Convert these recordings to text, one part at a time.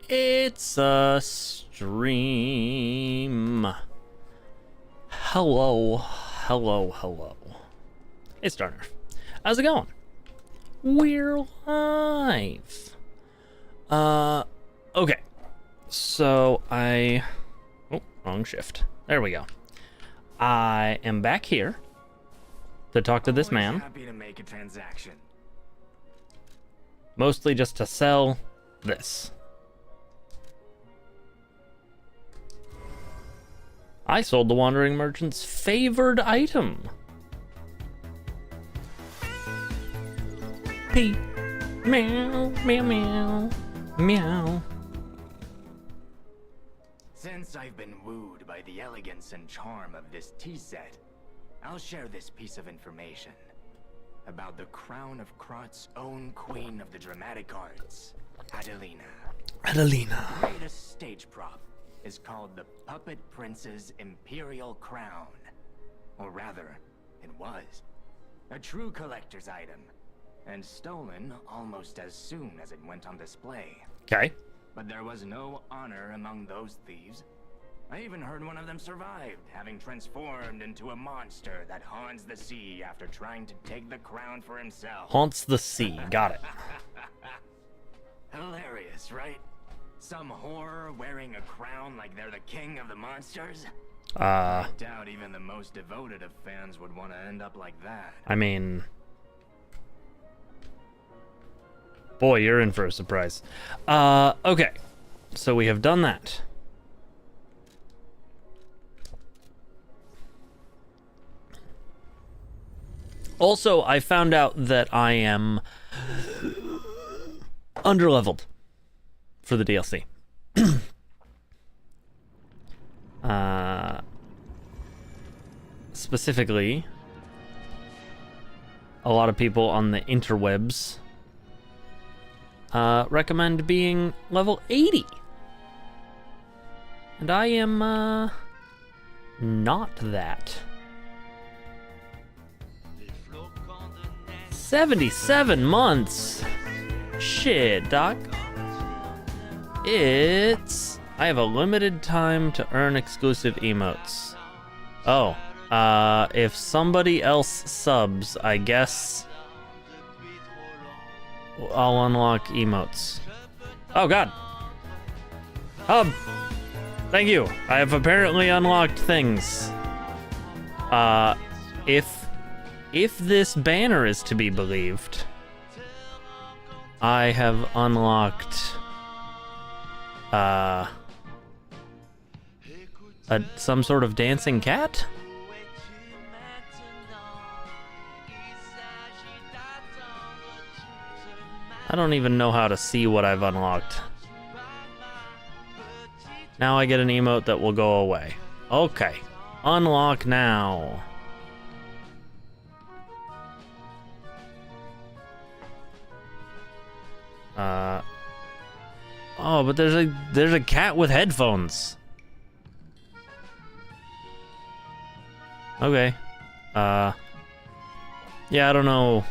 It's a stream. Hello, hello, hello. It's Darner. How's it going? We're live. Okay. So oh, wrong shift. There we go. I am back here to talk to this man. Happy to make a transaction. Mostly just to sell this. I sold the Wandering Merchant's favored item. Pee. Meow, meow, meow, meow. Since I've been wooed by the elegance and charm of this tea set, I'll share this piece of information about the crown of Krot's own queen of the dramatic arts, Adelina. Adelina. The greatest stage prop is called the Puppet Prince's Imperial Crown. Or rather, it was. A true collector's item, and stolen almost as soon as it went on display. Okay. But there was no honor among those thieves. I even heard one of them survived, having transformed into a monster that haunts the sea after trying to take the crown for himself. Haunts the sea. Got it. Hilarious, right? Some horror wearing a crown like they're the king of the monsters? I doubt even the most devoted of fans would want to end up like that. I mean, boy, you're in for a surprise. Okay. So we have done that. Also, I found out that I am underleveled for the DLC. Specifically, a lot of people on the interwebs recommend being level 80. And I am not that. 77 months. Shit, Doc. I have a limited time to earn exclusive emotes. Oh, if somebody else subs, I guess I'll unlock emotes. Oh God. Thank you. I have apparently unlocked things. If this banner is to be believed, I have unlocked some sort of dancing cat? I don't even know how to see what I've unlocked. Now I get an emote that will go away. Okay. Unlock now. Oh, but there's a cat with headphones. Okay. Yeah, I don't know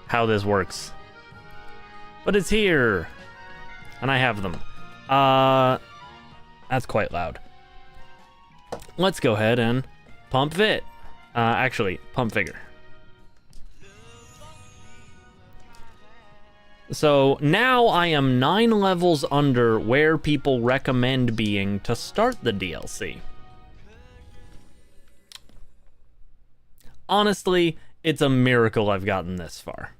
how this works. But it's here. And I have them. That's quite loud. Let's go ahead and pump Vit. Actually, pump Vigor. So now I am 9 levels under where people recommend being to start the DLC. Honestly, it's a miracle I've gotten this far.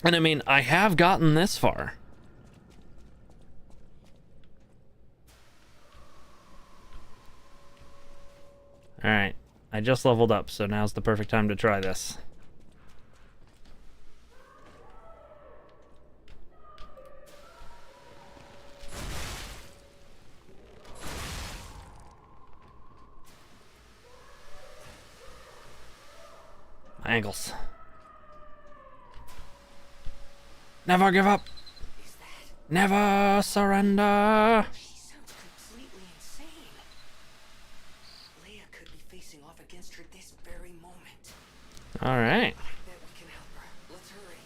And I mean, I have gotten this far. Alright, I just leveled up, so now's the perfect time to try this. Ankles. Never give up. Never surrender. She sounds completely insane. Leia could be facing All right. Bet we can help her. Let's hurry.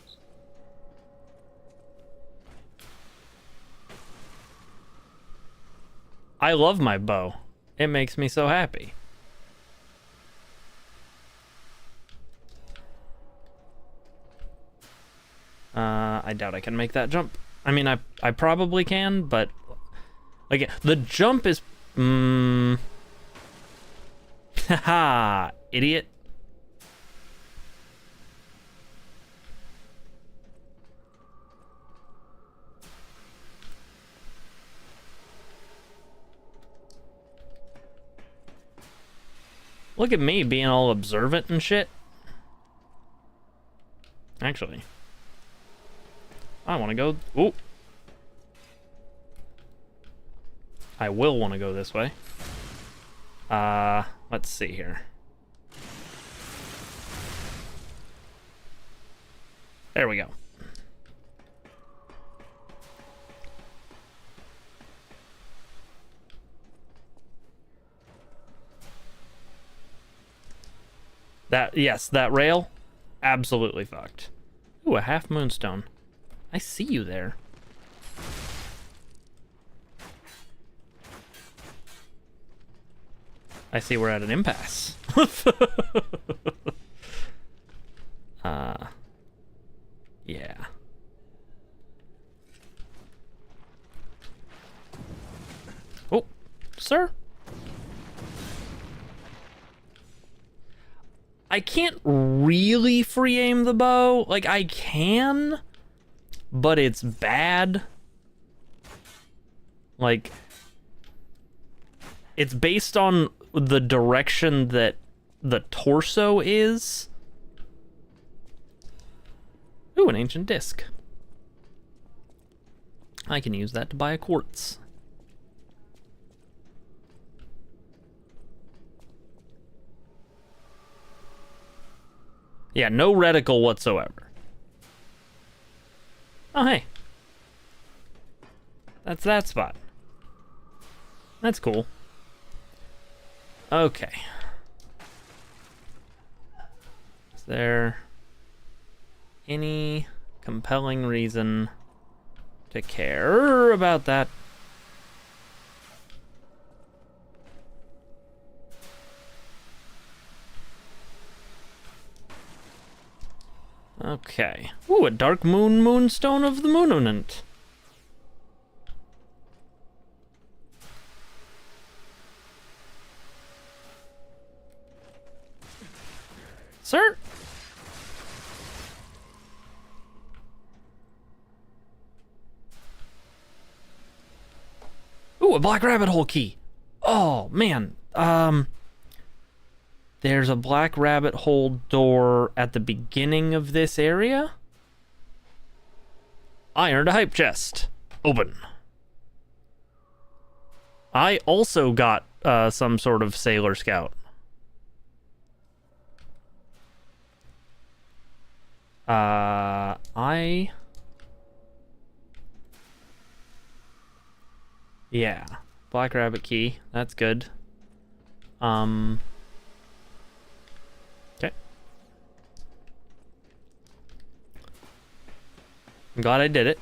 I love my bow. It makes me so happy. I doubt I can make that jump. I mean, I probably can, but like the jump is. Haha, idiot. Look at me being all observant and shit. Actually, I want to go. Ooh. I will want to go this way. Let's see here. There we go. Yes, that rail, absolutely fucked. Ooh, a half moonstone. I see you there. I see we're at an impasse. Yeah. Oh, sir? I can't really free aim the bow. Like, I can, but it's bad. Like, it's based on the direction that the torso is. Ooh, an ancient disc. I can use that to buy a quartz. Yeah, no reticle whatsoever. Oh, hey. That's that spot. That's cool. Okay. Is there any compelling reason to care about that? Okay. Ooh, a dark moonstone of the moonunant. Sir? Ooh, a black rabbit hole key. Oh, man. There's a black rabbit hole door at the beginning of this area. I earned a hype chest. Open. I also got some sort of Sailor Scout. Yeah. Black rabbit key. That's good. Okay. I'm glad I did it.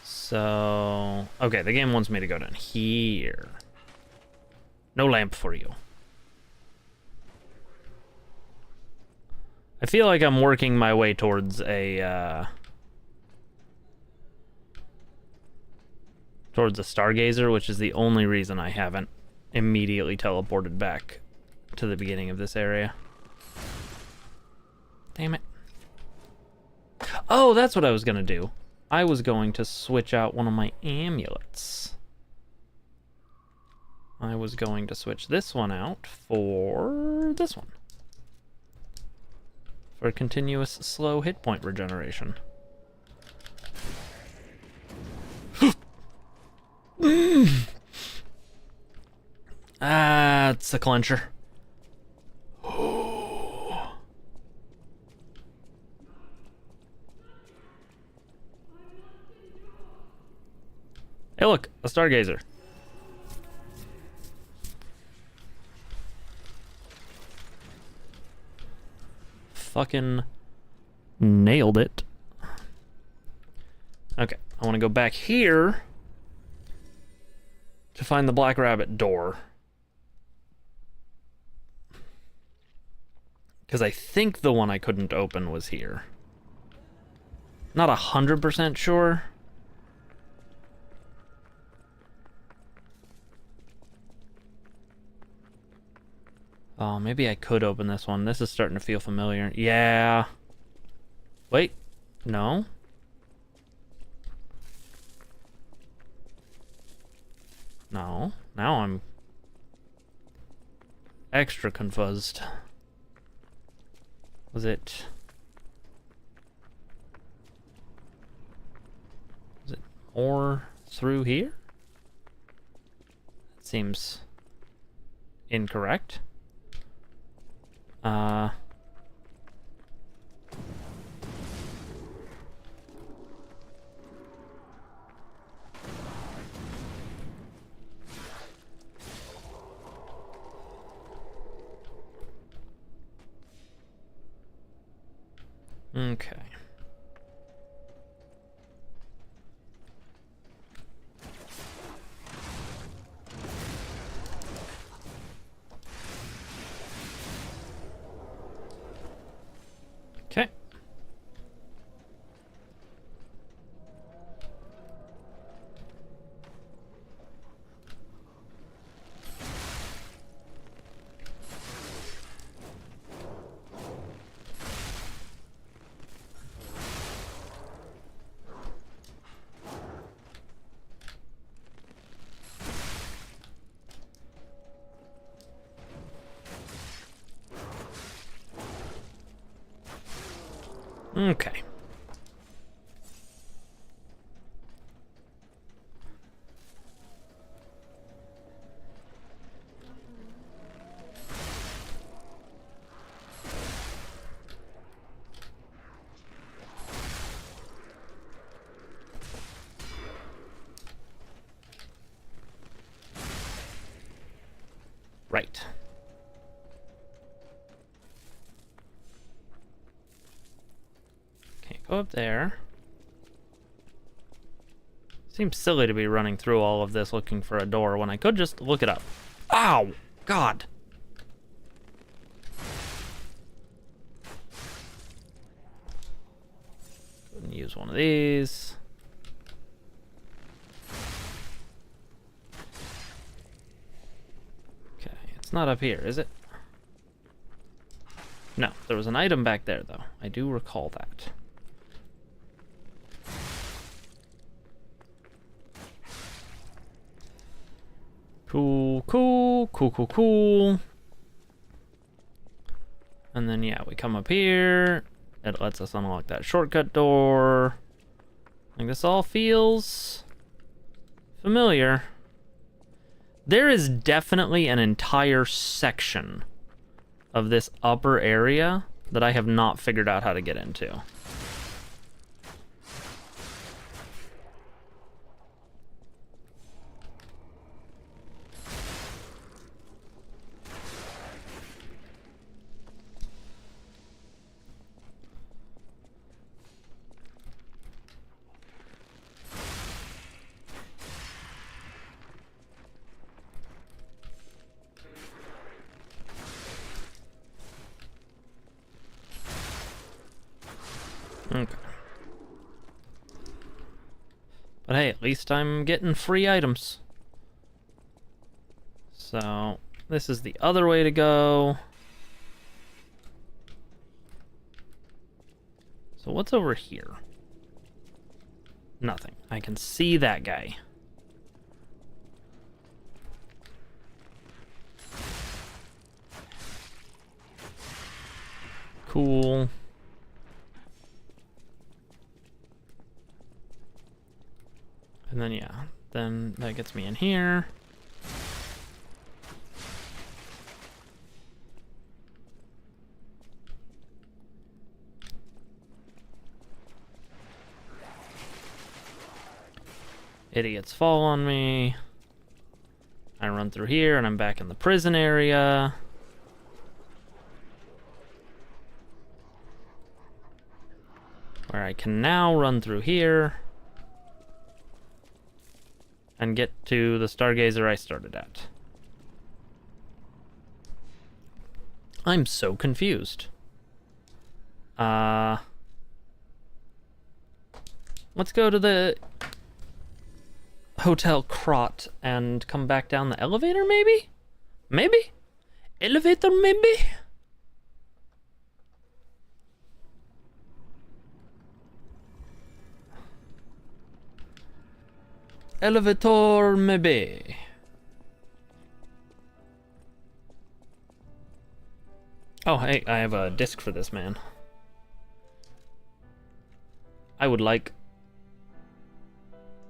So, okay, the game wants me to go down here. No lamp for you. I feel like I'm working my way towards a, towards a Stargazer, which is the only reason I haven't immediately teleported back to the beginning of this area. Damn it. Oh, that's what I was gonna do. I was going to switch out one of my amulets. I was going to switch this one out for this one. For continuous slow hit point regeneration. Ah, it's a clencher. Hey, look, a Stargazer. fucking nailed it. Okay, I want to go back here to find the Black Rabbit door. Because I think the one I couldn't open was here. Not 100% sure. Oh, maybe I could open this one. This is starting to feel familiar. Yeah. Wait. No. No. Now I'm extra confused. Was it more through here? That seems incorrect. Okay. Okay. Okay. Right. Can't go up there. Seems silly to be running through all of this looking for a door when I could just look it up. Ow! God! Couldn't use one of these. Okay, it's not up here, is it? No, there was an item back there, though. I do recall that. Cool, cool, cool, cool, cool. And then, yeah, we come up here. It lets us unlock that shortcut door. Like, this all feels familiar. There is definitely an entire section of this upper area that I have not figured out how to get into. Okay. But hey, at least I'm getting free items. So, this is the other way to go. So what's over here? Nothing. I can see that guy. Cool. And then, yeah, then that gets me in here. Idiots fall on me. I run through here and I'm back in the prison area. where I can now run through here and get to the Stargazer I started at. I'm so confused. Let's go to the Hotel Krot and come back down the elevator, maybe? Maybe? Elevator, maybe? Elevator, maybe. Oh, hey, I have a disc for this, man. I would like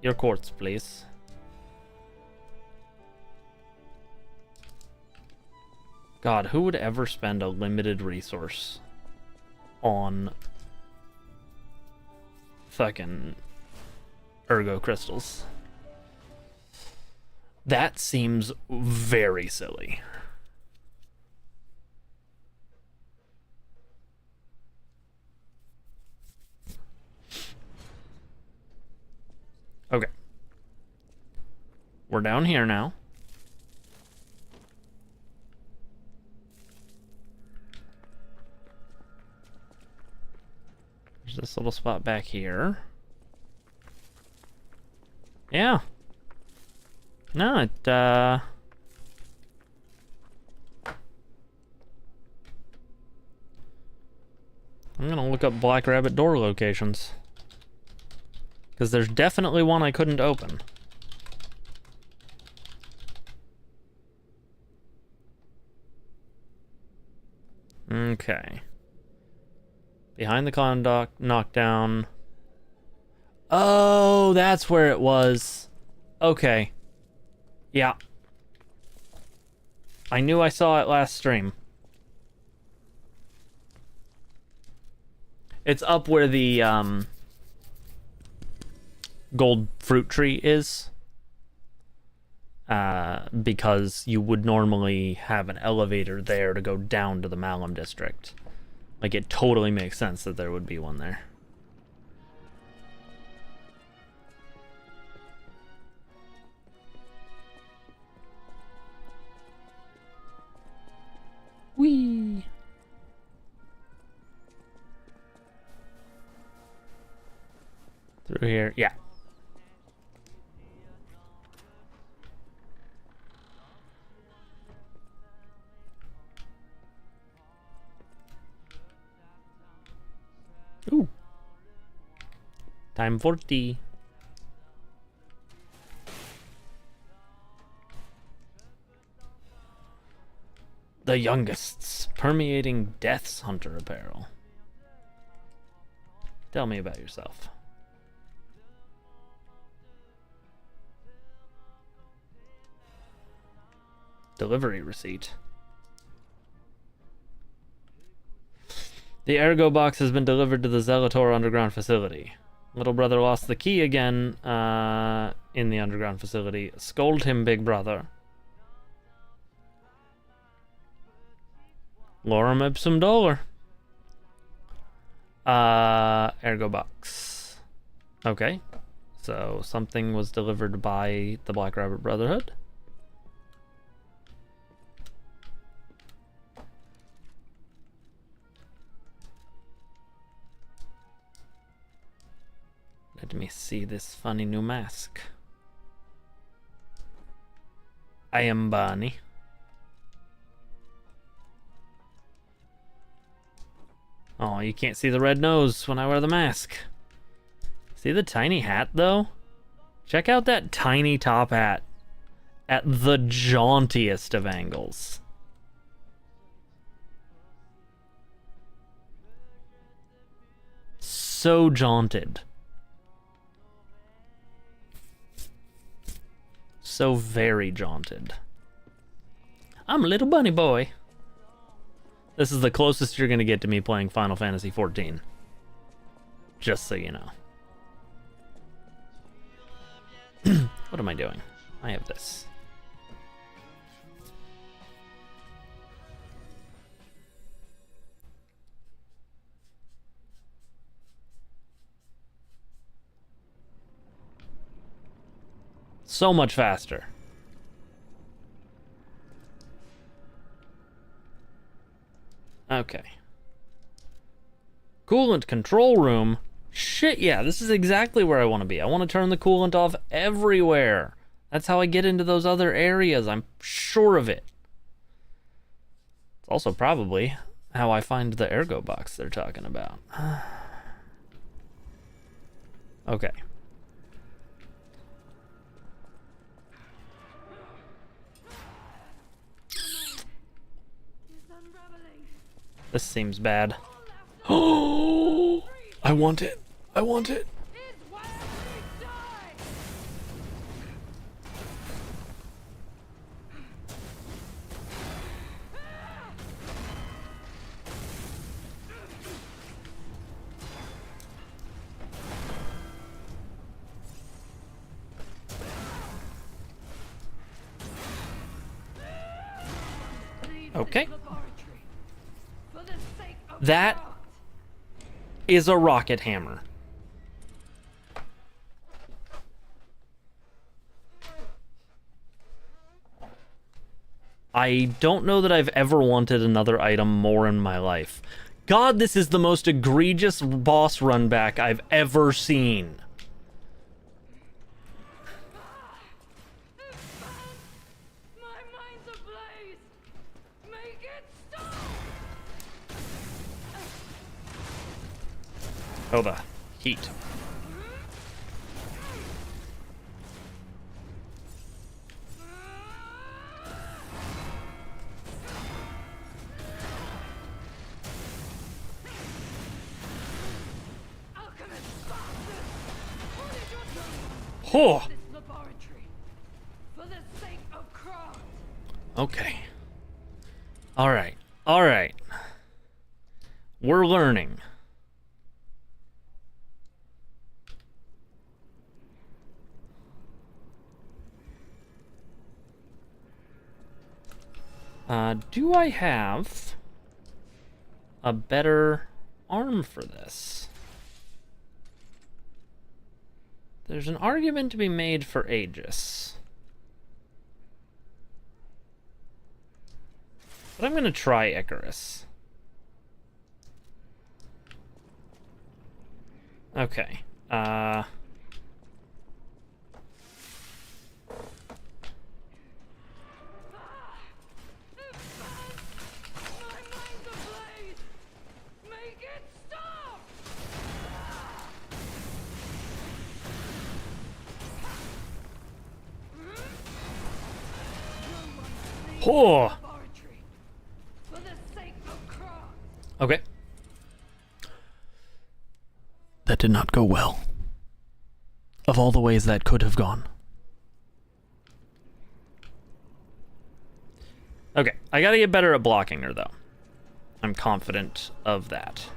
your quartz, please. God, who would ever spend a limited resource on fucking ergo crystals? That seems very silly. Okay. We're down here now. There's this little spot back here. Yeah. No, I'm gonna look up Black Rabbit door locations. Because there's definitely one I couldn't open. Okay. Behind the con knockdown. Oh, that's where it was. Okay. Yeah. I knew I saw it last stream. It's up where the gold fruit tree is. Because you would normally have an elevator there to go down to the Malum district. Like, it totally makes sense that there would be one there. Whee! Through here, yeah. Ooh. Time for tea. The youngest's permeating Death's Hunter apparel. Tell me about yourself. Delivery receipt. The Ergo box has been delivered to the Zelator underground facility. Little brother lost the key again in the underground facility. Scold him, big brother. Lorem ipsum dolor. Ergo box. Okay. So something was delivered by the Black Rabbit Brotherhood. Let me see this funny new mask. I am Barney. Oh, you can't see the red nose when I wear the mask. See the tiny hat, though? Check out that tiny top hat at the jauntiest of angles. So jaunted. So very jaunted. I'm a little bunny boy. This is the closest you're going to get to me playing Final Fantasy XIV. Just so you know. What am I doing? I have this. So much faster. Okay. Coolant control room. Shit, yeah, this is exactly where I want to be. I want to turn the coolant off everywhere. That's how I get into those other areas. I'm sure of it. It's also probably how I find the ergo box they're talking about. Okay. This seems bad. Oh, I want it. I want it. Okay. That is a rocket hammer. I don't know that I've ever wanted another item more in my life. God, this is the most egregious boss run back I've ever seen. Oh, the heat. Oh. Okay. All right. All right. We're learning. Do I have a better arm for this? There's an argument to be made for Aegis. But I'm gonna try Icarus. Okay. Oh. Okay. That did not go well. Of all the ways that could have gone. Okay, I gotta get better at blocking her, though. I'm confident of that.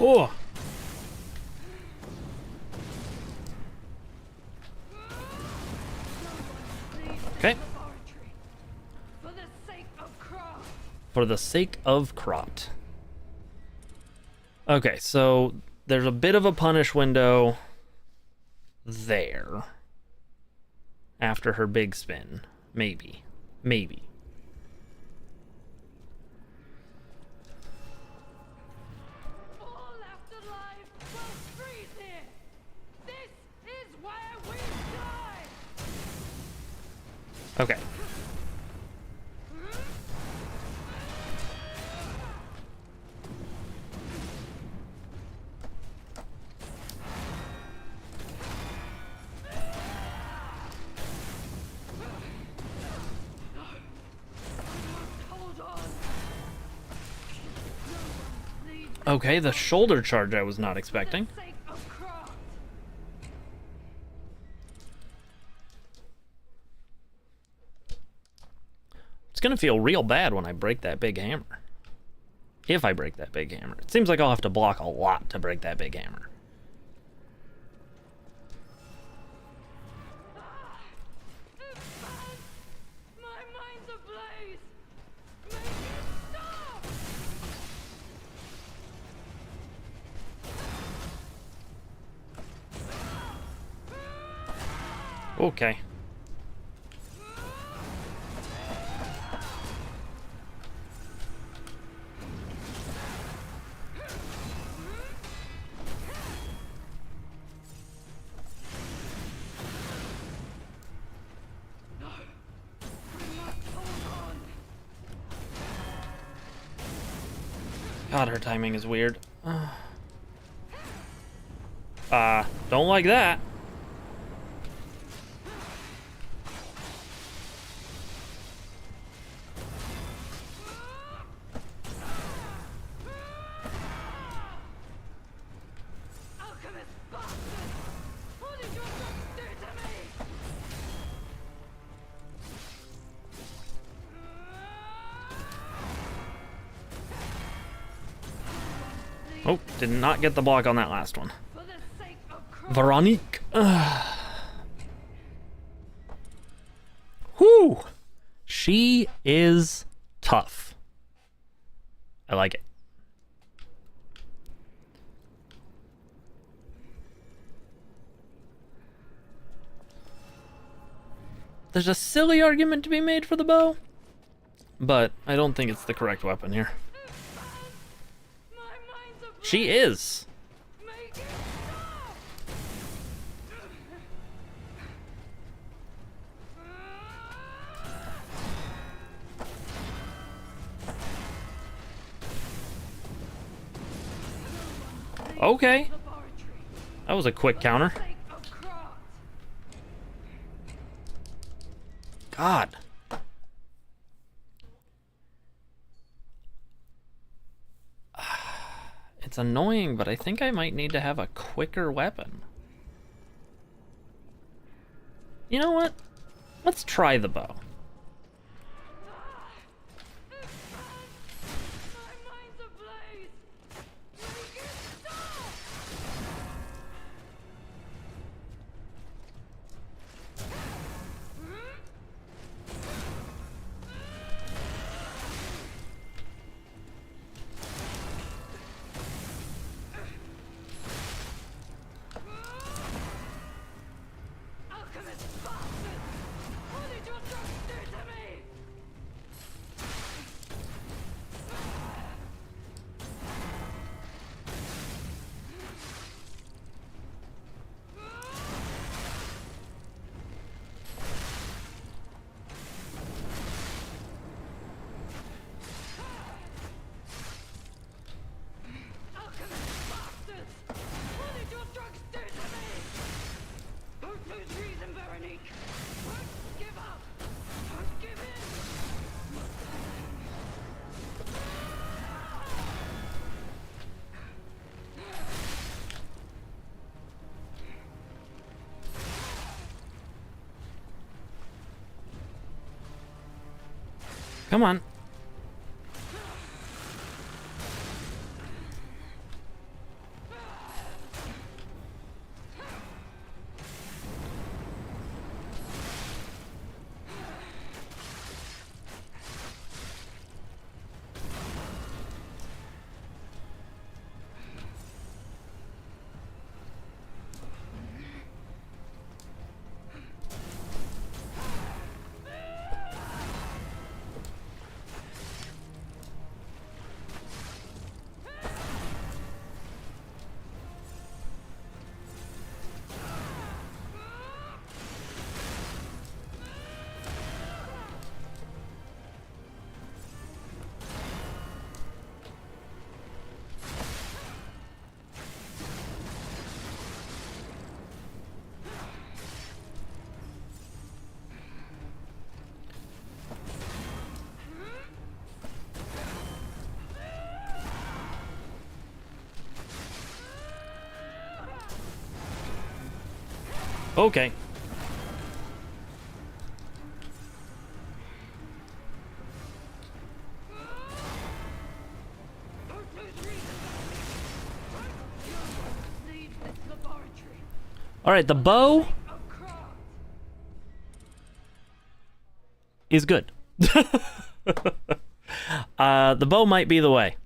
Oh. Okay. For the sake of Krot. Okay, so there's a bit of a punish window there. After her big spin. Maybe. Maybe. Okay. Okay, the shoulder charge I was not expecting. gonna feel real bad when I break that big hammer. If I break that big hammer. It seems like I'll have to block a lot to break that big hammer. My mind's ablaze! Make it stop! Okay. God, her timing is weird. Don't like that. Alchemist bastard! What did your drugs do to me? Oh, did not get the block on that last one. For the sake of Christ! Veronique. Whew. She is tough. I like it. There's a silly argument to be made for the bow, but I don't think it's the correct weapon here. My mind's ablaze! She is. Make it stop! Okay. Laboratory. That was a quick counter. Sake of Christ! God. It's annoying, but I think I might need to have a quicker weapon. You know what? Let's try the bow. My mind's ablaze! Make it stop! Alchemist bastard! What did your drugs do to me? Alchemist bastards! What did your drugs do to me? Don't lose reason, Veronique! Don't give up! Don't give in! Come on. Okay. All right, the bow of craft. is good. The bow might be the way.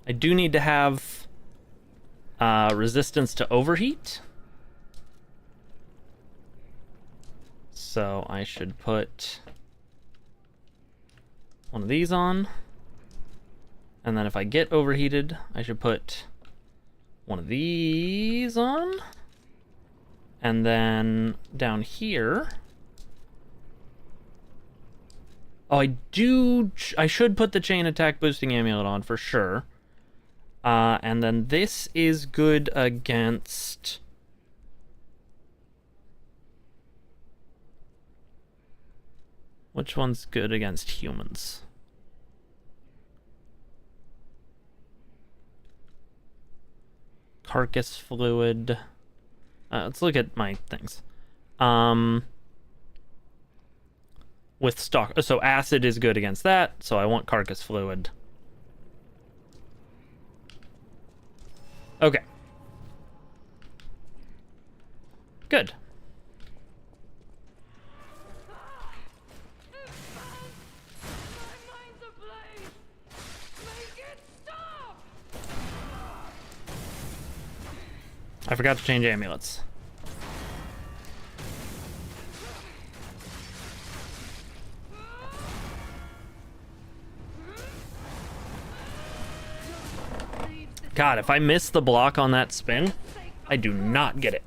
I do need to have resistance to overheat. So I should put one of these on. And then if I get overheated, I should put one of these on. And then down here... Oh, I should put the chain attack boosting amulet on for sure. And then this is good against... Which one's good against humans? Carcass fluid. Let's look at my things. With stock, so acid is good against that, so I want carcass fluid. Okay. Good. My mind's ablaze. Make it stop. I forgot to change amulets. God, if I miss the block on that spin, I do not get it.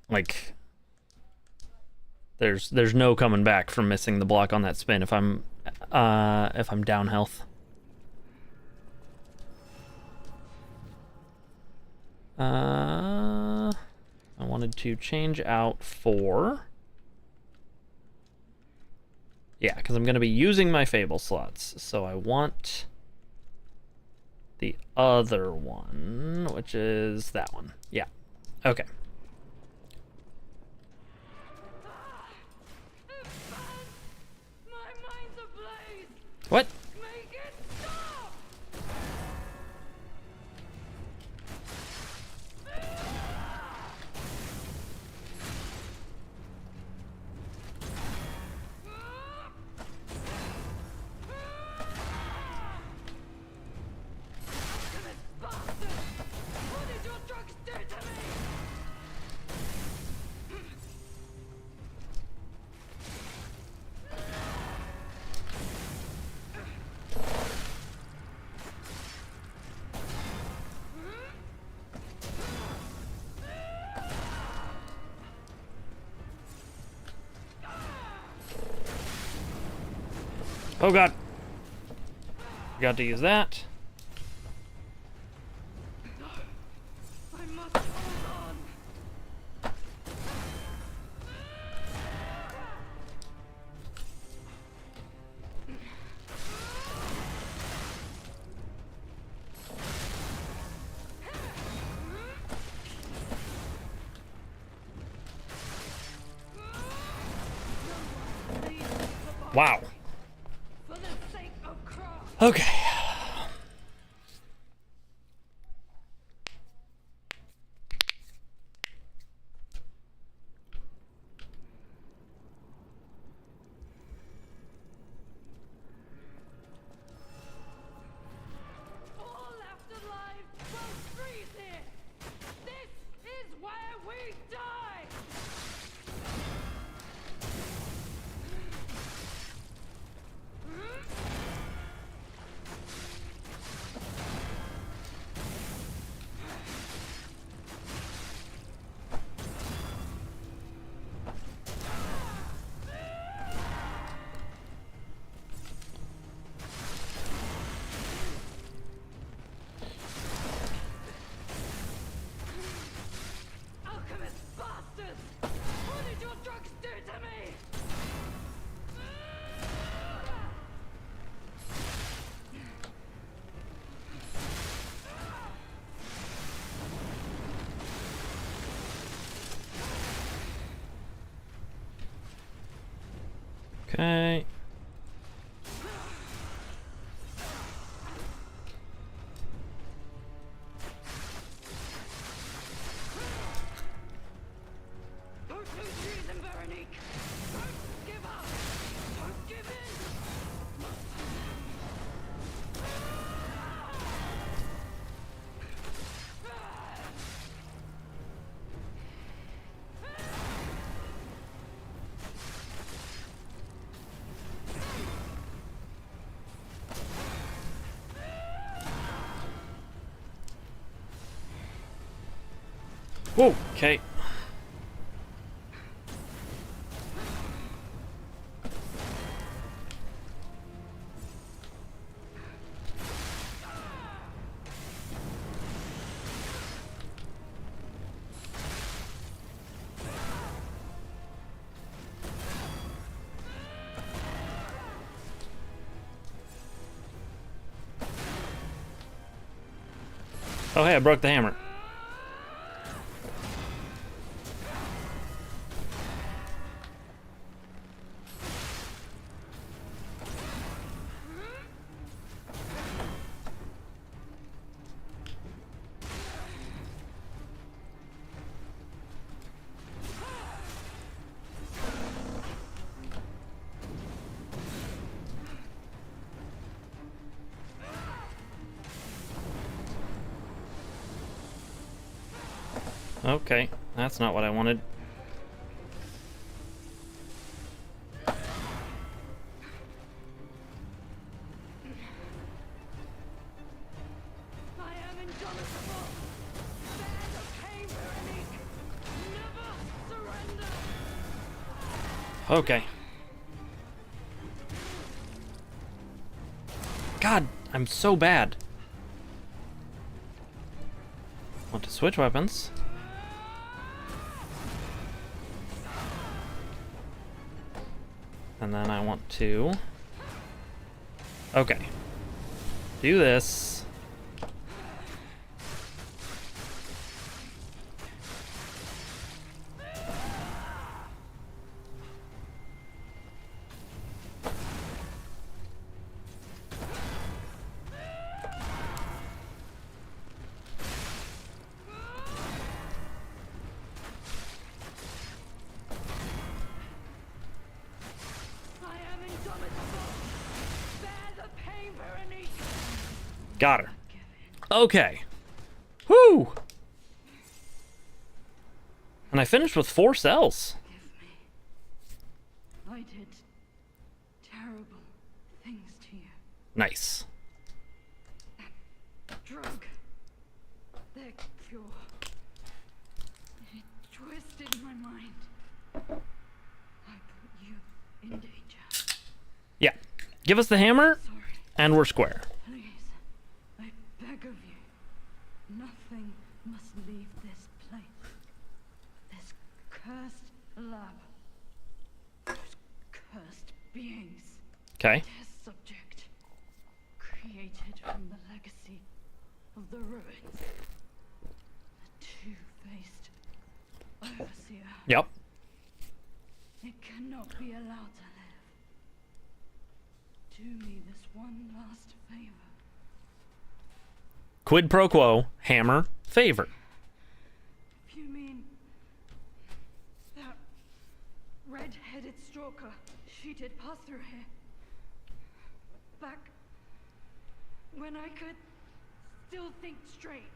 Like, there's no coming back from missing the block on that spin if I'm down health. I wanted to change out 4. Yeah, because I'm going to be using my Fable slots. So I want the other one, which is that one. Yeah. Okay. My mind's ablaze. What? Make it stop. Bastard! What did your drugs do to me? Oh god. Got to use that. I must hold on. Wow. For the sake of craft. Okay. All left alive will freeze here. This is where we die. Whoa, okay. Oh, hey, I broke the hammer. Okay, that's not what I wanted. I am indomitable. Bear the pain, Veronique. Never surrender. Okay. God, I'm so bad. Want to switch weapons. And then I want to... Okay. Do this. I am indomitable. Bear the pain, Veronique. Got her. Okay. Whew! And I finished with 4 cells. Give me. I did terrible things to you. Nice. Drug. Their cure. It twisted my mind. I put you in danger. Yeah. Give us the hammer, Sorry. and we're square. Please. I beg of you. Nothing must leave this place. This cursed lab. Those cursed beings. Okay. Test subject. Created from the legacy of the ruins. The two-faced overseer. Yep. It cannot be allowed to live. Do me this one last favor. Quid pro quo, hammer, favor. If you mean that red-headed stalker, she did pass through here. Back when I could still think straight.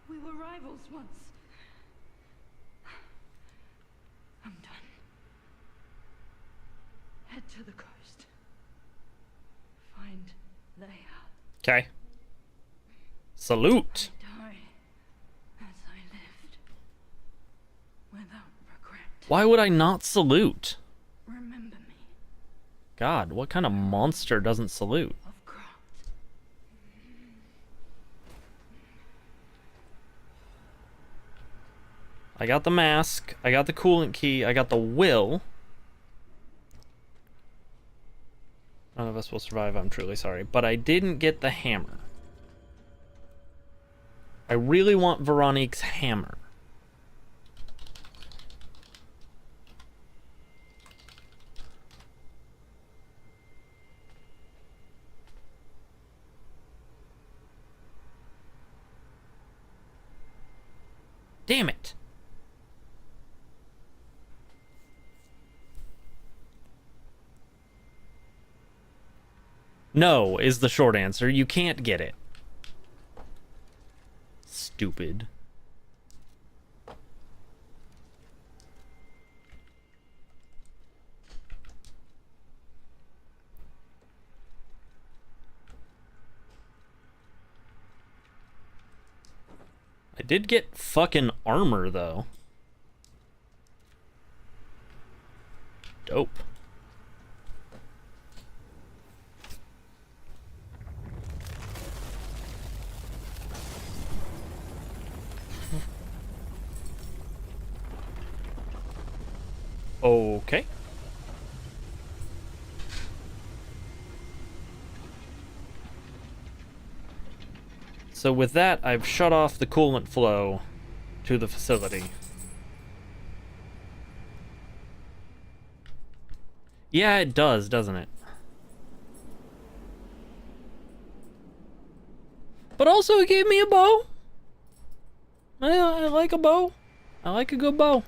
We were rivals once. I'm done. Head to the coast. Find Leia. Okay. Salute. Die as I lived. Without regret. Why would I not salute? Remember me. God, what kind of monster doesn't salute? Of Grant. I got the mask, I got the coolant key, I got the will. None of us will survive, I'm truly sorry. But I didn't get the hammer. I really want Veronique's hammer. Damn it. No, is the short answer. You can't get it. Stupid. I did get fucking armor, though. Dope. Okay. So with that, I've shut off the coolant flow to the facility. Yeah, it does, doesn't it? But also it gave me a bow. I like a bow. I like a good bow.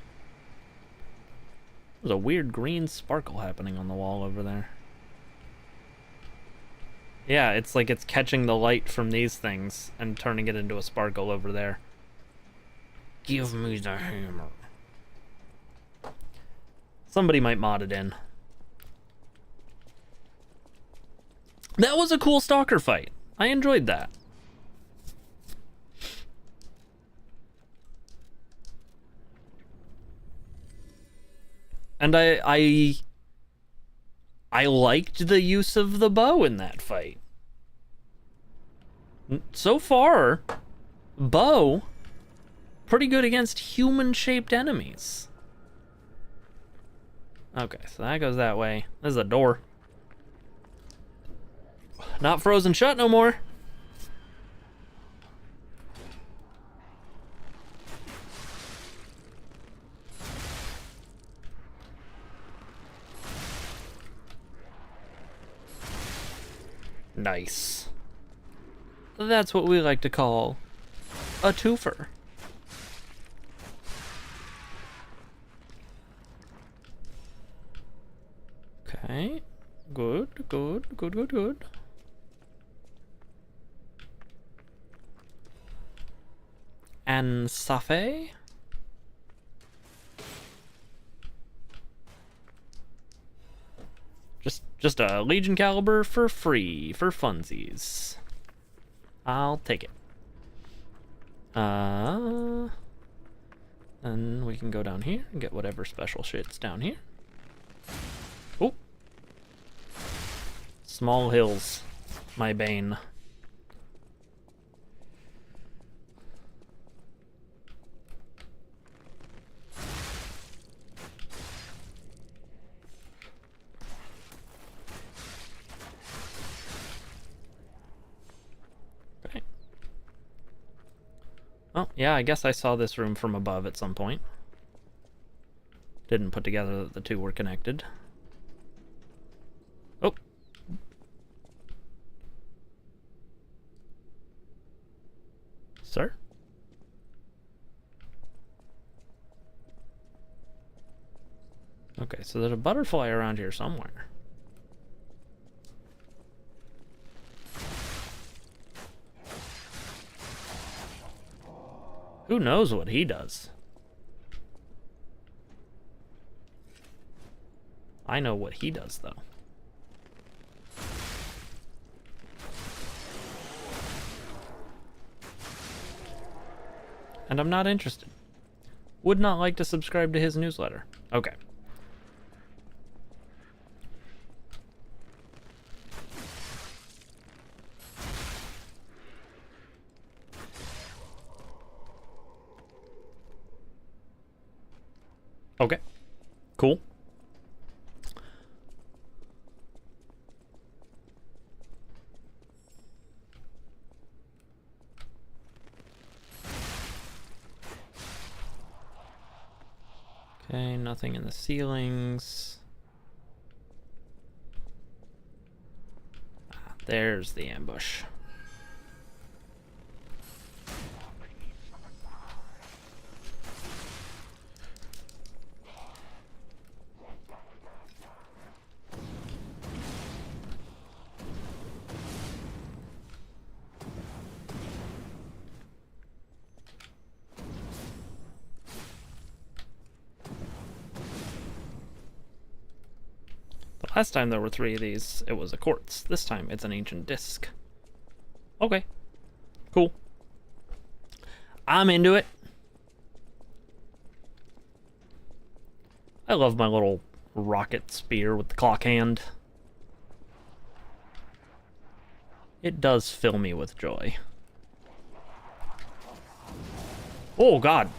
There's a weird green sparkle happening on the wall over there. Yeah, it's like it's catching the light from these things and turning it into a sparkle over there. Give me the hammer. Somebody might mod it in. That was a cool stalker fight. I enjoyed that. And I liked the use of the bow in that fight. So far, bow, pretty good against human-shaped enemies. Okay, so that goes that way. This is a door. Not frozen shut no more. Nice. That's what we like to call a twofer. Okay. Good, good, good, good, good. And Safe. Just a Legion caliber for free, for funsies. I'll take it. And we can go down here and get whatever special shit's down here. Oh. Small hills, my bane. Oh, yeah, I guess I saw this room from above at some point. Didn't put together that the two were connected. Oh. Sir? Okay, so there's a butterfly around here somewhere. Who knows what he does? I know what he does, though. And I'm not interested. Would not like to subscribe to his newsletter. Okay. Okay. Cool. Okay, nothing in the ceilings. Ah, there's the ambush. Last time there were 3 of these, it was a quartz. This time it's an ancient disc. Okay. Cool. I'm into it. I love my little rocket spear with the clock hand. It does fill me with joy. Oh, God.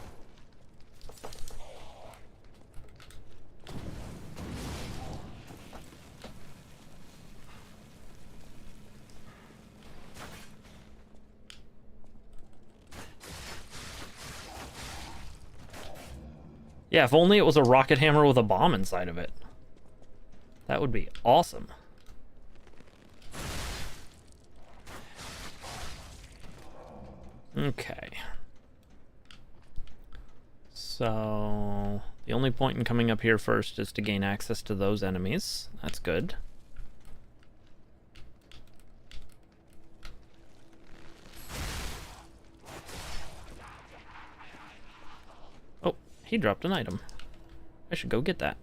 Yeah, if only it was a rocket hammer with a bomb inside of it. That would be awesome. Okay. So, the only point in coming up here first is to gain access to those enemies. That's good. Oh, he dropped an item. I should go get that.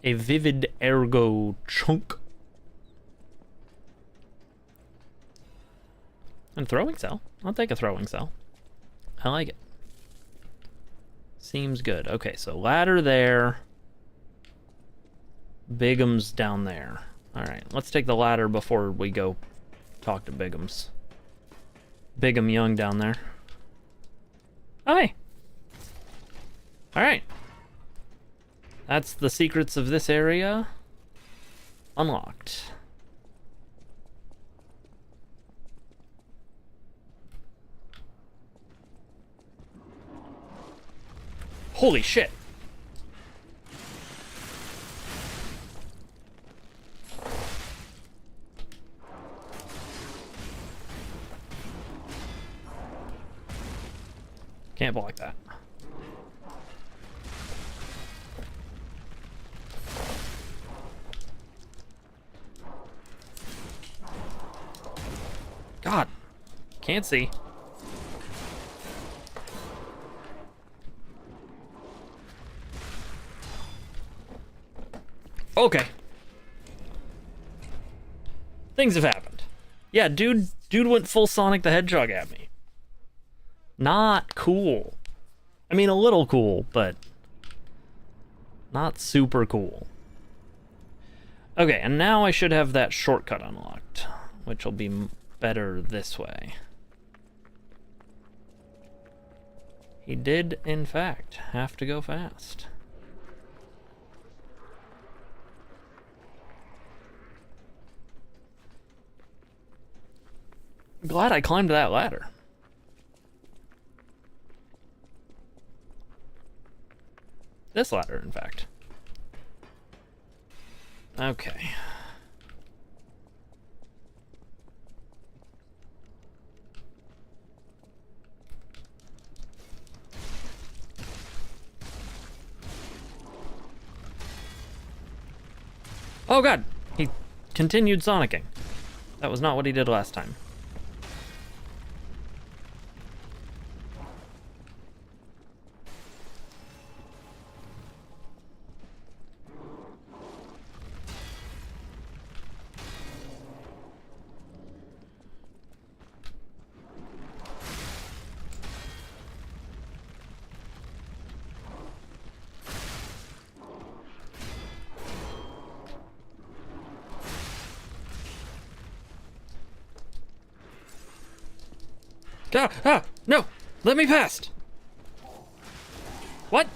A vivid ergo chunk. And throwing cell. I'll take a throwing cell. I like it. Seems good. Okay, so ladder there. Bigum's down there. Alright, let's take the ladder before we go talk to Bigum's. Bigum Young down there. Oh, hey. Alright. That's the secrets of this area. Unlocked. Holy shit. Can't block that. God. Can't see. Okay. Things have happened. Yeah, dude went full Sonic the Hedgehog at me. Not cool. I mean, a little cool, but not super cool. Okay, and now I should have that shortcut unlocked, which will be better this way. He did, in fact, have to go fast. Glad I climbed that ladder. This ladder, in fact. Okay. Oh god! He continued sonicking. That was not what he did last time. No! Let me past! What?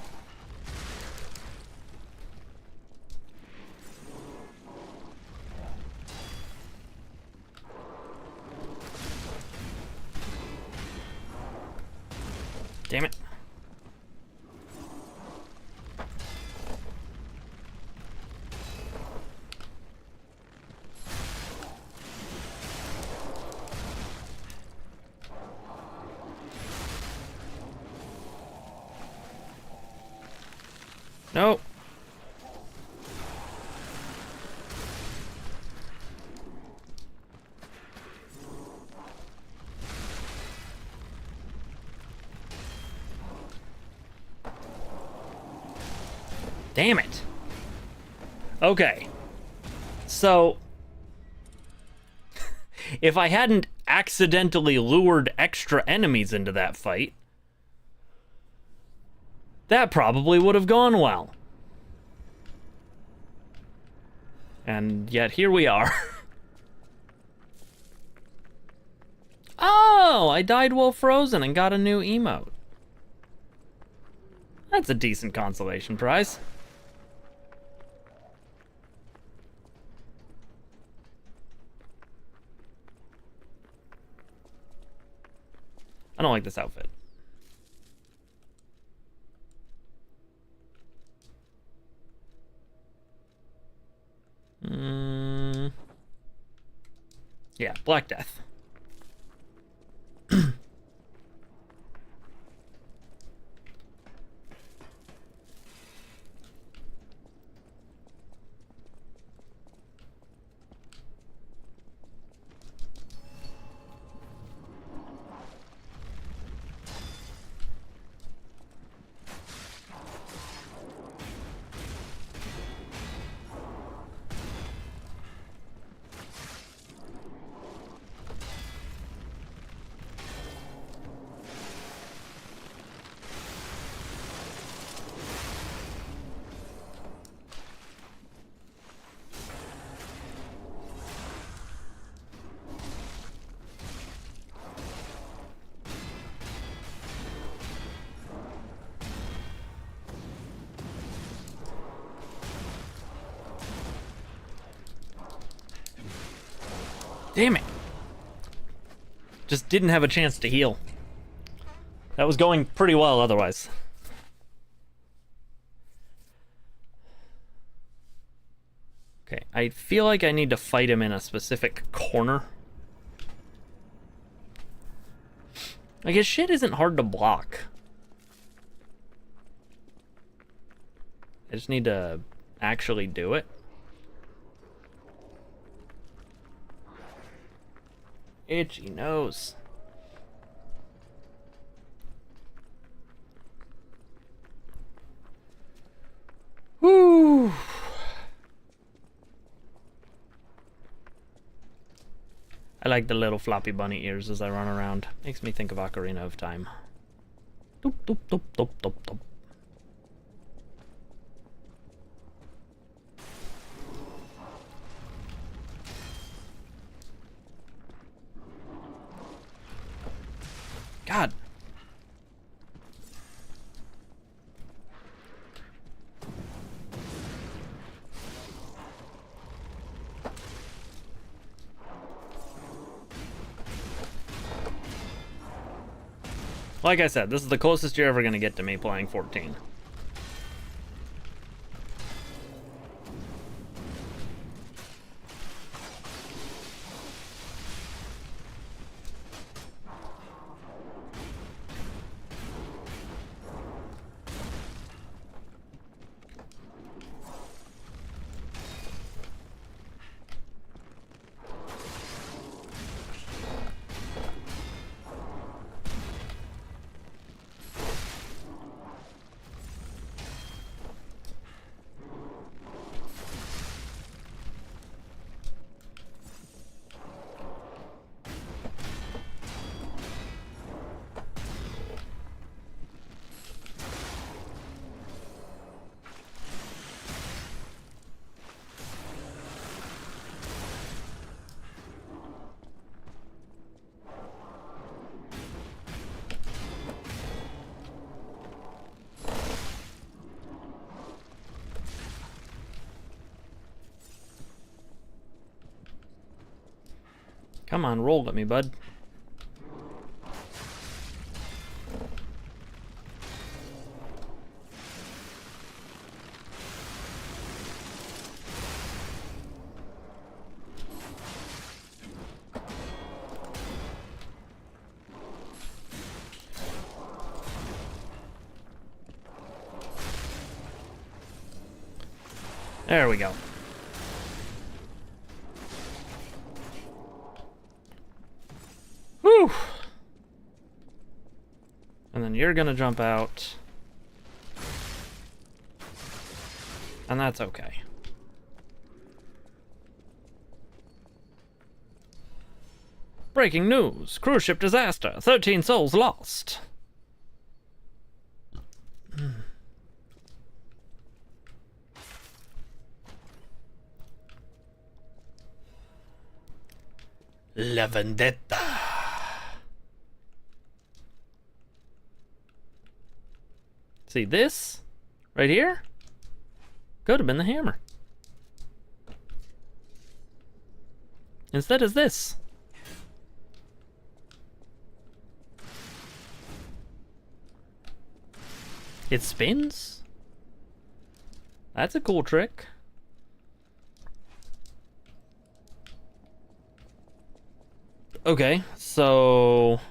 Damn it. No. Damn it. Okay. So, if I hadn't accidentally lured extra enemies into that fight, that probably would have gone well. And yet here we are. Oh, I died while frozen and got a new emote. That's a decent consolation prize. I don't like this outfit. Yeah, Black Death. Damn it. Just didn't have a chance to heal. That was going pretty well otherwise. Okay, I feel like I need to fight him in a specific corner. Like, his shit isn't hard to block. I just need to actually do it. Itchy nose. Woo! I like the little floppy bunny ears as I run around. Makes me think of Ocarina of Time. Doop, doop, doop, doop, doop, doop. God. Like I said, this is the closest you're ever going to get to me playing 14. Come on, roll with me, bud. There we go. Whew. And then you're gonna jump out. And that's okay. Breaking news. Cruise ship disaster. 13 souls lost. La Vendetta. See this? Right here? Could have been the hammer. Instead is this. It spins? That's a cool trick. Okay, so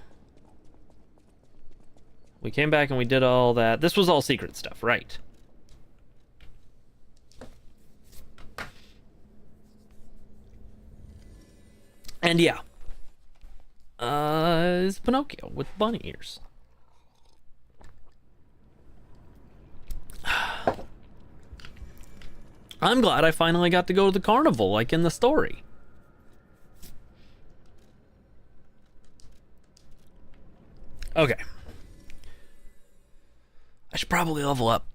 we came back and we did all that. This was all secret stuff, right? And yeah, it's Pinocchio with bunny ears. I'm glad I finally got to go to the carnival, like in the story. Okay. I should probably level up.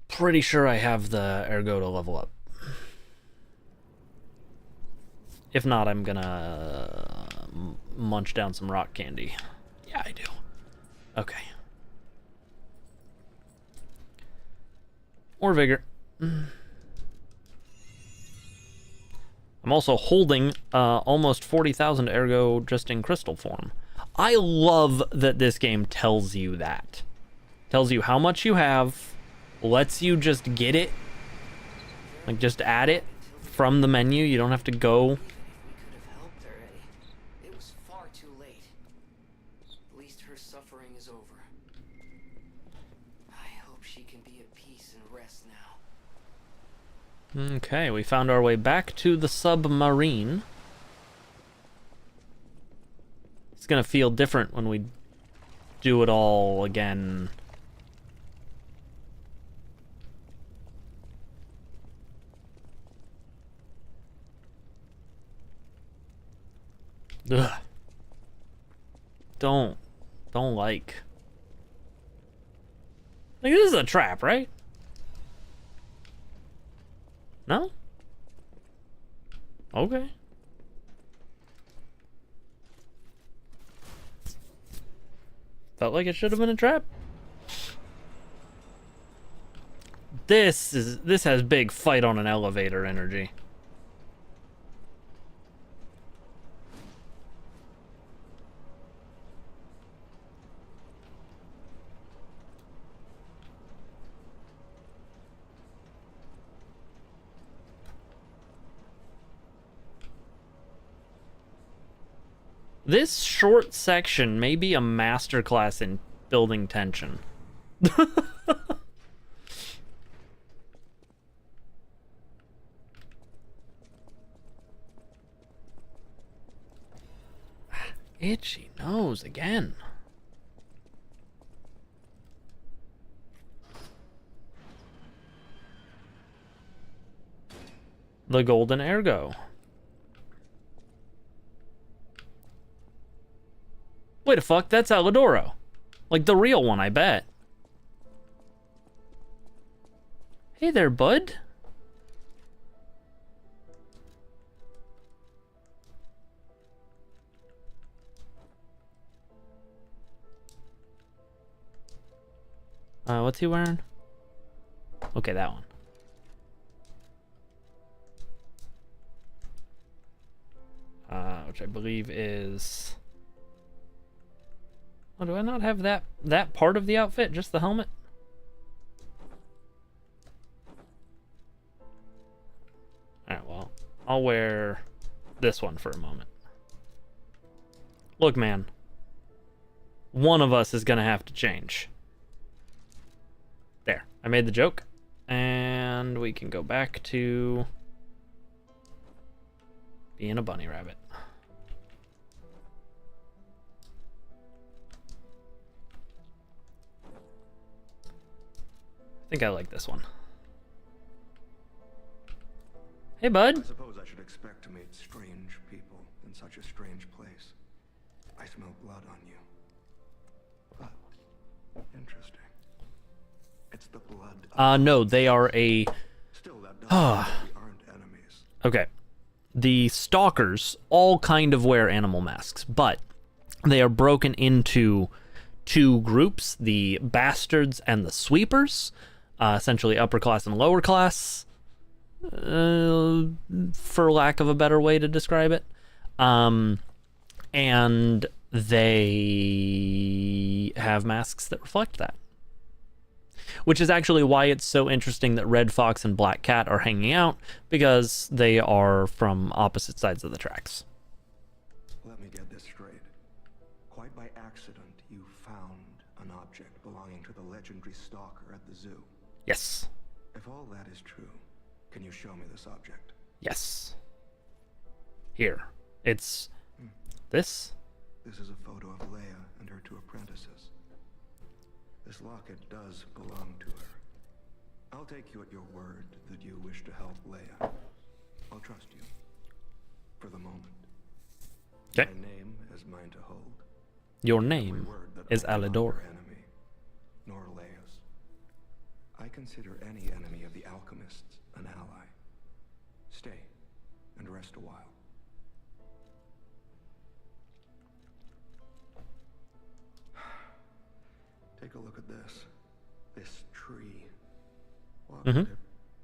Pretty sure I have the ergo to level up. If not, I'm gonna munch down some rock candy. Yeah, I do. Okay. Or vigor. I'm also holding almost 40,000 ergo just in crystal form. I love that this game tells you that. Tells you how much you have, lets you just get it, like just add it from the menu. You don't have to go. We could have helped already. It was far too late. At least her suffering is over. I hope she can be at peace and rest now. Okay, we found our way back to the submarine. It's gonna feel different when we do it all again. Ugh. Don't like. Like, this is a trap, right? No? Okay. Felt like it should have been a trap. This has big fight on an elevator energy. This short section may be a masterclass in building tension. Itchy nose again. The golden ergo. Wait a fuck, that's Alidoro. Like the real one, I bet. Hey there, bud. What's he wearing? Okay, that one. Which I believe is... Oh, do I not have that part of the outfit? Just the helmet? Alright, well, I'll wear this one for a moment. Look, man. One of us is gonna have to change. There, I made the joke. And we can go back to being a bunny rabbit. I think I like this one. Hey, bud. I suppose I should expect to meet strange people in such a strange place. I smell blood on you. But, interesting. It's the blood of... No, they are a... Still, that doesn't mean that we aren't enemies. Okay. The stalkers all kind of wear animal masks, but they are broken into two groups, the bastards and the sweepers, essentially upper class and lower class, for lack of a better way to describe it. And they have masks that reflect that. Which is actually why it's so interesting that Red Fox and Black Cat are hanging out, because they are from opposite sides of the tracks. Let me get this straight. Quite by accident, you found an object belonging to the legendary stalker at the zoo. Yes. If all that is true, can you show me this object? Yes. Here. It's this. This is a photo of Leia and her two apprentices. This locket does belong to her. I'll take you at your word that you wish to help Leia. I'll trust you. For the moment. Okay. My name is mine to hold. Your Every name word that is I am not Alidor. your enemy, nor Leia's. I consider any enemy of the alchemists an ally. Stay and rest a while. Take a look at this. This tree. What could it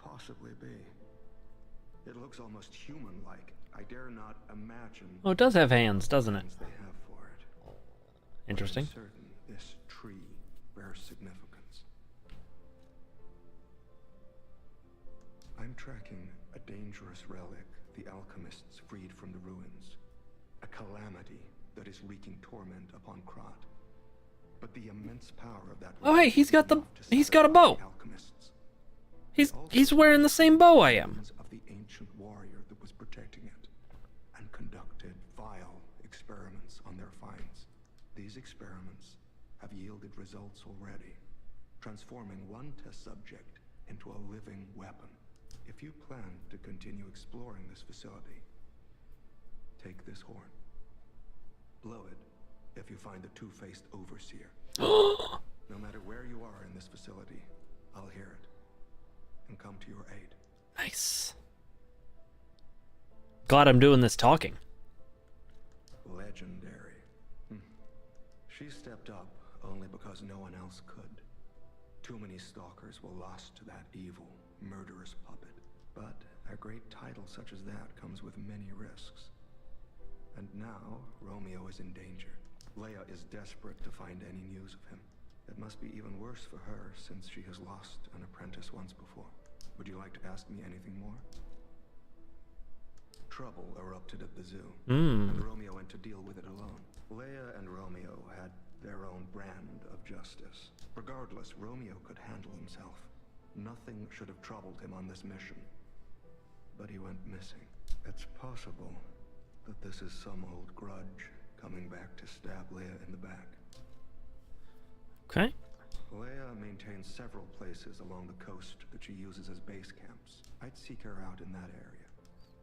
possibly be? It looks almost human-like. I dare not imagine Oh, it does have hands, doesn't it? things they have for it. Interesting. I'm certain this tree bears significance. I'm tracking a dangerous relic the alchemists freed from the ruins. A calamity that is wreaking torment upon Krat. But the immense power of that Oh, hey, he's got he's got a bow. alchemists. He's wearing the same bow I am. Of the ancient warrior that was protecting it, and conducted vile experiments on their finds. These experiments have yielded results already, transforming one test subject into a living weapon. If you plan to continue exploring this facility, take this horn. Blow it if you find the two-faced overseer. No matter where you are in this facility, I'll hear it and come to your aid. Nice. Glad I'm doing this talking. Legendary. She stepped up only because no one else could. Too many stalkers were lost to that evil, murderous puppet. But a great title such as that comes with many risks. And now, Romeo is in danger. Leia is desperate to find any news of him. It must be even worse for her, since she has lost an apprentice once before. Would you like to ask me anything more? Trouble erupted at the zoo, and Romeo went to deal with it alone. Leia and Romeo had their own brand of justice. Regardless, Romeo could handle himself. Nothing should have troubled him on this mission. But he went missing. It's possible that this is some old grudge coming back to stab Leia in the back. Okay. Leia maintains several places along the coast that she uses as base camps. I'd seek her out in that area.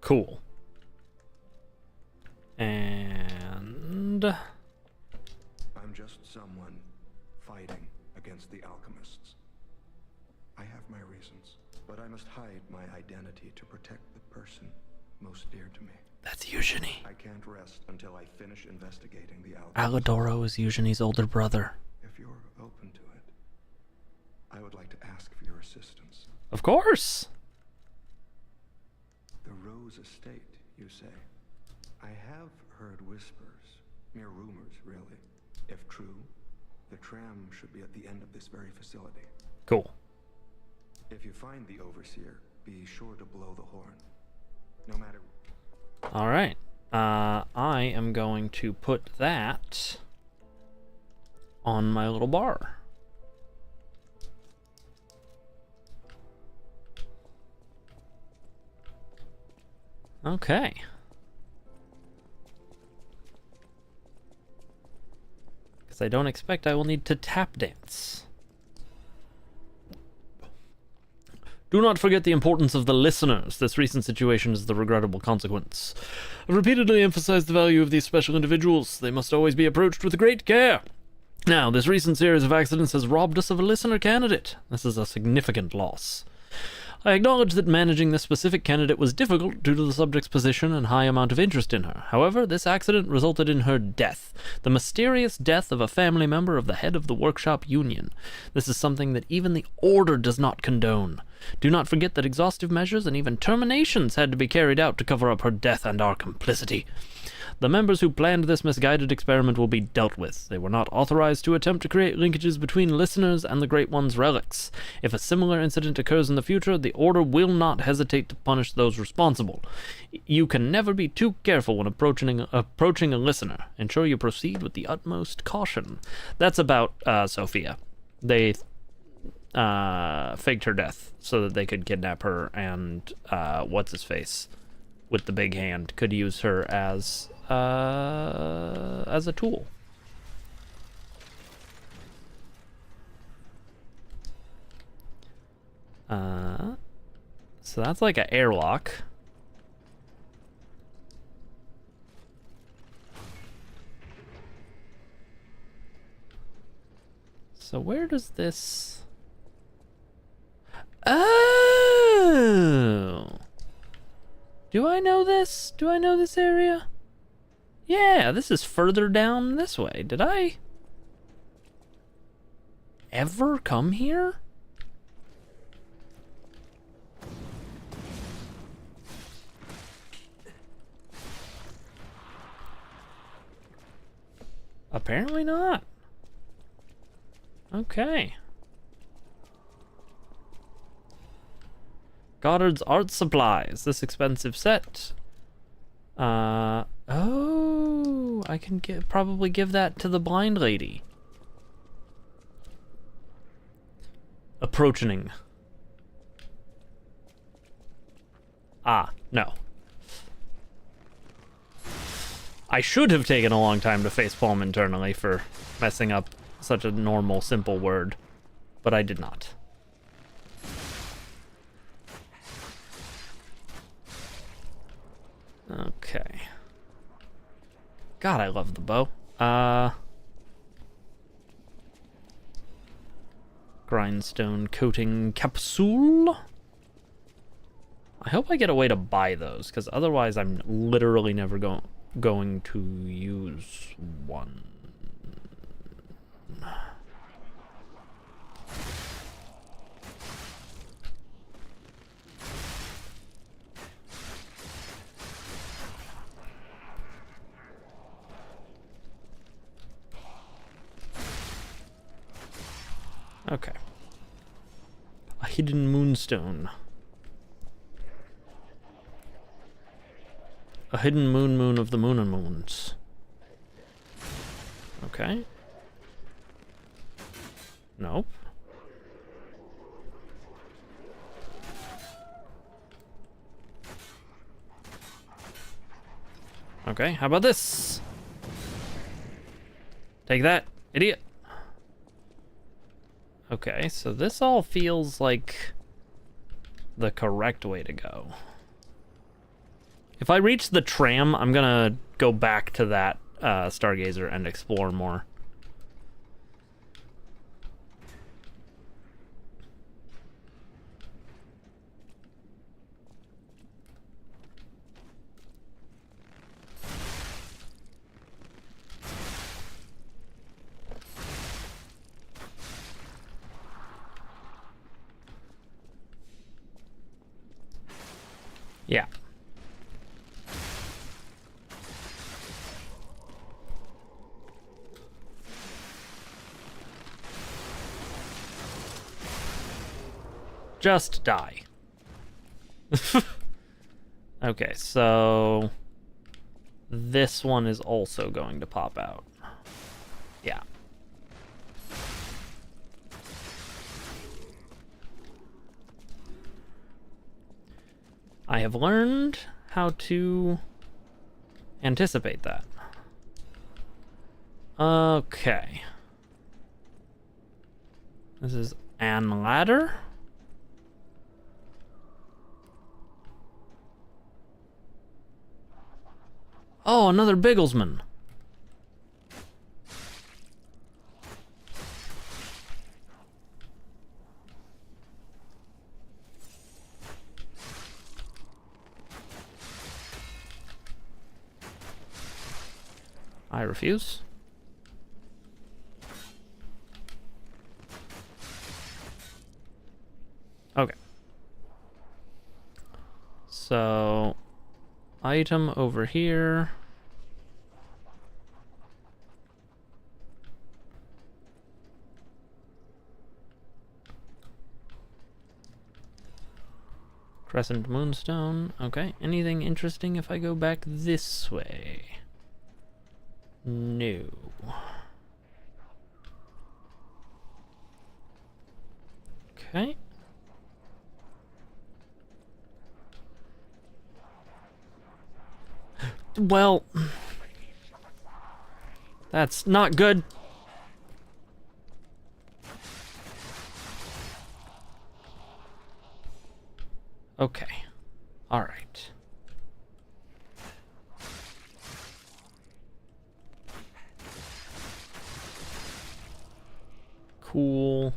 Cool. And I'm just someone fighting against the alchemists. I have my reasons, but I must hide my identity to protect the person most dear to me. that's Eugenie. I can't rest until I finish investigating the alchemists. Alidoro is Eugenie's older brother. If you're open to it, I would like to ask for your assistance. Of course. The Rose Estate, you say? I have heard whispers, mere rumors, really. If true, the tram should be at the end of this very facility. Cool. If you find the Overseer, be sure to blow the horn. No matter... All right. I am going to put that on my little bar. Okay. Because I don't expect I will need to tap dance. Do not forget the importance of the listeners. This recent situation is the regrettable consequence. I've repeatedly emphasized the value of these special individuals. They must always be approached with great care. Now, this recent series of accidents has robbed us of a listener candidate. This is a significant loss. I acknowledge that managing this specific candidate was difficult due to the subject's position and high amount of interest in her. However, this accident resulted in her death, the mysterious death of a family member of the head of the workshop union. This is something that even the Order does not condone. Do not forget that exhaustive measures and even terminations had to be carried out to cover up her death and our complicity. The members who planned this misguided experiment will be dealt with. They were not authorized to attempt to create linkages between listeners and the Great One's relics. If a similar incident occurs in the future, the Order will not hesitate to punish those responsible. You can never be too careful when approaching a listener. Ensure you proceed with the utmost caution. That's about Sophia. They faked her death so that they could kidnap her, and what's-his-face with the big hand could use her as a tool. So that's like an airlock. So where does this... Oh! Do I know this? Do I know this area? Yeah, this is further down this way. Did I ever come here? Apparently not. Okay. Goddard's Art Supplies. This expensive set. Oh, I can probably give that to the blind lady. Approaching. Ah, no. I should have taken a long time to facepalm internally for messing up such a normal, simple word, but I did not. Okay. God, I love the bow. Grindstone coating capsule. I hope I get a way to buy those, because otherwise I'm literally never going to use one. Okay. A hidden moonstone. A hidden moon of the moon and moons. Okay. Nope. Okay, how about this? Take that, idiot. Okay, so this all feels like the correct way to go. If I reach the tram, I'm gonna go back to that Stargazer and explore more. Yeah. Just die. Okay, so this one is also going to pop out. Yeah. I have learned how to anticipate that. Okay. This is an ladder. Oh, another Bigglesman. I refuse. Okay. So, item over here. Crescent Moonstone. Okay. Anything interesting if I go back this way? No. Okay. Well, that's not good. Okay. All right. Cool.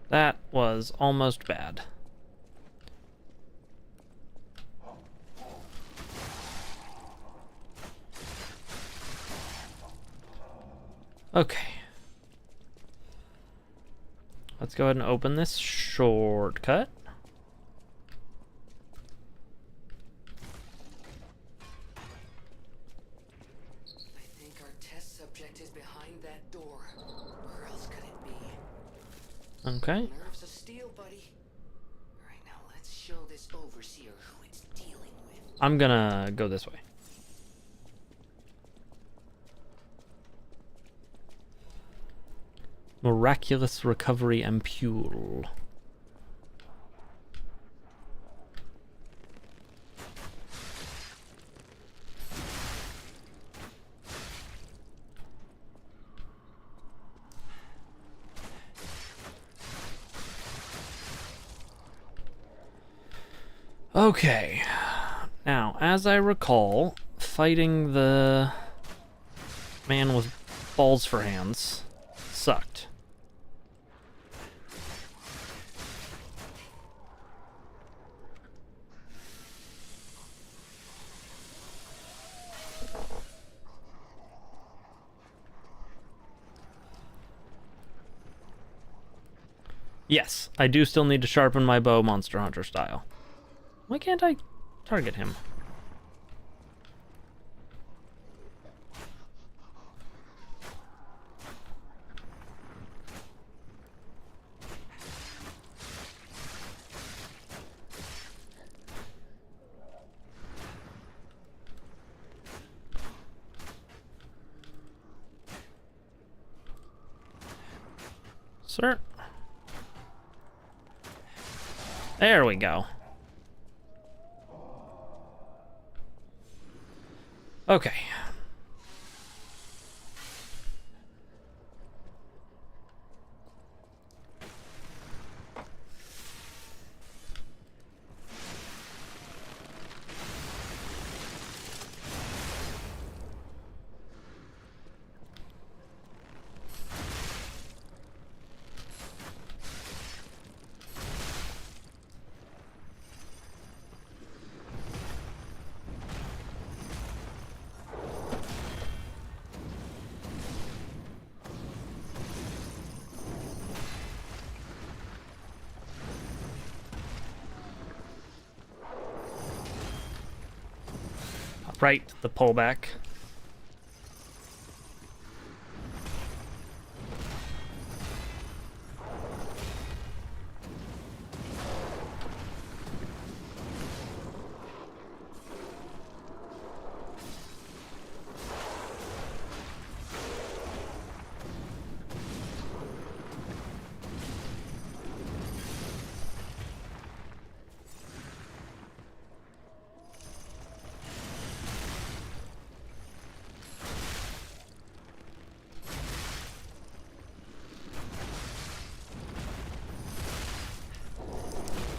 That was almost bad. Okay. Let's go ahead and open this shortcut. I think our test subject is behind that door. Where else could it be? Okay. Nerves of steel, buddy. Alright, now let's show this overseer who it's dealing with. I'm gonna go this way. Miraculous recovery ampule. Okay. Now, as I recall, fighting the man with balls for hands sucked. Yes, I do still need to sharpen my bow Monster Hunter style. Why can't I target him? Sir. There we go. Okay. Right, the pullback.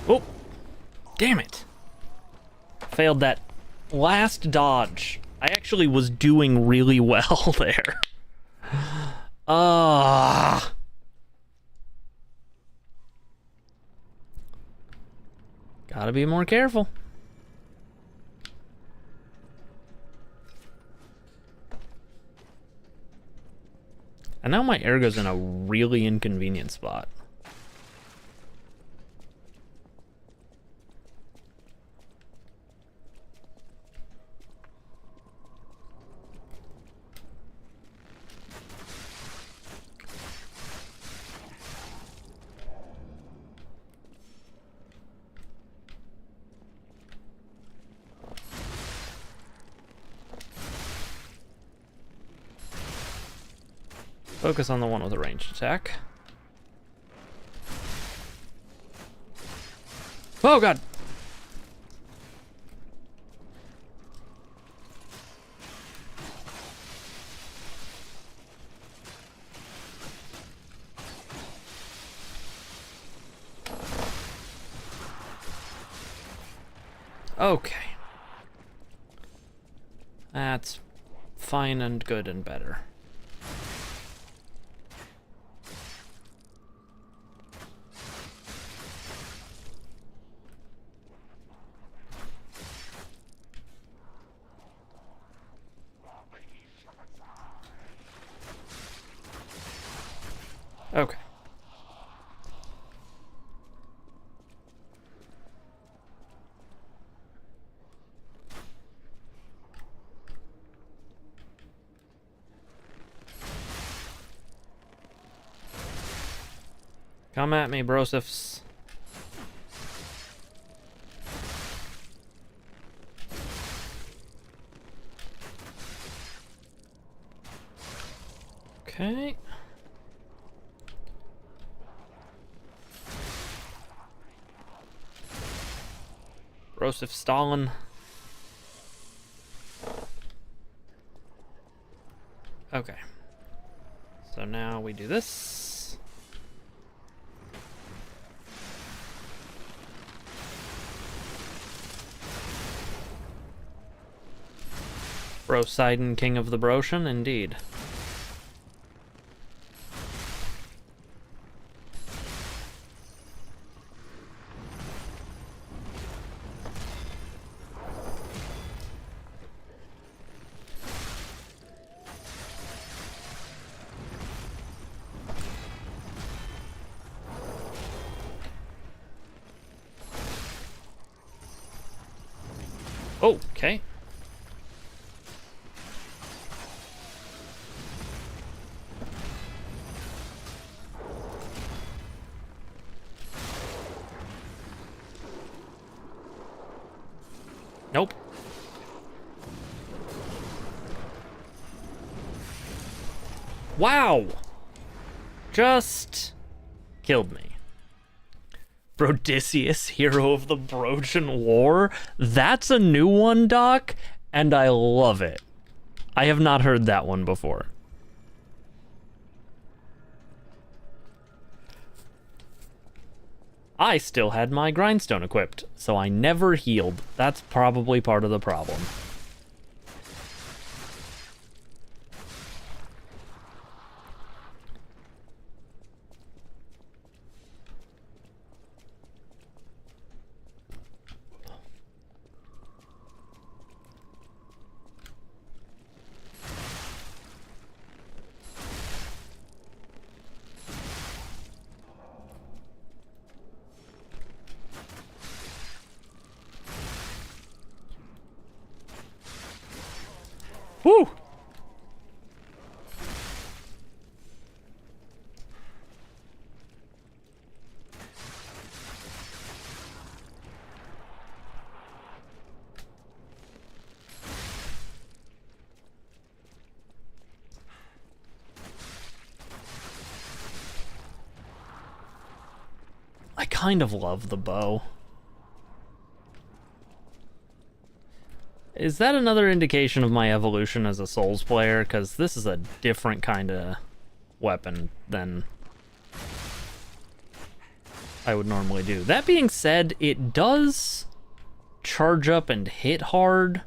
Oh! Damn it! Failed that last dodge. I actually was doing really well there. Ah. Gotta be more careful. And now my Ergo's in a really inconvenient spot. Focus on the one with a ranged attack. Oh god! Okay. That's fine and good and better. Okay. Come at me, brosifs. Okay. Brosif Stalin. Okay. So now we do this. Brosidon, King of the Broshan, indeed. Oh, okay. Nope. Wow! Just killed me. Brodicius, hero of the Brosian War? That's a new one, Doc, and I love it. I have not heard that one before. I still had my grindstone equipped, so I never healed. That's probably part of the problem. Woo! I kind of love the bow. Is that another indication of my evolution as a Souls player? Because this is a different kind of weapon than... I would normally do. That being said, it does charge up and hit hard.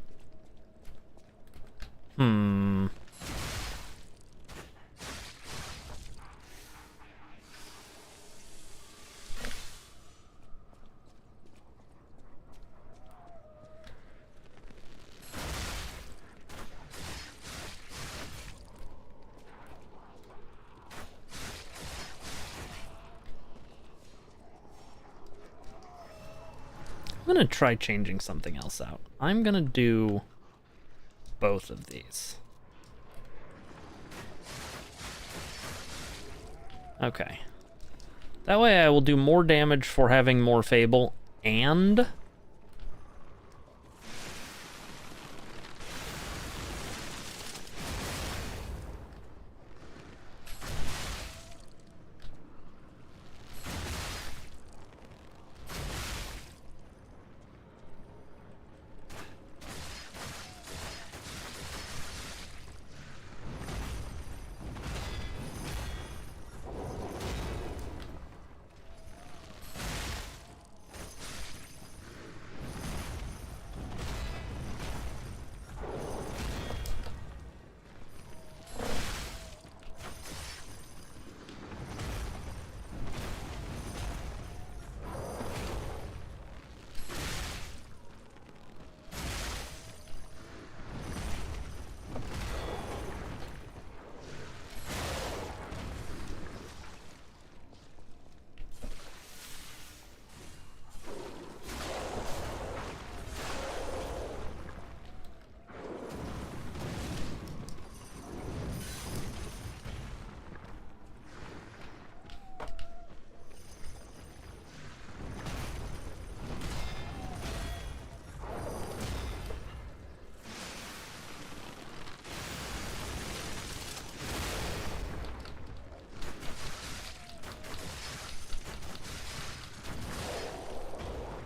I'm gonna try changing something else out. I'm gonna do both of these. Okay. That way I will do more damage for having more Fable, and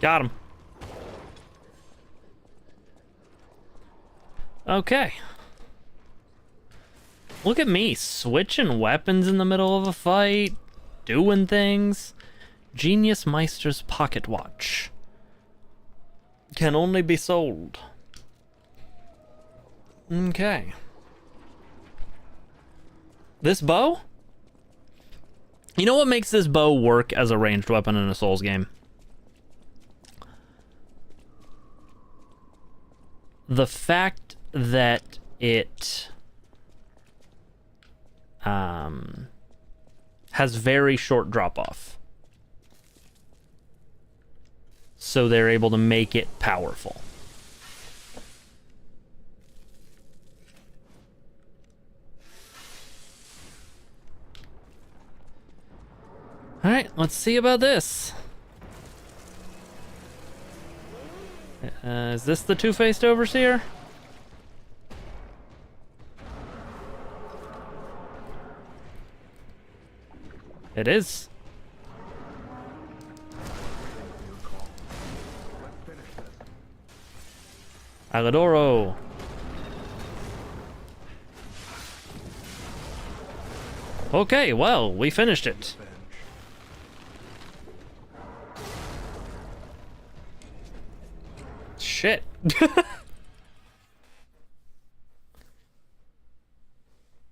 got him. Okay. Look at me, switching weapons in the middle of a fight, doing things. Genius Meister's pocket watch. Can only be sold. Okay. This bow? You know what makes this bow work as a ranged weapon in a Souls game? The fact that it has very short drop-off. So they're able to make it powerful. Alright, let's see about this. Is this the two-faced overseer? It is. Aladoro. Okay, well, we finished it. Shit.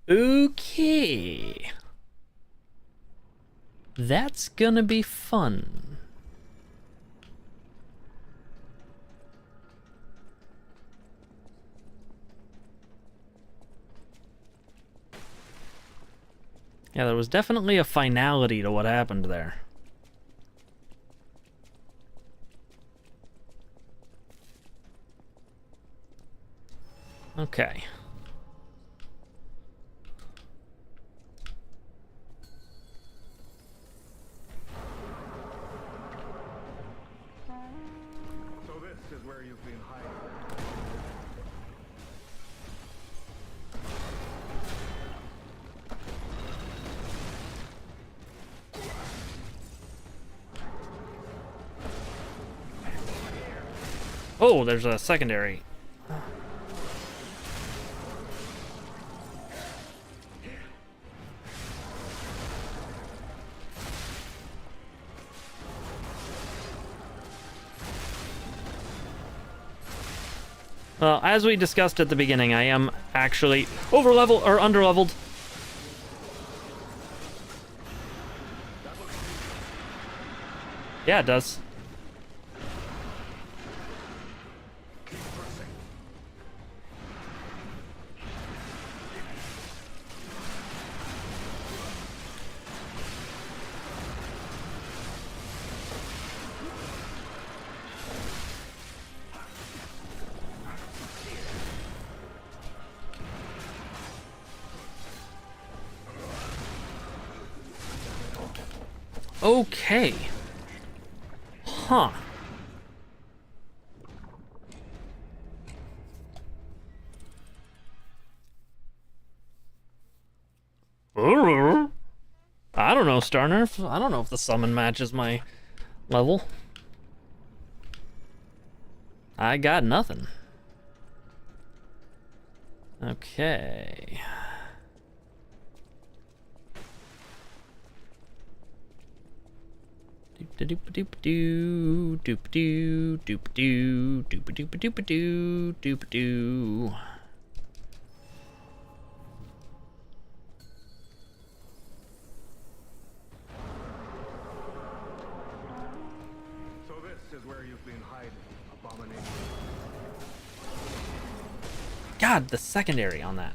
Okay. That's gonna be fun. Yeah, there was definitely a finality to what happened there. Okay. So this is where you've been hiding. Oh, there's a secondary. Well, as we discussed at the beginning, I am actually over-leveled or under-leveled. Yeah, it does. Okay. Huh. I don't know, Star Nerf. I don't know if the summon matches my level. I got nothing. Okay. Doop-a-doop-a-doop-a-doo, doop-a-doo, doop-a-doo, doop-a-doop-a-doop-a-doo, doop-a-doo. So this is where you've been hiding, abomination. God, the secondary on that.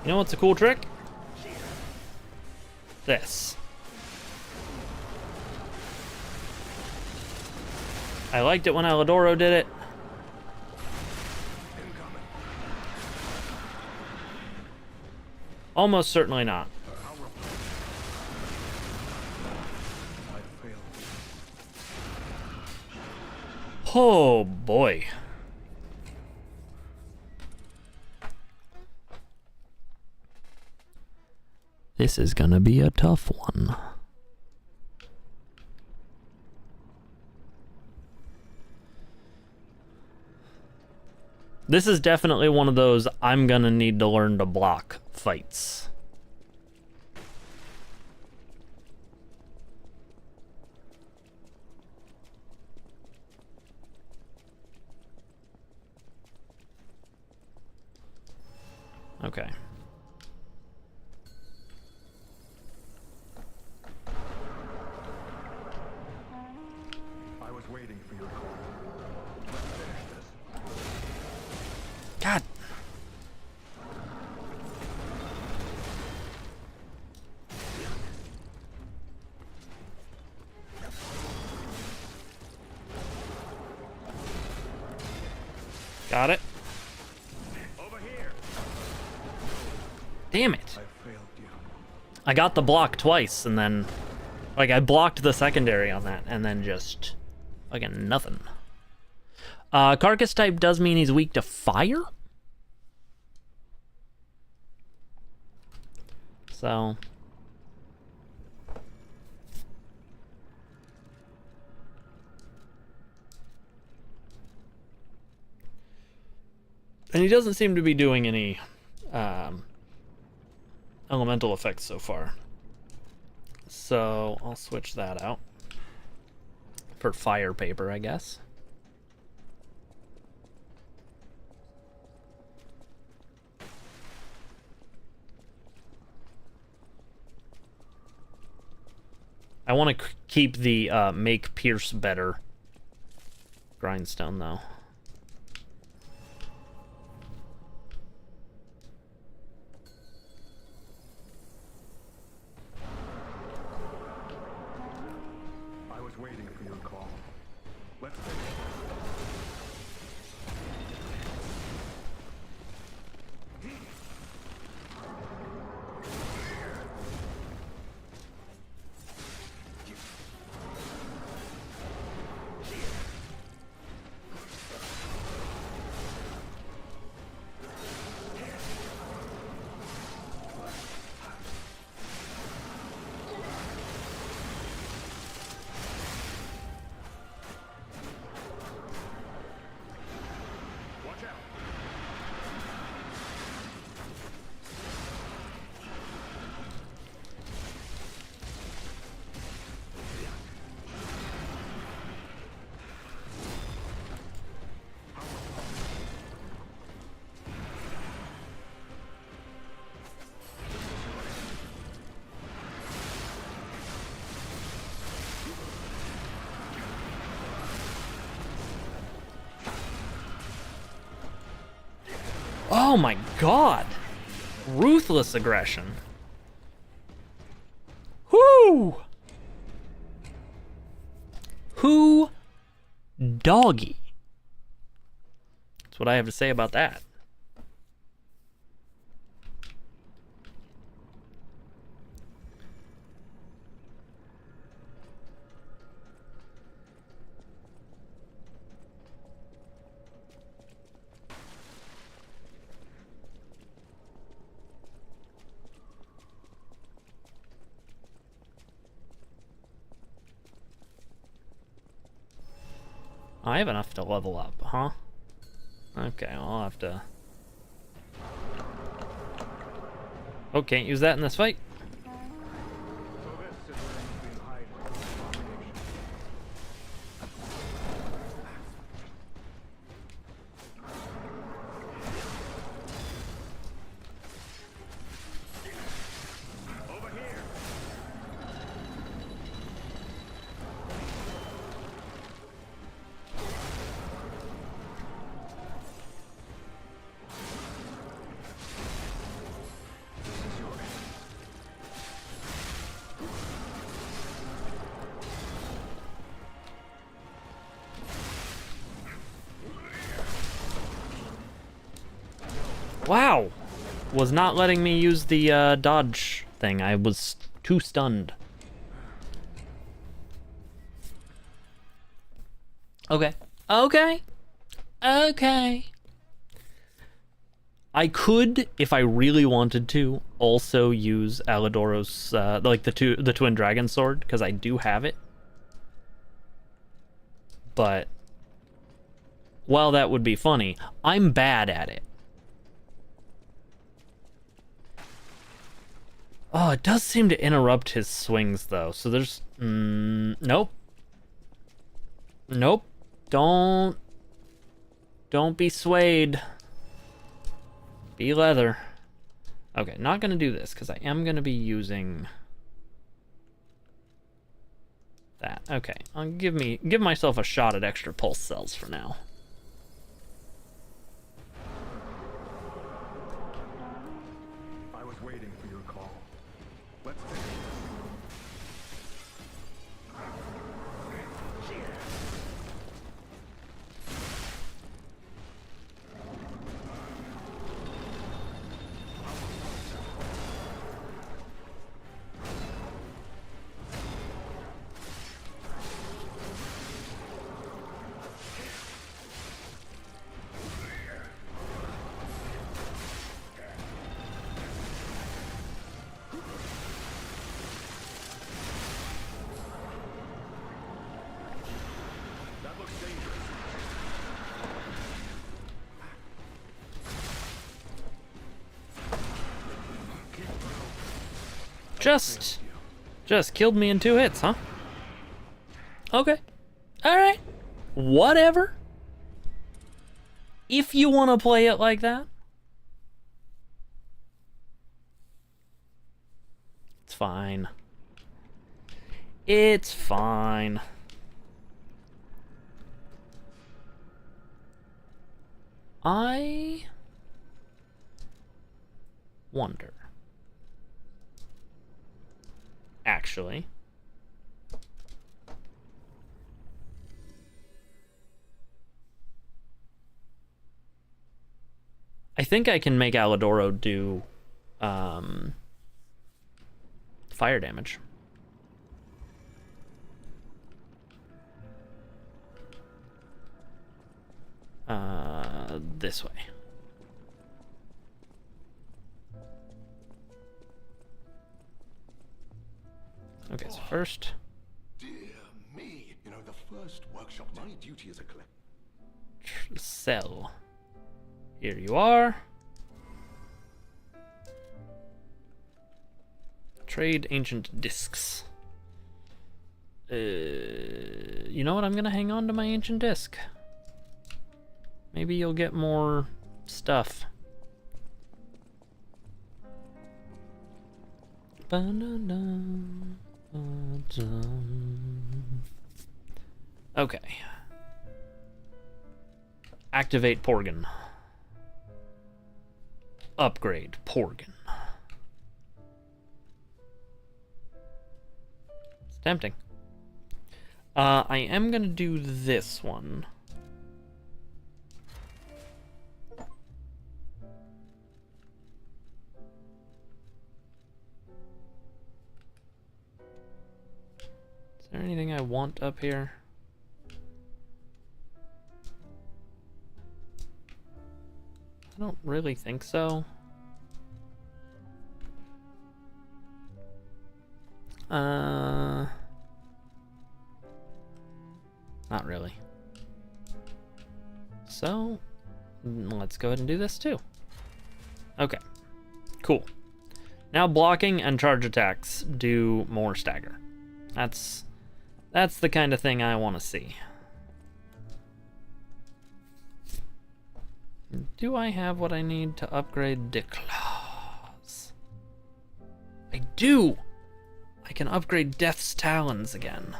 You know what's a cool trick? This. I liked it when Alidoro did it. Almost certainly not. Oh boy. This is gonna be a tough one. This is definitely one of those I'm gonna need to learn to block fights. Okay. I was waiting for your call. Let's finish this. God. Got it. Over here. Damn it. I failed you. I got the block twice and then, like, I blocked the secondary on that and then just fucking nothing. Carcass type does mean he's weak to fire? So. And he doesn't seem to be doing any elemental effects so far. So I'll switch that out for fire paper, I guess. I want to keep the make pierce better grindstone though. I was waiting for your call. Let's finish this. Oh my god! Ruthless aggression. Whoo! Who doggy? That's what I have to say about that. I have enough to level up, huh? Okay, well, I'll have to... Oh, can't use that in this fight. Wow! Was not letting me use the dodge thing. I was too stunned. Okay. Okay. Okay. I could, if I really wanted to, also use Alidoro's, like the twin dragon sword, because I do have it. But while that would be funny, I'm bad at it. Oh, it does seem to interrupt his swings, though. So there's... nope. Nope. Don't be swayed. Be leather. Okay, not gonna do this, because I am gonna be using... that. Okay, I'll give myself a shot at extra pulse cells for now. I was waiting for your call. Let's take it. Just killed me in 2 hits, huh? Okay. Alright. Whatever. If you want to play it like that. It's fine. It's fine. I wonder. Actually. I think I can make Alidoro do fire damage. This way. Okay, so first... Dear me. You know, the first workshop, my duty as a collector. Sell. Here you are. Trade ancient discs. You know what? I'm gonna hang on to my ancient disc. Maybe you'll get more stuff. Okay. Activate Porgan. upgrade Porgan. It's tempting. I am gonna do this one. Is there anything I want up here? I don't really think so. Not really. So, let's go ahead and do this too. Okay, cool. Now blocking and charge attacks do more stagger. That's the kind of thing I want to see. Do I have what I need to upgrade Declaws? I do! I can upgrade Death's Talons again.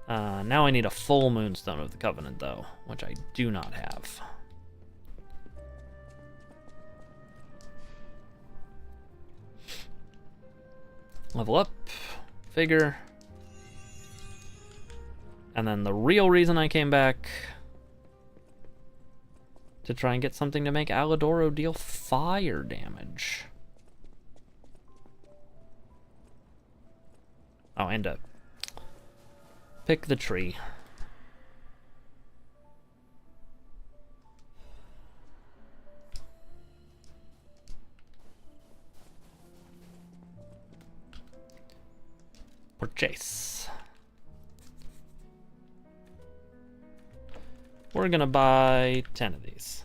Now I need a full Moonstone of the Covenant, though, which I do not have. Level up, figure. And then the real reason I came back, to try and get something to make Alidoro deal fire damage. Oh, and pick the tree. Purchase. We're gonna buy 10 of these.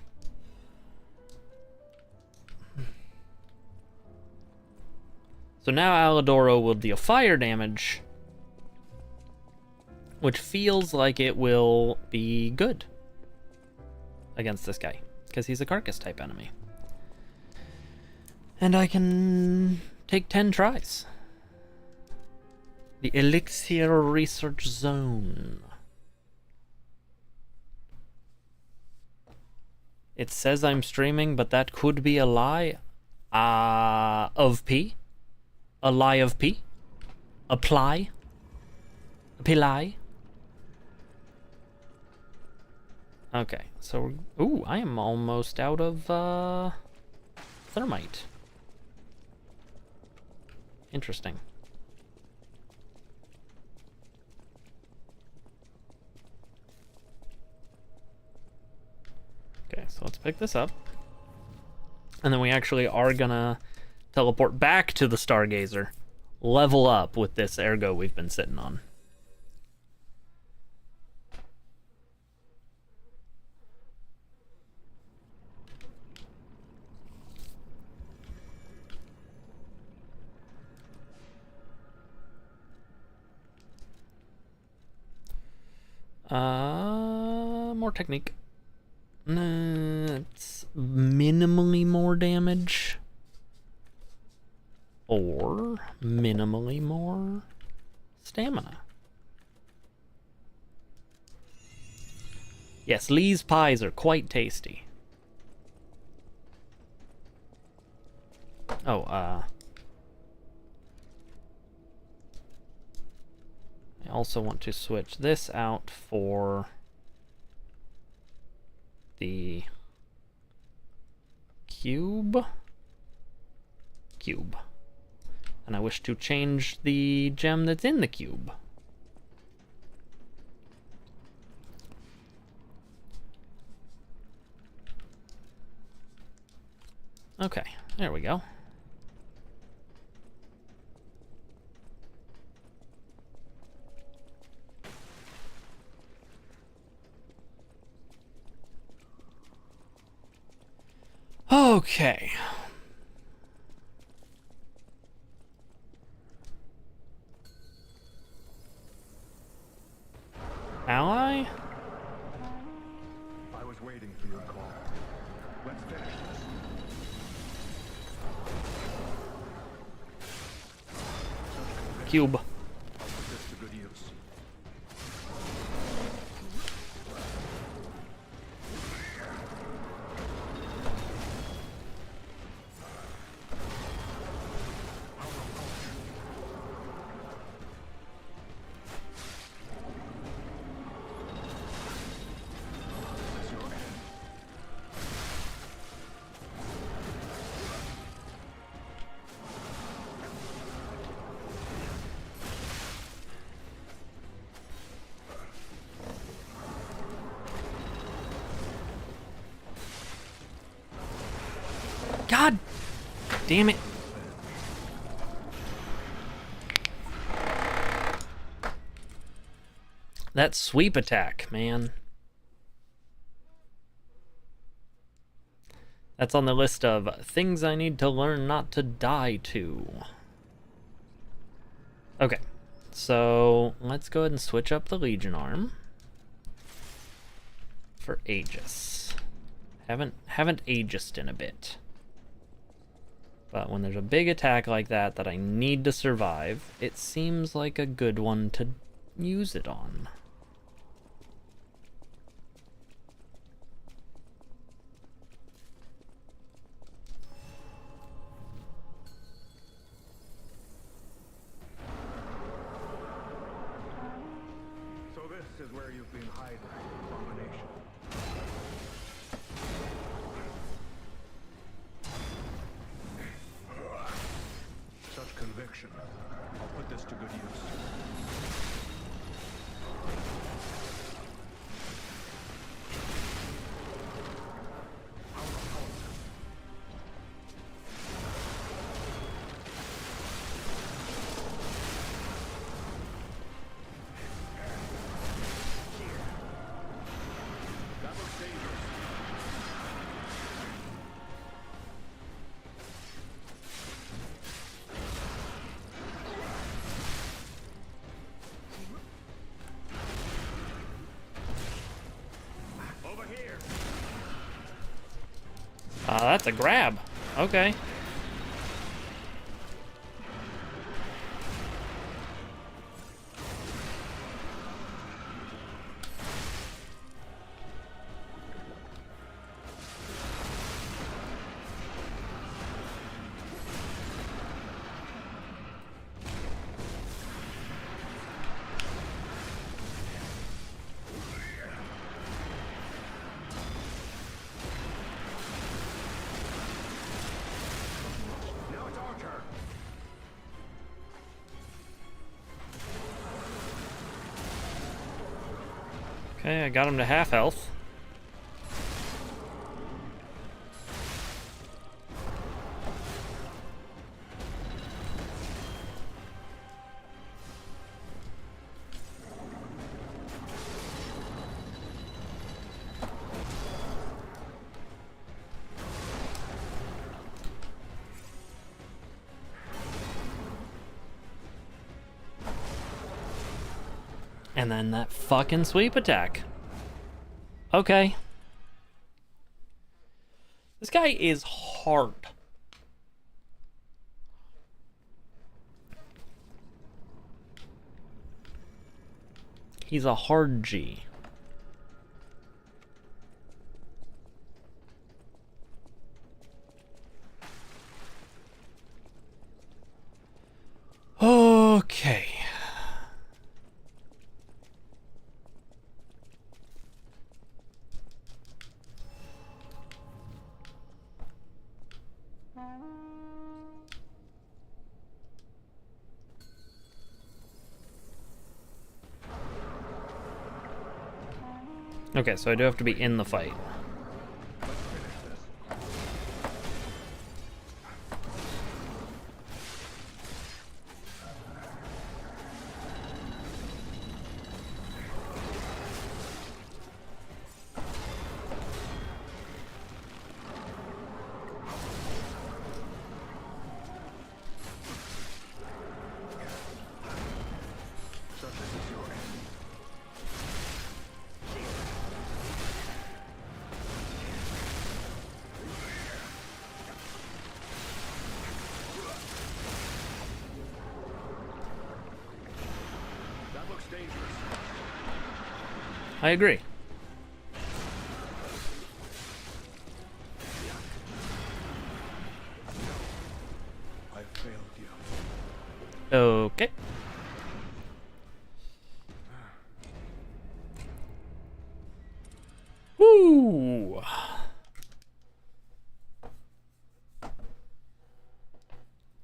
So now Alidoro will deal fire damage, which feels like it will be good against this guy, because he's a carcass type enemy. And I can take 10 tries. The Elixir Research Zone. It says I'm streaming, but that could be a lie. Of P? A lie of P? Apply? A pillai? Okay, so ooh, I am almost out of thermite. Interesting. Okay, so let's pick this up. And then we actually are gonna teleport back to the Stargazer, level up with this ergo we've been sitting on. More technique. It's minimally more damage. Or minimally more stamina. Yes, Lee's pies are quite tasty. Oh, I also want to switch this out for the cube. And I wish to change the gem that's in the cube. Okay, there we go. Okay. Ally? I was waiting for your call. Let's finish this. Cube. I'll put this to good use. God damn it. That sweep attack, man. That's on the list of things I need to learn not to die to. Okay, so let's go ahead and switch up the Legion arm for Aegis. Haven't Aegised in a bit. But when there's a big attack like that that I need to survive, it seems like a good one to use it on. So this is where you've been hiding, abomination. Such conviction. I'll put this to good use. That looks dangerous. Over here. That's a grab. Okay. Now it's our turn. Okay, I got him to half health. And then that fucking sweep attack. Okay. This guy is hard. He's a hard G. Okay. Okay, so I do have to be in the fight. So this is your end. That looks dangerous. I agree. I failed you. Okay. Woo!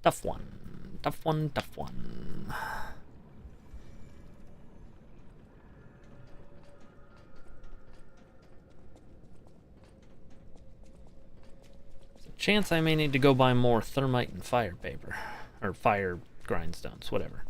Tough one. Tough one, tough one. Chance I may need to go buy more thermite and fire paper. Or fire grindstones, whatever.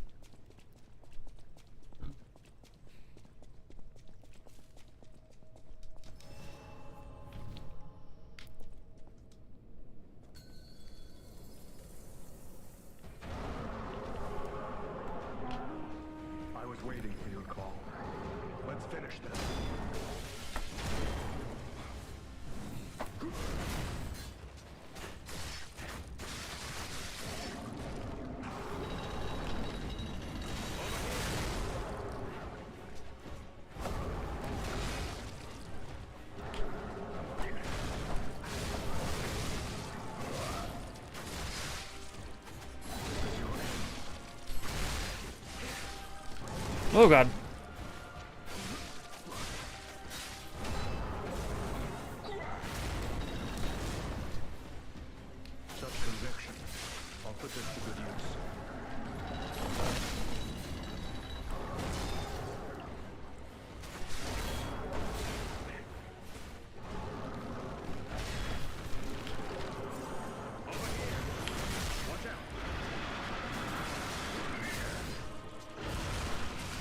I was waiting for your call. Let's finish this. Oh god. Such conviction. I'll put this to good use.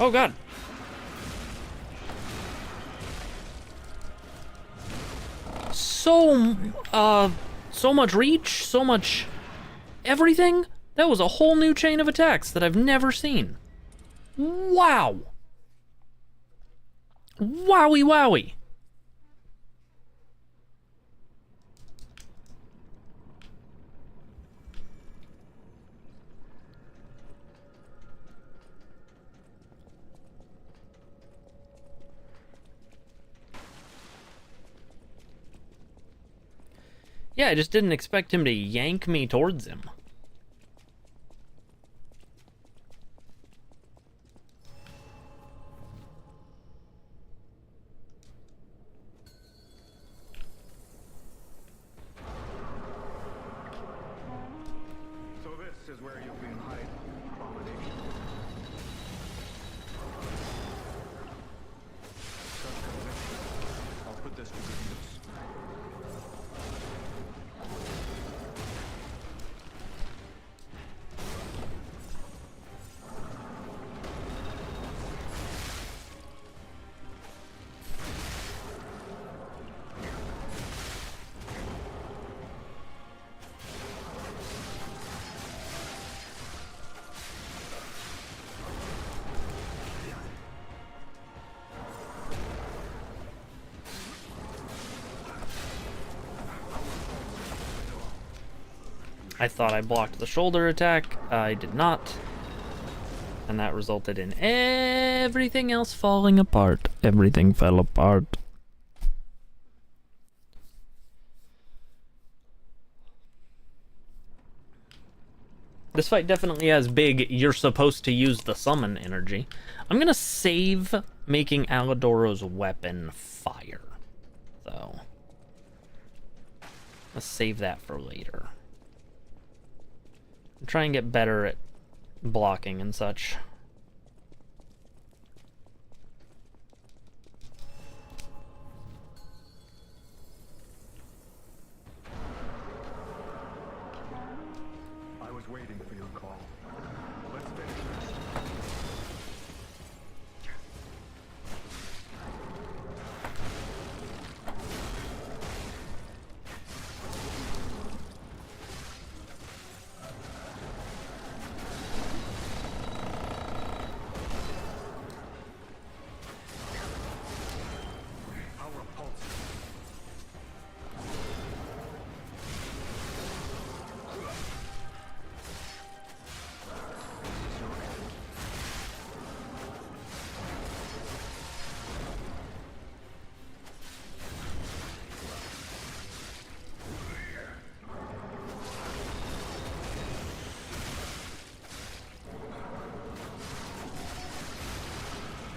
Oh god. So much reach, so much everything. That was a whole new chain of attacks that I've never seen. Wow. Wowie wowie. Yeah, I just didn't expect him to yank me towards him. So this is where you've been hiding, abomination. Such conviction. I'll put this to good use. I thought I blocked the shoulder attack. I did not. And that resulted in everything else falling apart. Everything fell apart. This fight definitely has big, you're supposed to use the summon energy. I'm gonna save making Alidoro's weapon fire, though. Let's save that for later. Try and get better at blocking and such. I was waiting for your call. Let's finish this. How repulsive.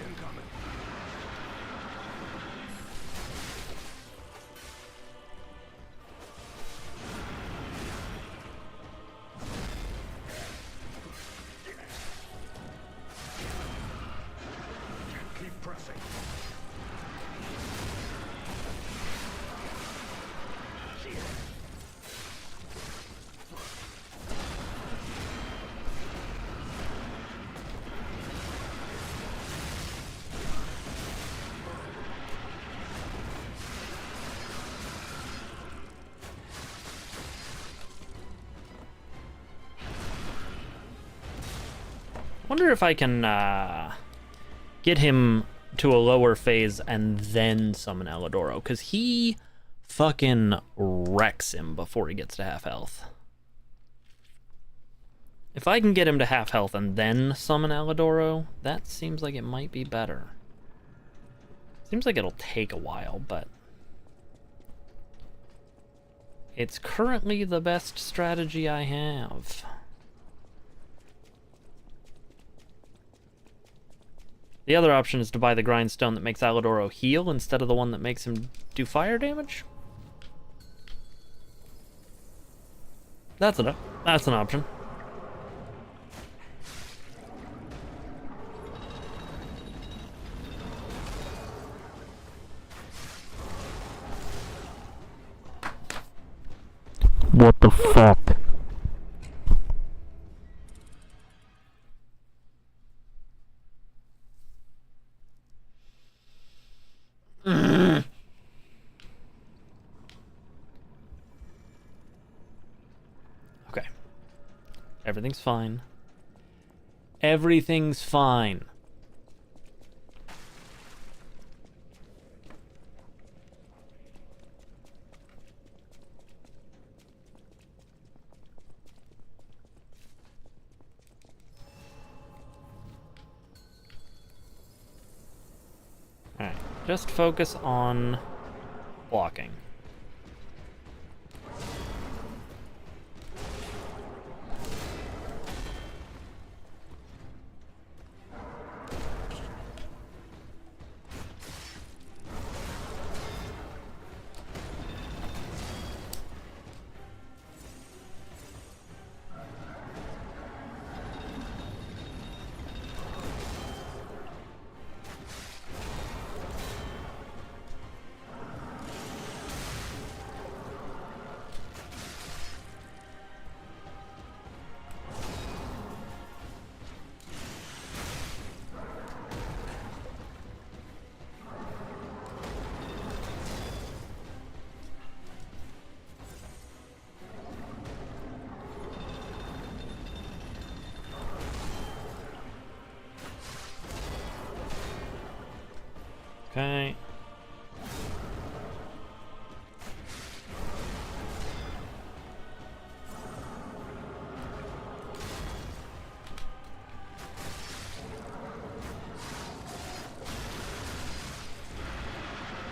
Incoming. Keep pressing. Wonder if I can get him to a lower phase and then summon Alidoro, because he fucking wrecks him before he gets to half health. If I can get him to half health and then summon Alidoro, that seems like it might be better. Seems like it'll take a while, but it's currently the best strategy I have. The other option is to buy the grindstone that makes Alidoro heal instead of the one that makes him do fire damage. That's an option. What the fuck? Okay. Everything's fine. Everything's fine. Alright, just focus on blocking. Okay.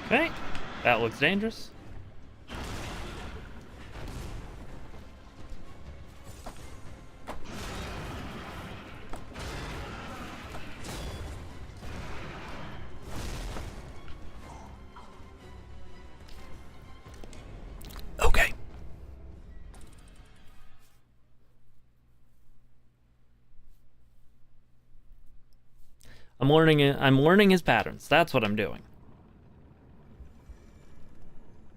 Okay, that looks dangerous. Okay. I'm learning his patterns. That's what I'm doing.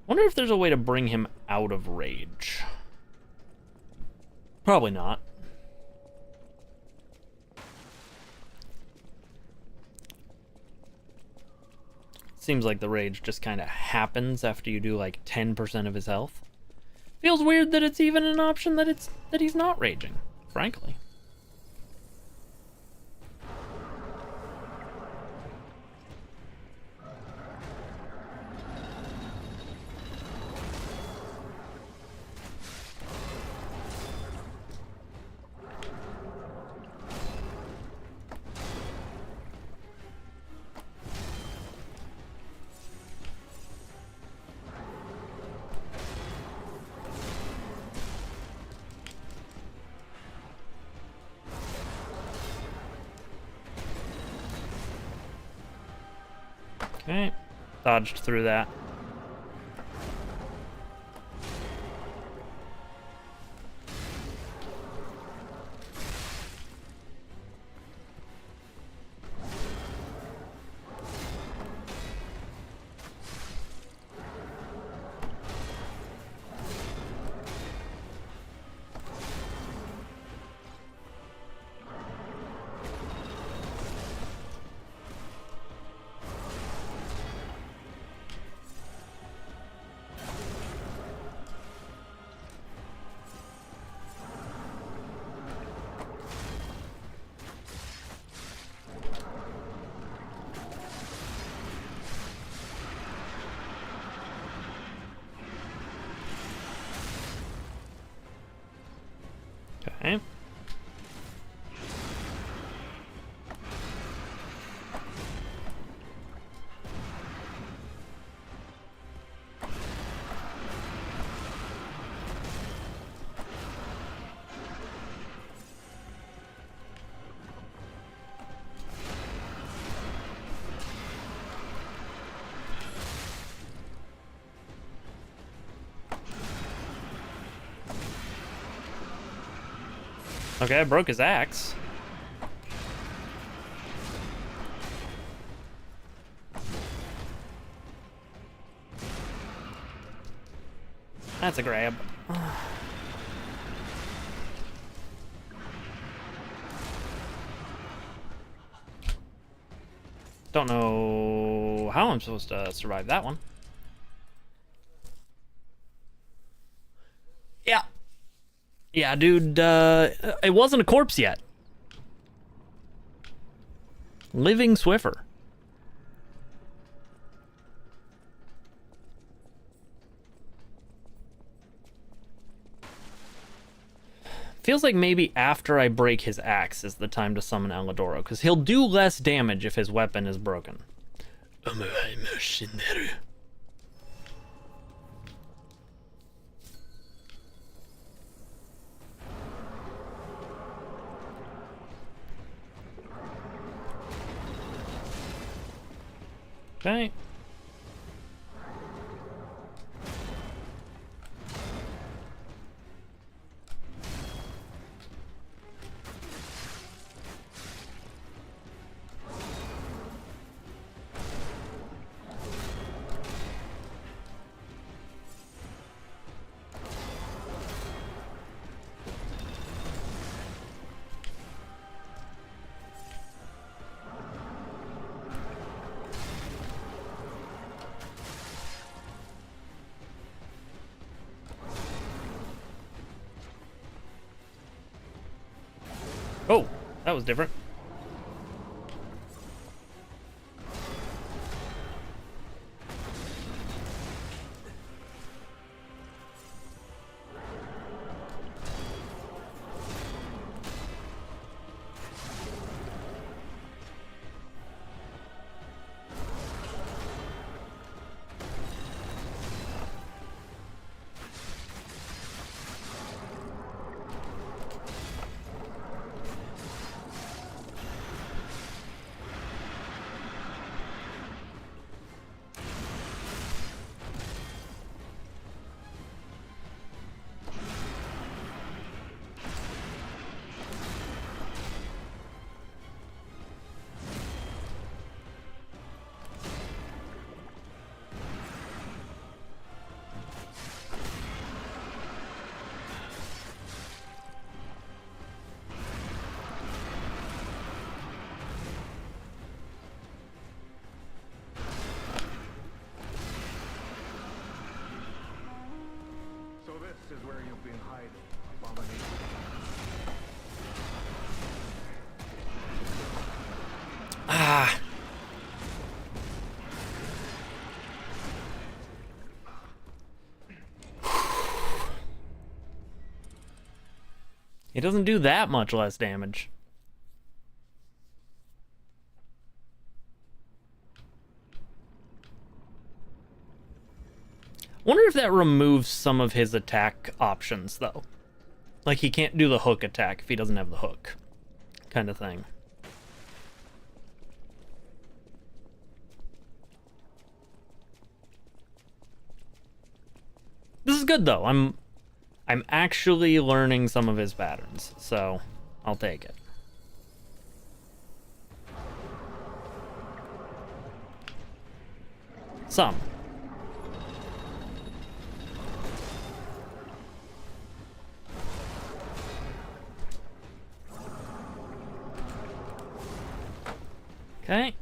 Wonder if there's a way to bring him out of rage. Probably not. Seems like the rage just kind of happens after you do like 10% of his health. Feels weird that it's even an option that he's not raging, frankly. Okay, dodged through that. Okay, I broke his axe. That's a grab. Don't know how I'm supposed to survive that one. Yeah. Yeah, dude, it wasn't a corpse yet. Living Swiffer. Feels like maybe after I break his axe is the time to summon Alidoro, because he'll do less damage if his weapon is broken. Okay. Oh, that was different. So this is where you've been hiding, Abomination. Ah. It doesn't do that much less damage. Wonder if that removes some of his attack options, though. Like, he can't do the hook attack if he doesn't have the hook. Kind of thing. This is good, though. I'm actually learning some of his patterns, so I'll take it. Some. Okay.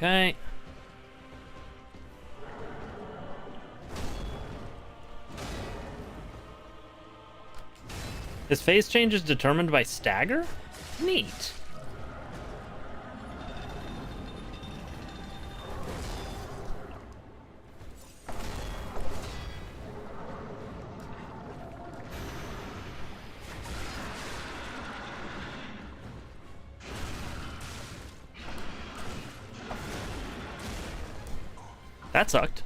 Okay. His phase change is determined by stagger? Neat. That sucked.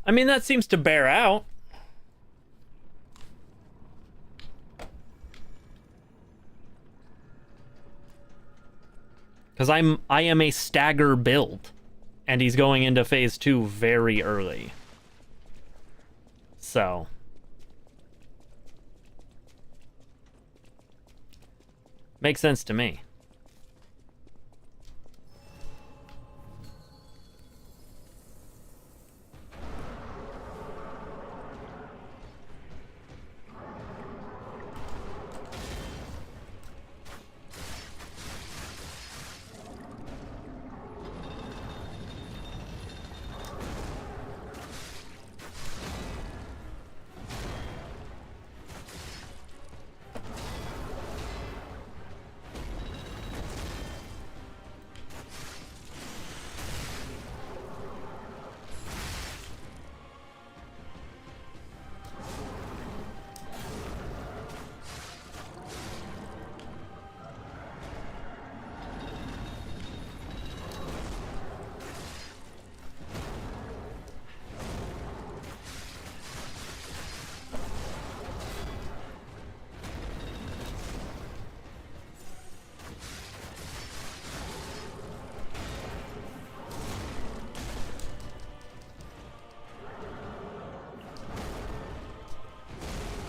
I mean, that seems to bear out. Because I am a stagger build, and he's going into phase 2 very early. So makes sense to me.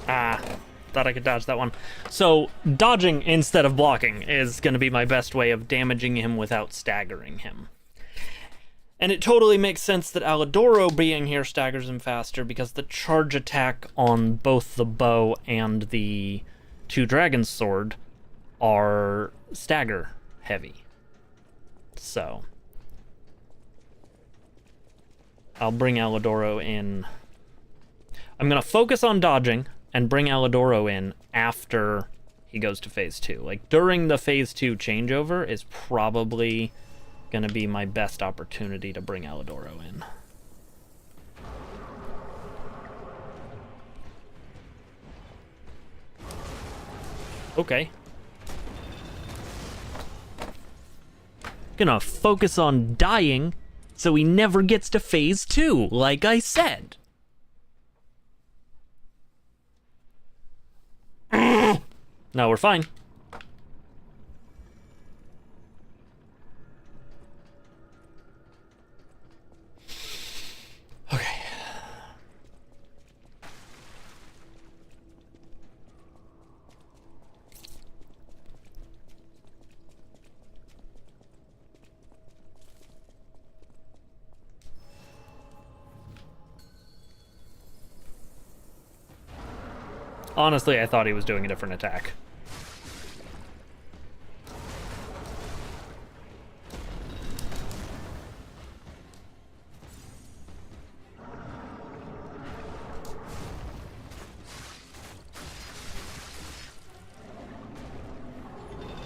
Ah, thought I could dodge that one. So, dodging instead of blocking is going to be my best way of damaging him without staggering him. And it totally makes sense that Alidoro being here staggers him faster, because the charge attack on both the bow and the two dragon's sword are stagger heavy. So I'll bring Alidoro in. I'm going to focus on dodging and bring Alidoro in after he goes to phase 2. Like, during the phase 2 changeover is probably going to be my best opportunity to bring Alidoro in. Okay. Gonna focus on dying so he never gets to phase 2, like I said. No, we're fine. Okay. Honestly, I thought he was doing a different attack.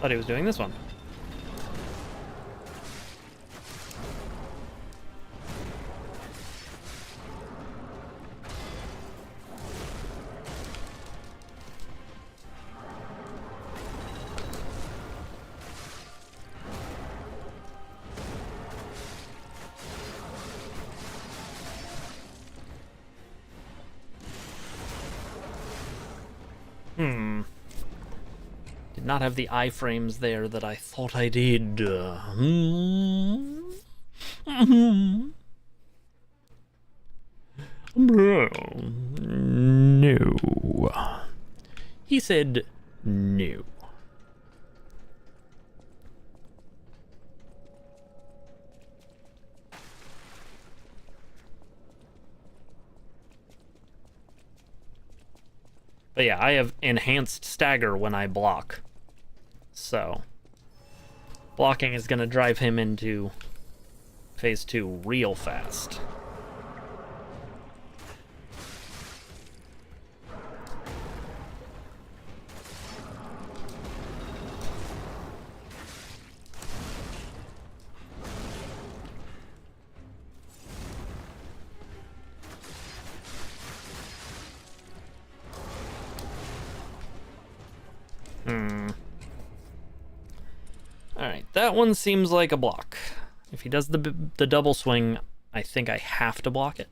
Thought he was doing this one. Did not have the iframes there that I thought I did. No. He said no. But yeah, I have enhanced stagger when I block. So blocking is going to drive him into phase 2 real fast. That one seems like a block. If he does the double swing, I think I have to block it.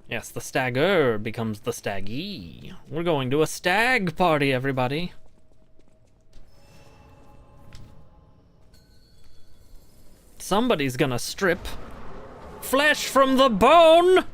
Yes, the stagger becomes the staggy. We're going to a stag party, everybody. Somebody's gonna strip flesh from the bone!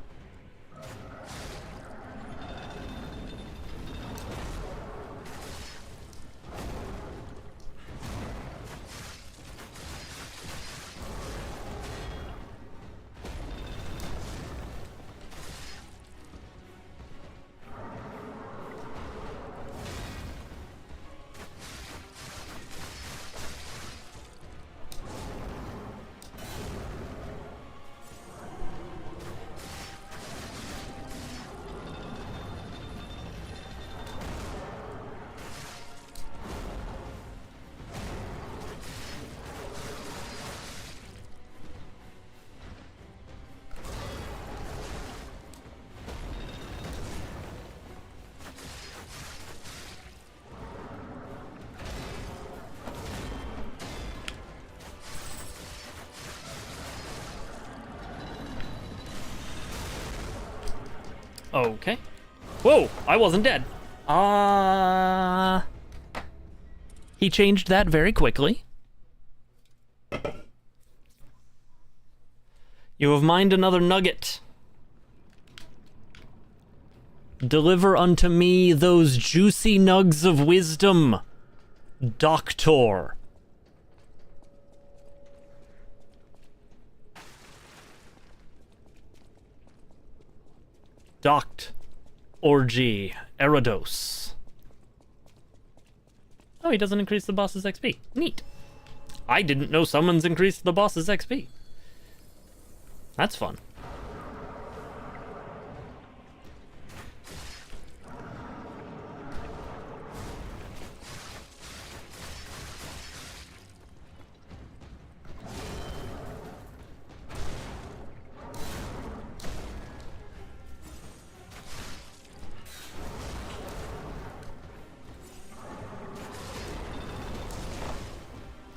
Okay. Whoa, I wasn't dead. He changed that very quickly. You have mined another nugget. Deliver unto me those juicy nugs of wisdom, Doctor. Doct. Orgy. Erados. Oh, he doesn't increase the boss's XP. Neat. I didn't know summons increased the boss's XP. That's fun.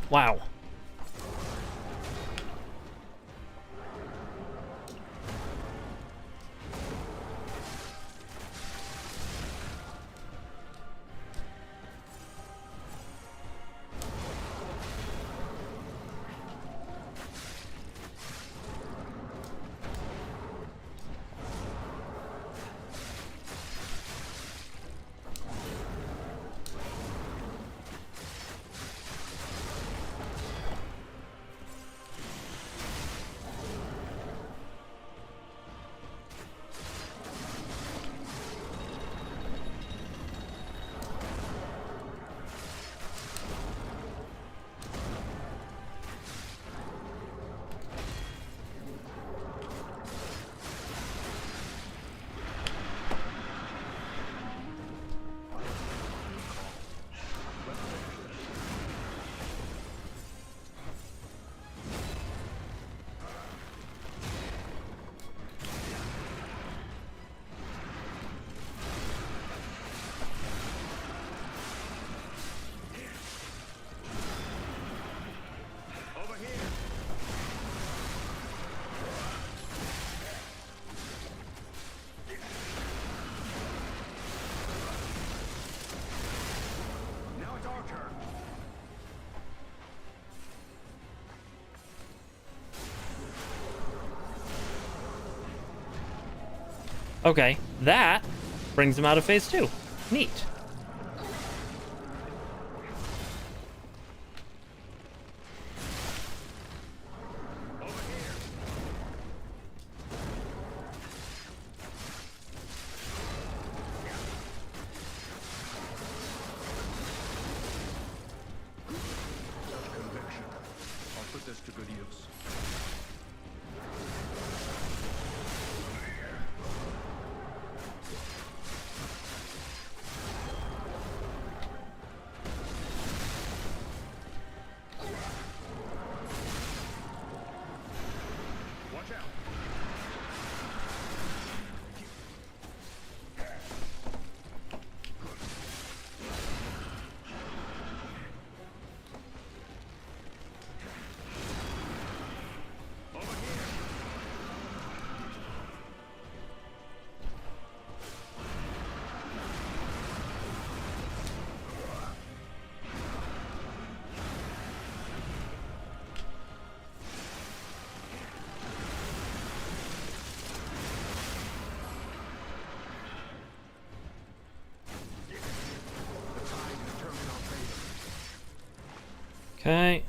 Wow. Okay, that brings him out of phase 2. Neat. Conviction. I'll put this to good use. Okay.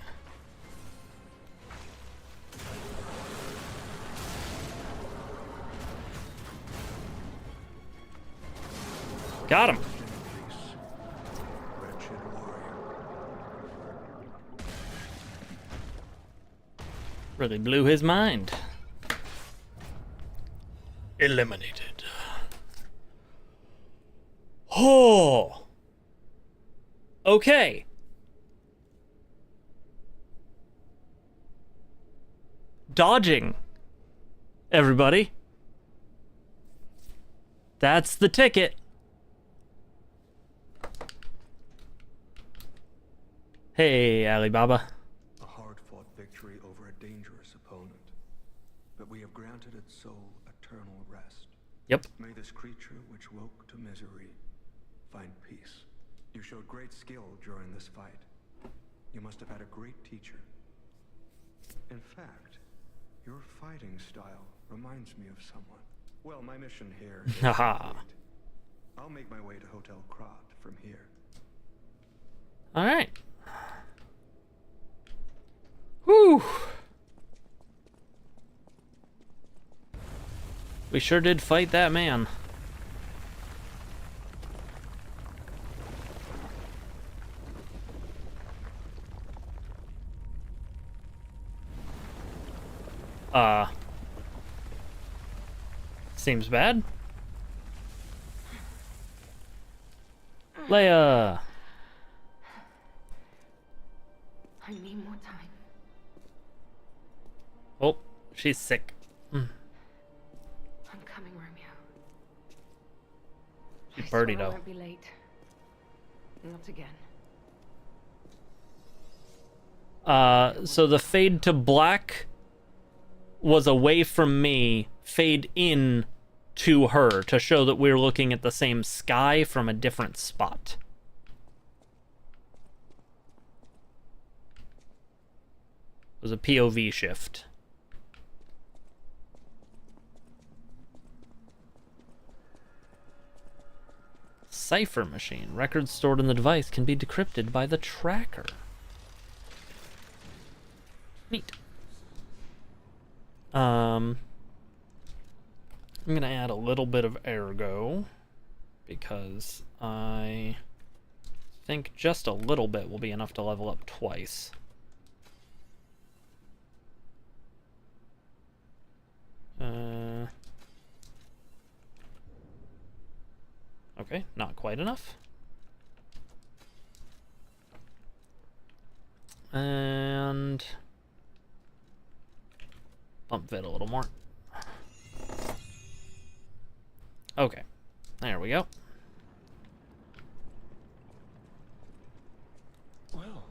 Got him. Wretched warrior. Really blew his mind. Eliminated. Oh. Okay. Dodging. Everybody. That's the ticket. Hey, Alibaba. A hard-fought victory over a dangerous opponent. But we have granted its soul eternal rest. Yep. May this creature which woke to misery find peace. You showed great skill during this fight. You must have had a great teacher. In fact, your fighting style reminds me of someone. Well, my mission here is Haha. complete. I'll make my way to Hotel Krat from here. All right. Whew. We sure did fight that man. Seems bad. Leia. I need more time. Oh, she's sick. I'm coming, Romeo. She I swear birdied I out. won't be late. Not again. So the fade to black was away from me, fade in to her to show that we're looking at the same sky from a different spot. It was a POV shift. Cipher machine. Records stored in the device can be decrypted by the tracker. Neat. I'm gonna add a little bit of ergo because I think just a little bit will be enough to level up twice. Okay, not quite enough. And bump it a little more. Okay, there we go. Well,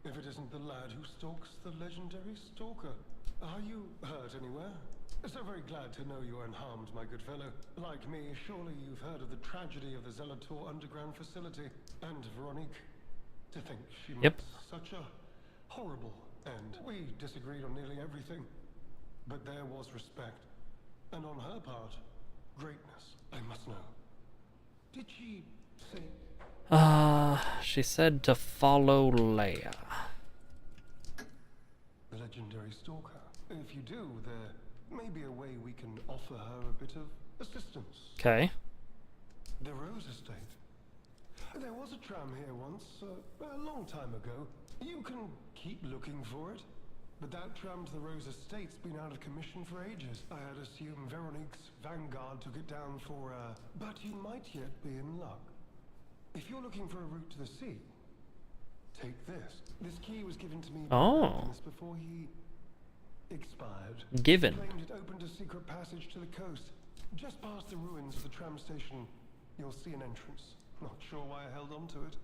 if it isn't the lad who stalks the legendary stalker, are you hurt anywhere? So very glad to know you are unharmed, my good fellow. Like me, surely you've heard of the tragedy of the Zelator underground facility. And Veronique, to think she met such a horrible end. We disagreed on nearly everything, but there was respect. And on her part, greatness, I must know. Did she say... She said to follow Leia. The legendary stalker. If you do, there may be a way we can offer her a bit of assistance. Okay. The Rose Estate. There was a tram here once, a long time ago. You can keep looking for it. But that tram to the Rose Estate's been out of commission for ages. I had assumed Veronique's Vanguard took it down for, but you might yet be in luck. If you're looking for a route to the sea, take this. This key was given to me by Magnus before he expired. Given. He claimed it opened a secret passage to the coast. Just past the ruins of the tram station, you'll see an entrance. Not sure why I held on to it.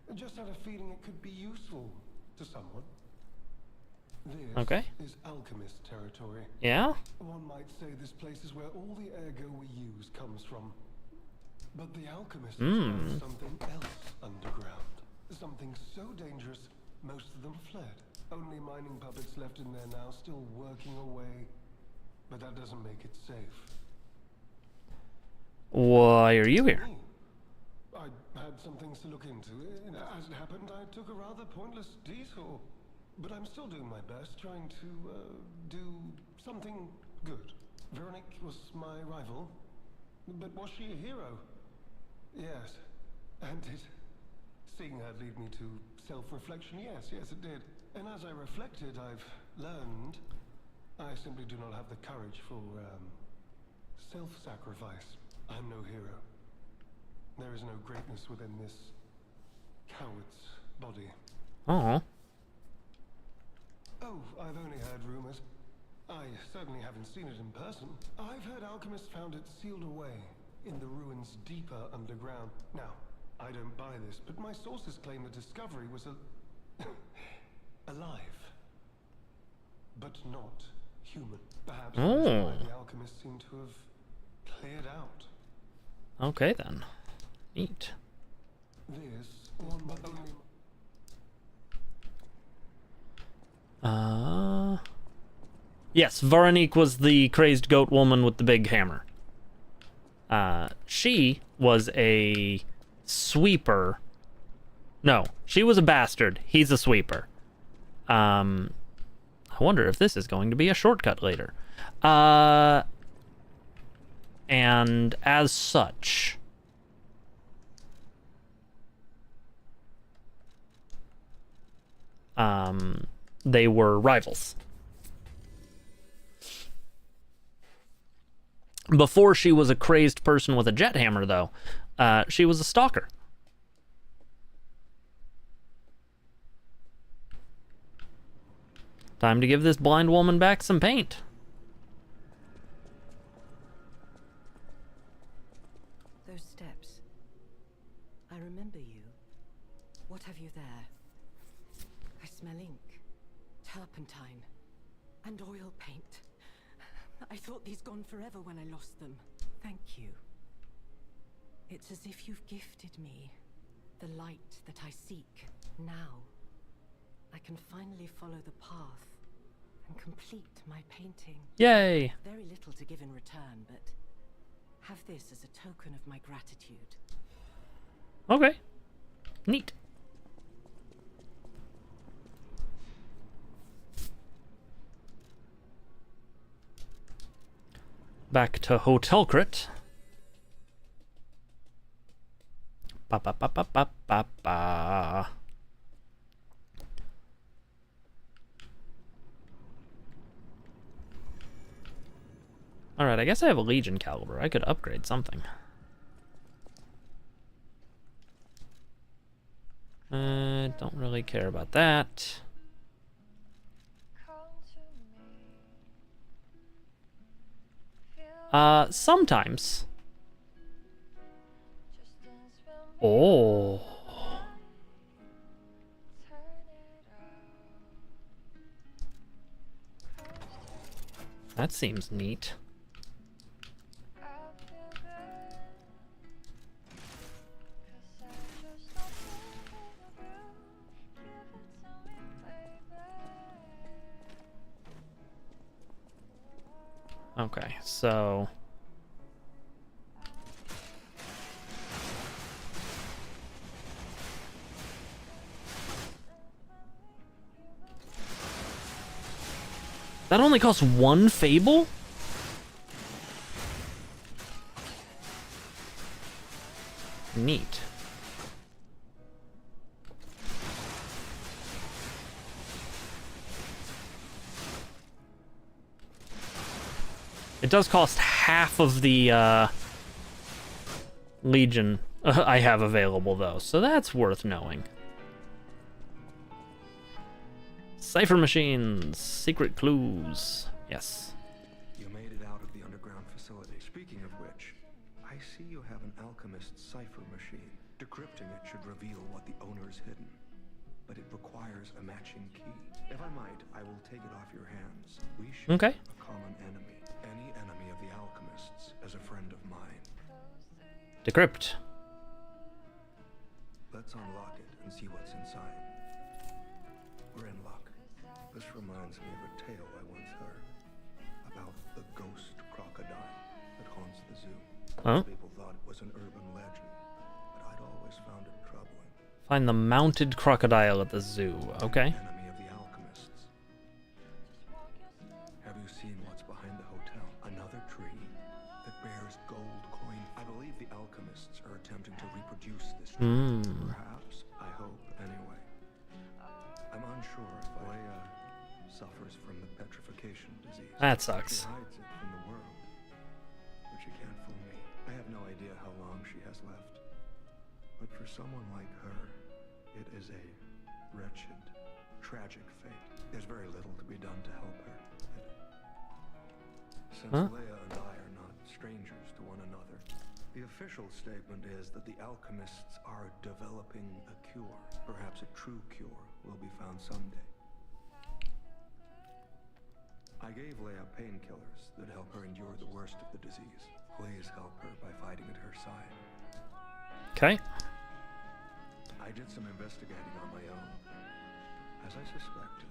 I just had a feeling it could be useful to someone. This is alchemist territory. Yeah? One might say this place is where all the ergo we use comes from. But the alchemists found something else underground. Something so dangerous, most of them fled. Only mining puppets left in there now, still working away. But that doesn't make it safe. Why are you here? I had some things to look into. As it happened, I took a rather pointless detour. But I'm still doing my best, trying to, do something good. Veronique was my rival. But was she a hero? Yes. And did seeing her lead me to self-reflection? Yes, it did. And as I reflected, I've learned I simply do not have the courage for, self-sacrifice. I'm no hero. There is no greatness within this coward's body. Oh. Oh, I've only heard rumors. I certainly haven't seen it in person. I've heard alchemists found it sealed away in the ruins deeper underground. Now, I don't buy this, but my sources claim the discovery was alive, but not human. Perhaps that's why the alchemists seem to have cleared out. Okay then. Neat. This one but only. Yes, Veronique was the crazed goat woman with the big hammer. She was a sweeper. No, she was a bastard. He's a sweeper. I wonder if this is going to be a shortcut later. And as such, they were rivals. Before she was a crazed person with a jet hammer, though, she was a stalker. Time to give this blind woman back some paint. Those steps. I remember you. What have you there? I smell ink, turpentine, and oil paint. I thought these gone forever when I lost them. Thank you. It's as if you've gifted me the light that I seek. Now, I can finally follow the path and complete my painting. Yay! Very little to give in return, but have this as a token of my gratitude. Okay. Neat. Back to Hotel Crit. Ba ba ba ba ba ba ba. Alright, I guess I have a Legion caliber. I could upgrade something. Don't really care about that. Sometimes. Oh. That seems neat. Okay, so that only costs one Fable? Neat. It does cost half of the Legion I have available, though, so that's worth knowing. Cipher machines, secret clues. Yes. You made it out of the underground facility. Speaking of which, I see you have an alchemist cipher machine. Decrypting it should reveal what the owner is hidden, but it requires a matching key. If I might, I will take it off your hands. We share a common enemy. Any enemy of the alchemists is a friend of mine. Decrypt. Let's unlock it and see what's inside. We're in luck. This reminds me of a tale I once heard about the ghost crocodile that haunts the zoo. Huh? People thought it was an urban legend, but I'd always found it troubling. Find the mounted crocodile at the zoo. Okay. Enemy of the alchemists. Have you seen what's behind the hotel? Another tree that bears gold coin. I believe the alchemists are attempting to reproduce this tree. Perhaps. I hope, anyway. I'm unsure if Leia suffers from the petrification disease. That sucks. She hides it from the world, but she can't fool me. I have no idea how long she has left. But for someone like her, it is a wretched, tragic fate. There's very little to be done to help her. Since Leia and I are not strangers to one another, the official statement is that the alchemists are developing a cure. Perhaps a true cure will be found someday. I gave Leia painkillers that help her endure the worst of the disease. Please help her by fighting at her side. Okay. I did some investigating on my own. As I suspected,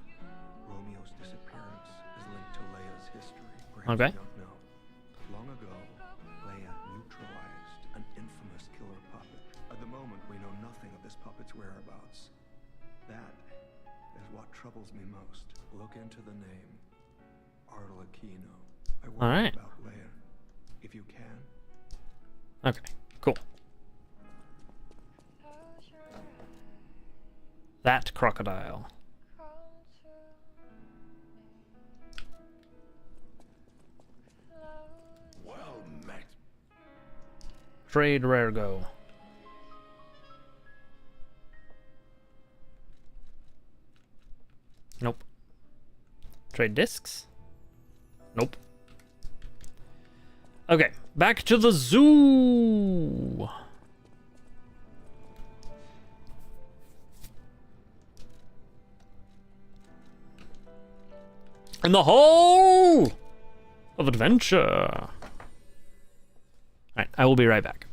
Romeo's disappearance is linked to Leia's history. Perhaps Okay. you don't know. Long ago, Leia neutralized an infamous killer puppet. At the moment, we know nothing of this puppet's whereabouts. That is what troubles me most. Look into the name Arlecchino. I worry Alright. about Leia. If you can. Okay. Cool. That crocodile. Well met. Trade rare go. Nope. Trade discs? Nope. Okay, back to the zoo. In the hall of adventure. All right, I will be right back.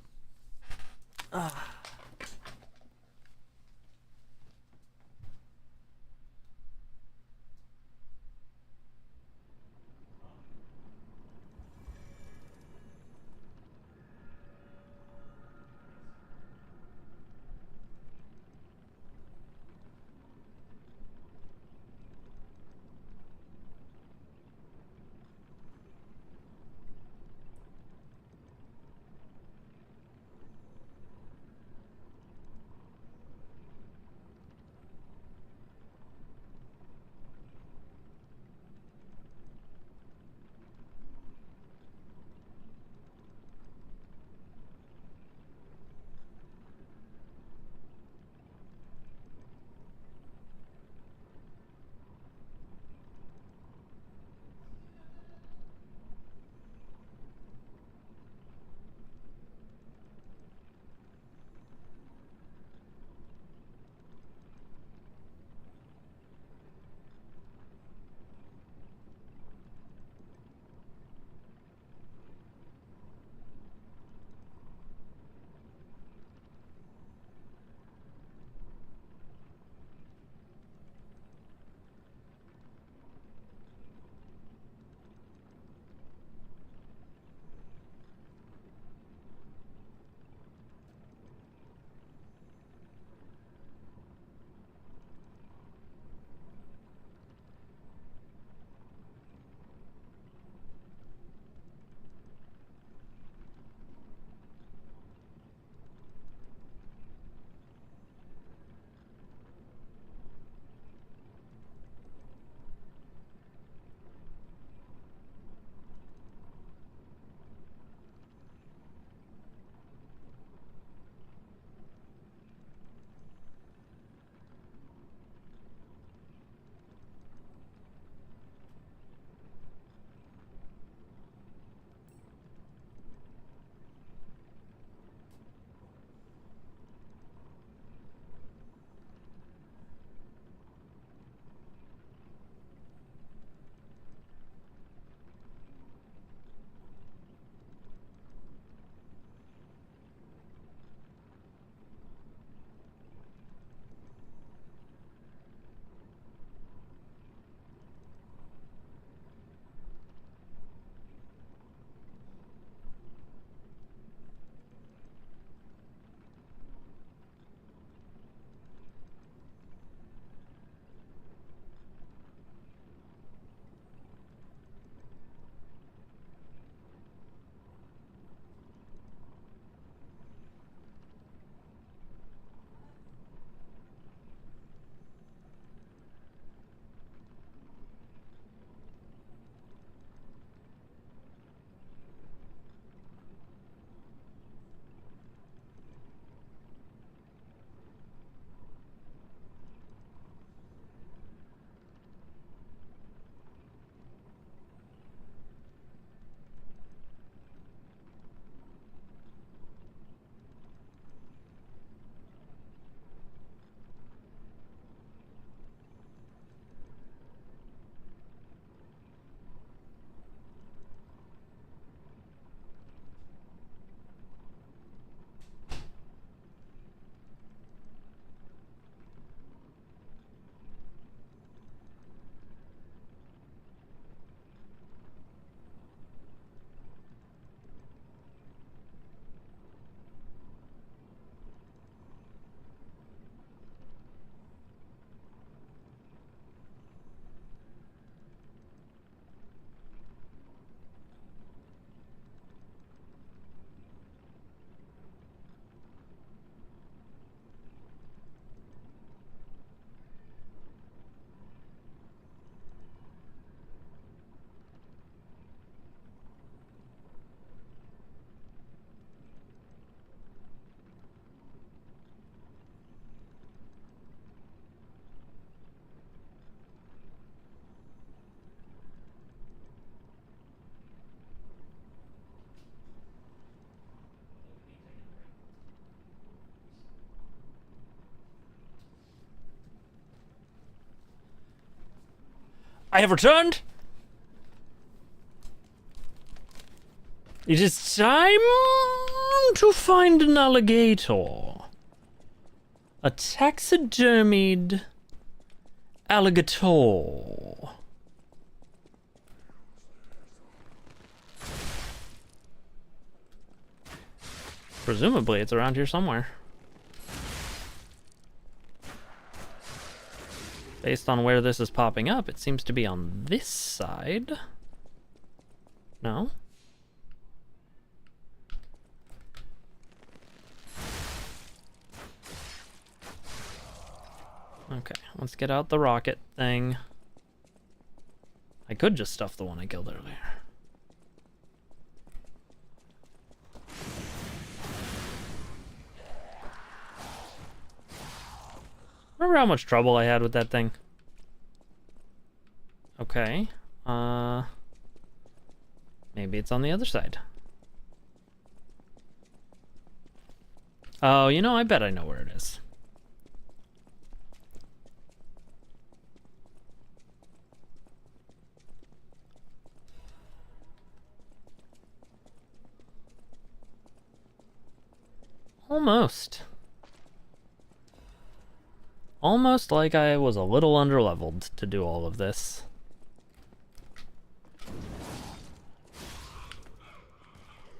I have returned. It is time to find an alligator. A taxidermied alligator. Presumably it's around here somewhere. Based on where this is popping up, it seems to be on this side. No? Okay, let's get out the rocket thing. I could just stuff the one I killed earlier. Remember how much trouble I had with that thing? Okay. Maybe it's on the other side. Oh, you know, I bet I know where it is. Almost. Almost like I was a little underleveled to do all of this.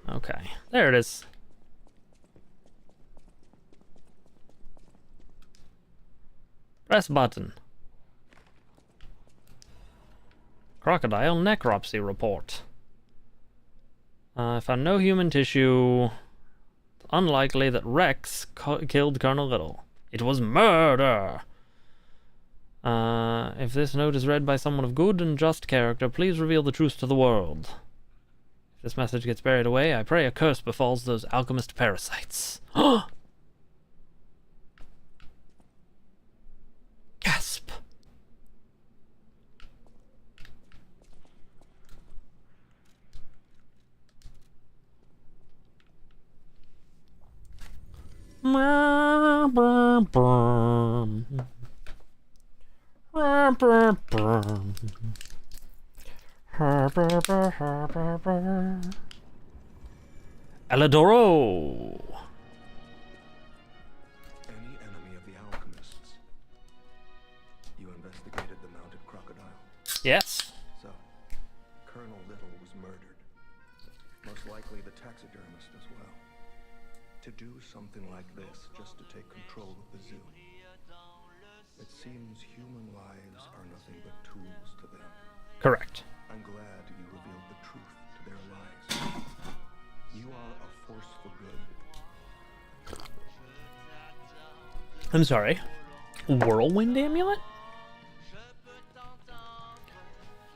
Okay, there it is. Press button. Crocodile necropsy report. I found no human tissue. It's unlikely that Rex killed Colonel Little. It was murder! If this note is read by someone of good and just character, please reveal the truth to the world. If this message gets buried away, I pray a curse befalls those alchemist parasites. Gasp! Eladoro! Any enemy of the alchemists? You investigated the mounted crocodile. Yes. So, Colonel Little was murdered. Most likely the taxidermist as well. To do something like this just to take control of the zoo. It seems human lives are nothing but tools to them. Correct. I'm glad you revealed the truth to their lives. You are a force for good. I'm sorry. Whirlwind amulet?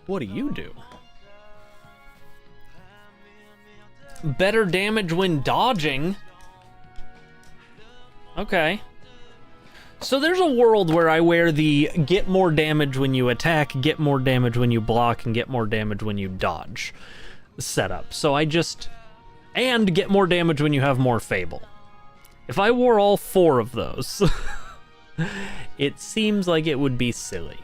What do you do? Better damage when dodging. Okay. So there's a world where I wear the get more damage when you attack, get more damage when you block, and get more damage when you dodge setup. So I just... And get more damage when you have more Fable. If I wore all 4 of those, it seems like it would be silly.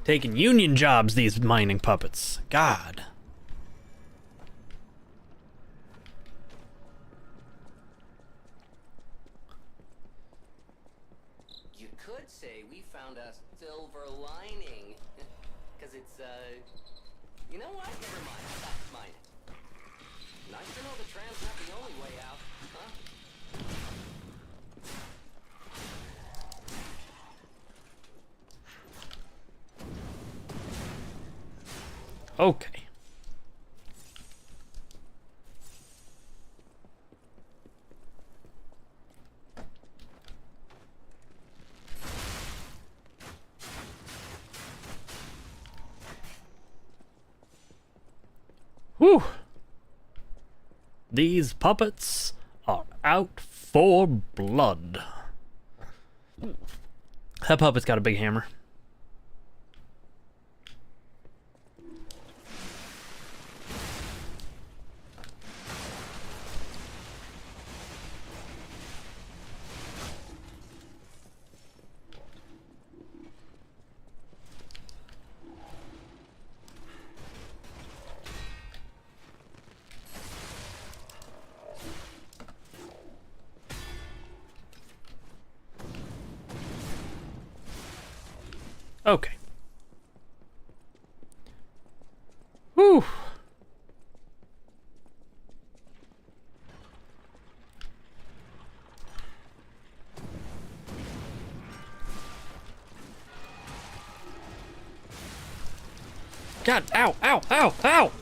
Taking union jobs, these mining puppets. God. You could say we found a silver lining. Because it's, you know what? Never mind. That's mine. Nice to know the tram's not the only way out, huh? Okay. Whew. These puppets are out for blood. That puppet's got a big hammer. Okay. Whew. God, ow, ow, ow, ow!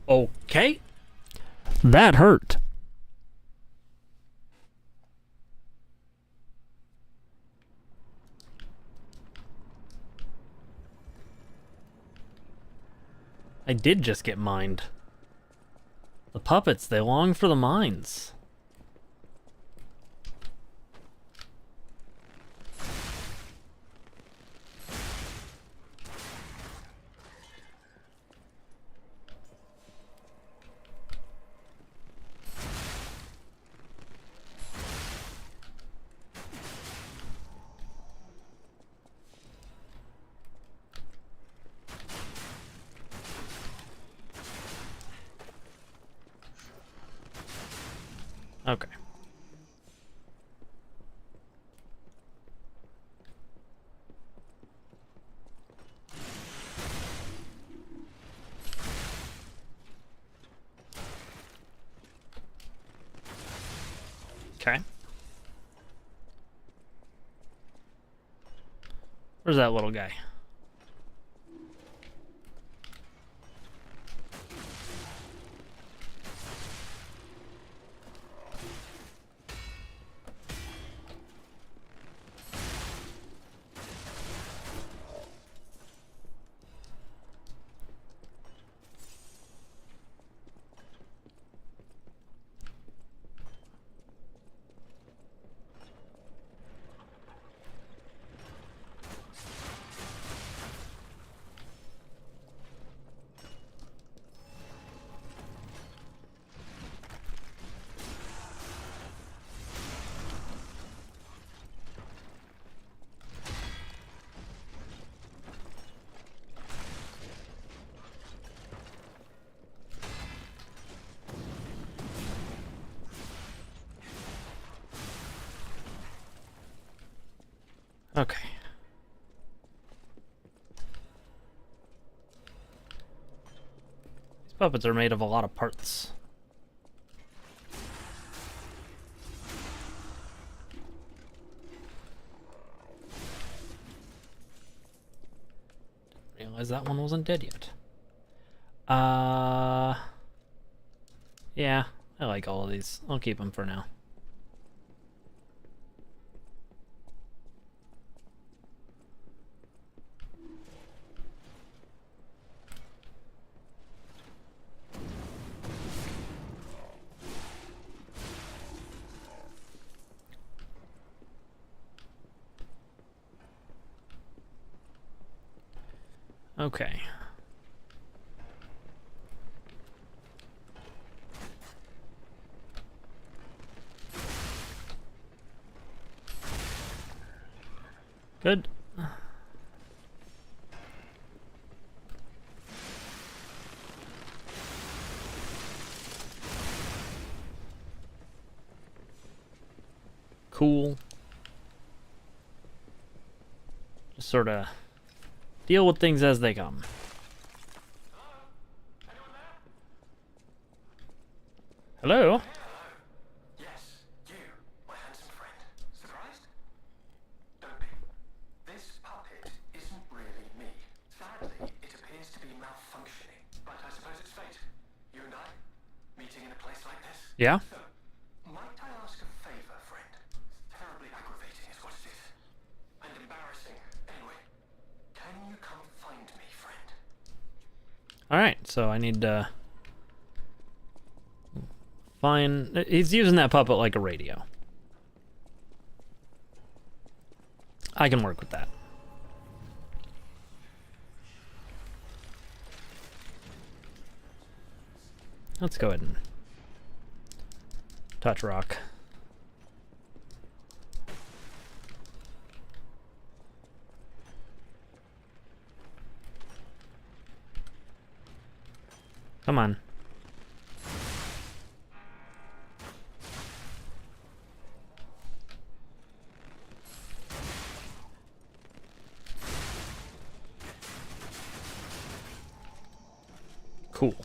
Okay. That hurt. I did just get mined. The puppets, they long for the mines. Okay. Okay. Where's that little guy? Okay. These puppets are made of a lot of parts. Didn't realize that one wasn't dead yet. Yeah, I like all of these. I'll keep them for now. Okay. Good. Cool. Just sort of deal with things as they come. Hello? Yes, you, my handsome friend. Surprised? Don't be. This puppet isn't really me. Sadly, it appears to be malfunctioning. But I suppose it's fate. You and I, meeting in a place like this. Yeah? So, might I ask a favor, friend? Terribly aggravating is what it is. And embarrassing. Anyway, can you come find me, friend? Alright, so I need to find... He's using that puppet like a radio. I can work with that. Let's go ahead and touch rock. Come on. Cool.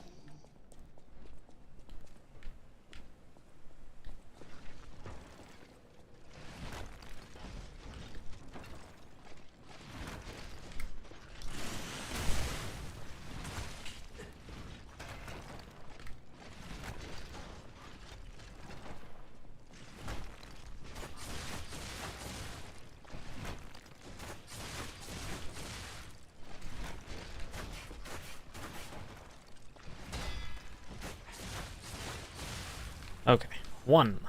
Okay, 1.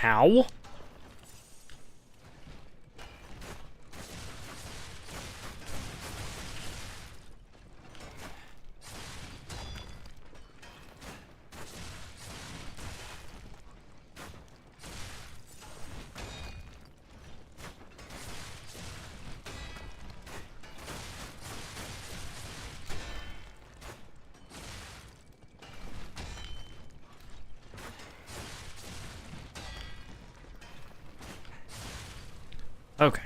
Ow. Okay.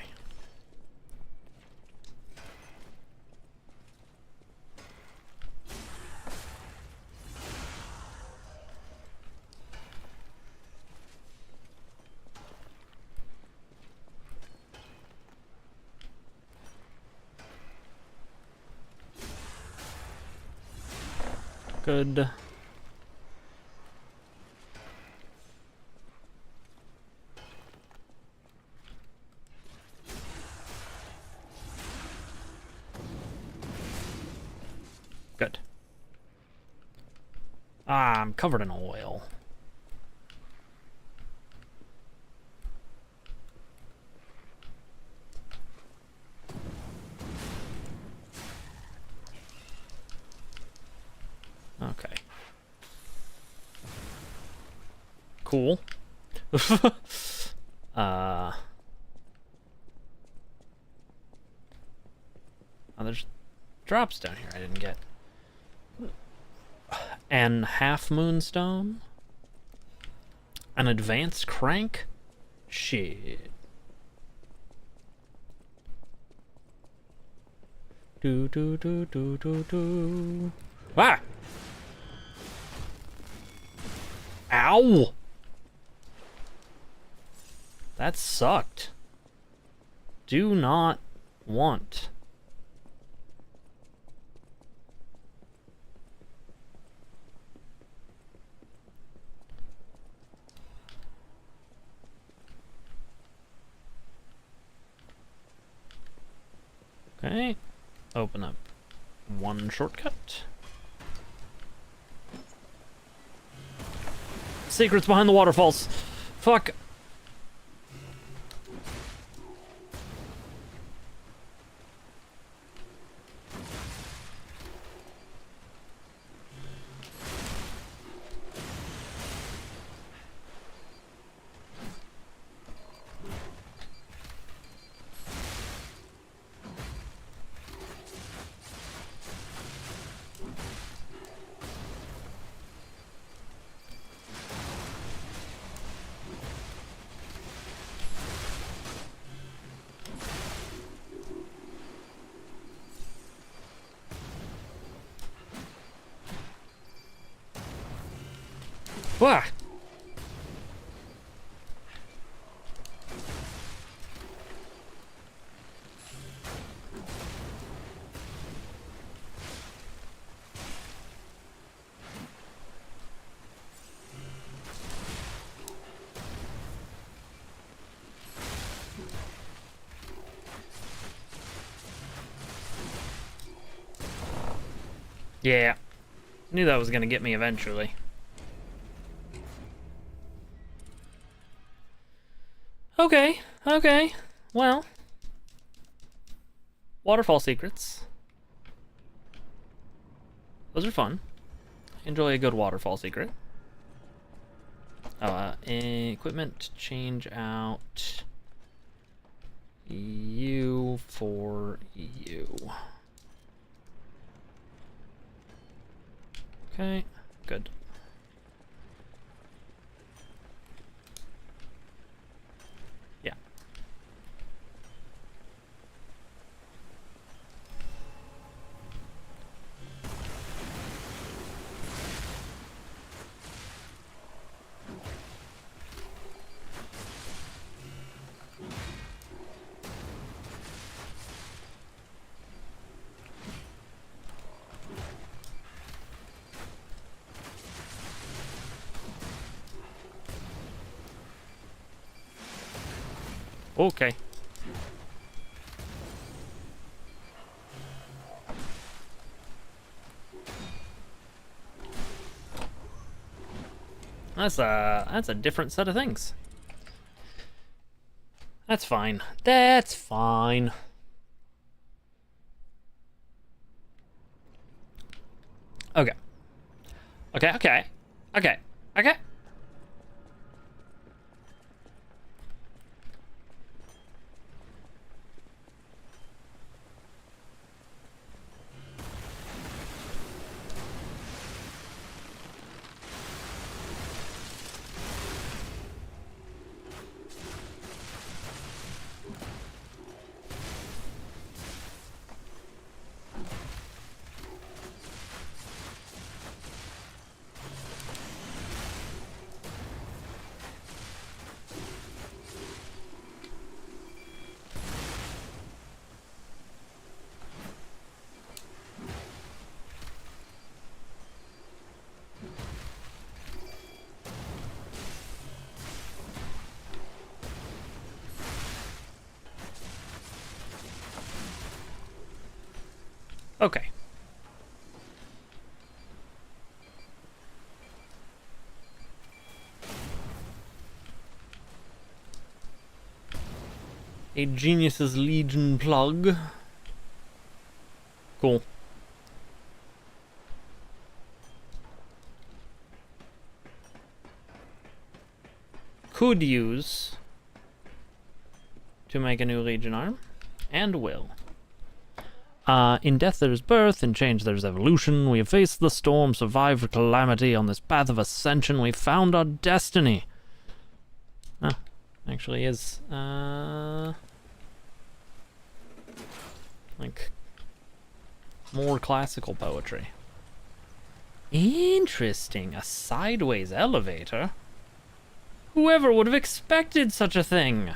Good. Good. Ah, I'm covered in oil. Okay. Cool. Oh, there's drops down here I didn't get. And half moonstone? An advanced crank? Shit. Do do do do do do. Ah! Ow! That sucked. Do not want. Okay. Open up one shortcut. Secrets behind the waterfalls. Fuck. Wah! Yeah. Knew that was gonna get me eventually. Okay, okay. Well. Waterfall secrets. Those are fun. Enjoy a good waterfall secret. Equipment, change out you for you. Okay, good. Okay. That's a different set of things. That's fine. That's fine. Okay. Okay, okay. Okay. Okay. Okay. A Genius's Legion plug. Cool. Could use to make a new Legion arm, and will. In death there's birth, in change there's evolution. We have faced the storm, survived calamity. On this path of ascension, we found our destiny. Ah, actually is, like, more classical poetry. Interesting, a sideways elevator? Whoever would have expected such a thing?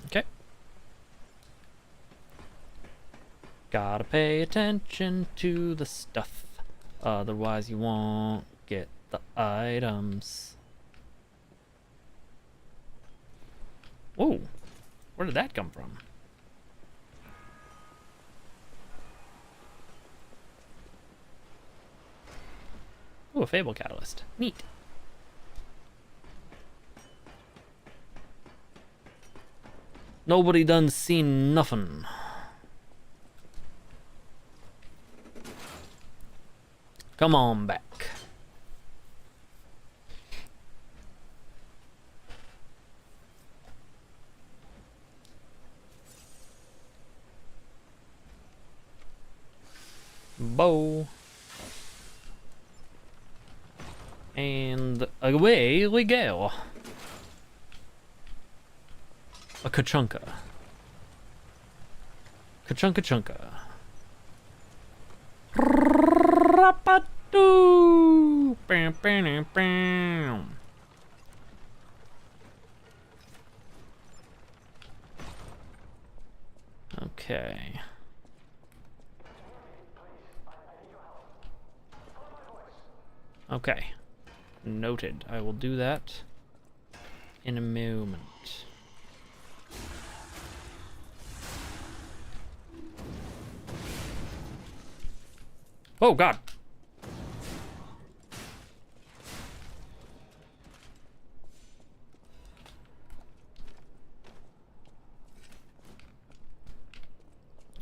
Okay. Gotta pay attention to the stuff, otherwise you won't get the items. Whoa, where did that come from? Ooh, a Fable Catalyst. Neat. Nobody done seen nothing. Come on back. Bow. And away we go. A Kachunka. Kachunka chunka. Rapatu. Bam, bam, bam. Okay. Okay. Noted. I will do that in a moment. Oh, God.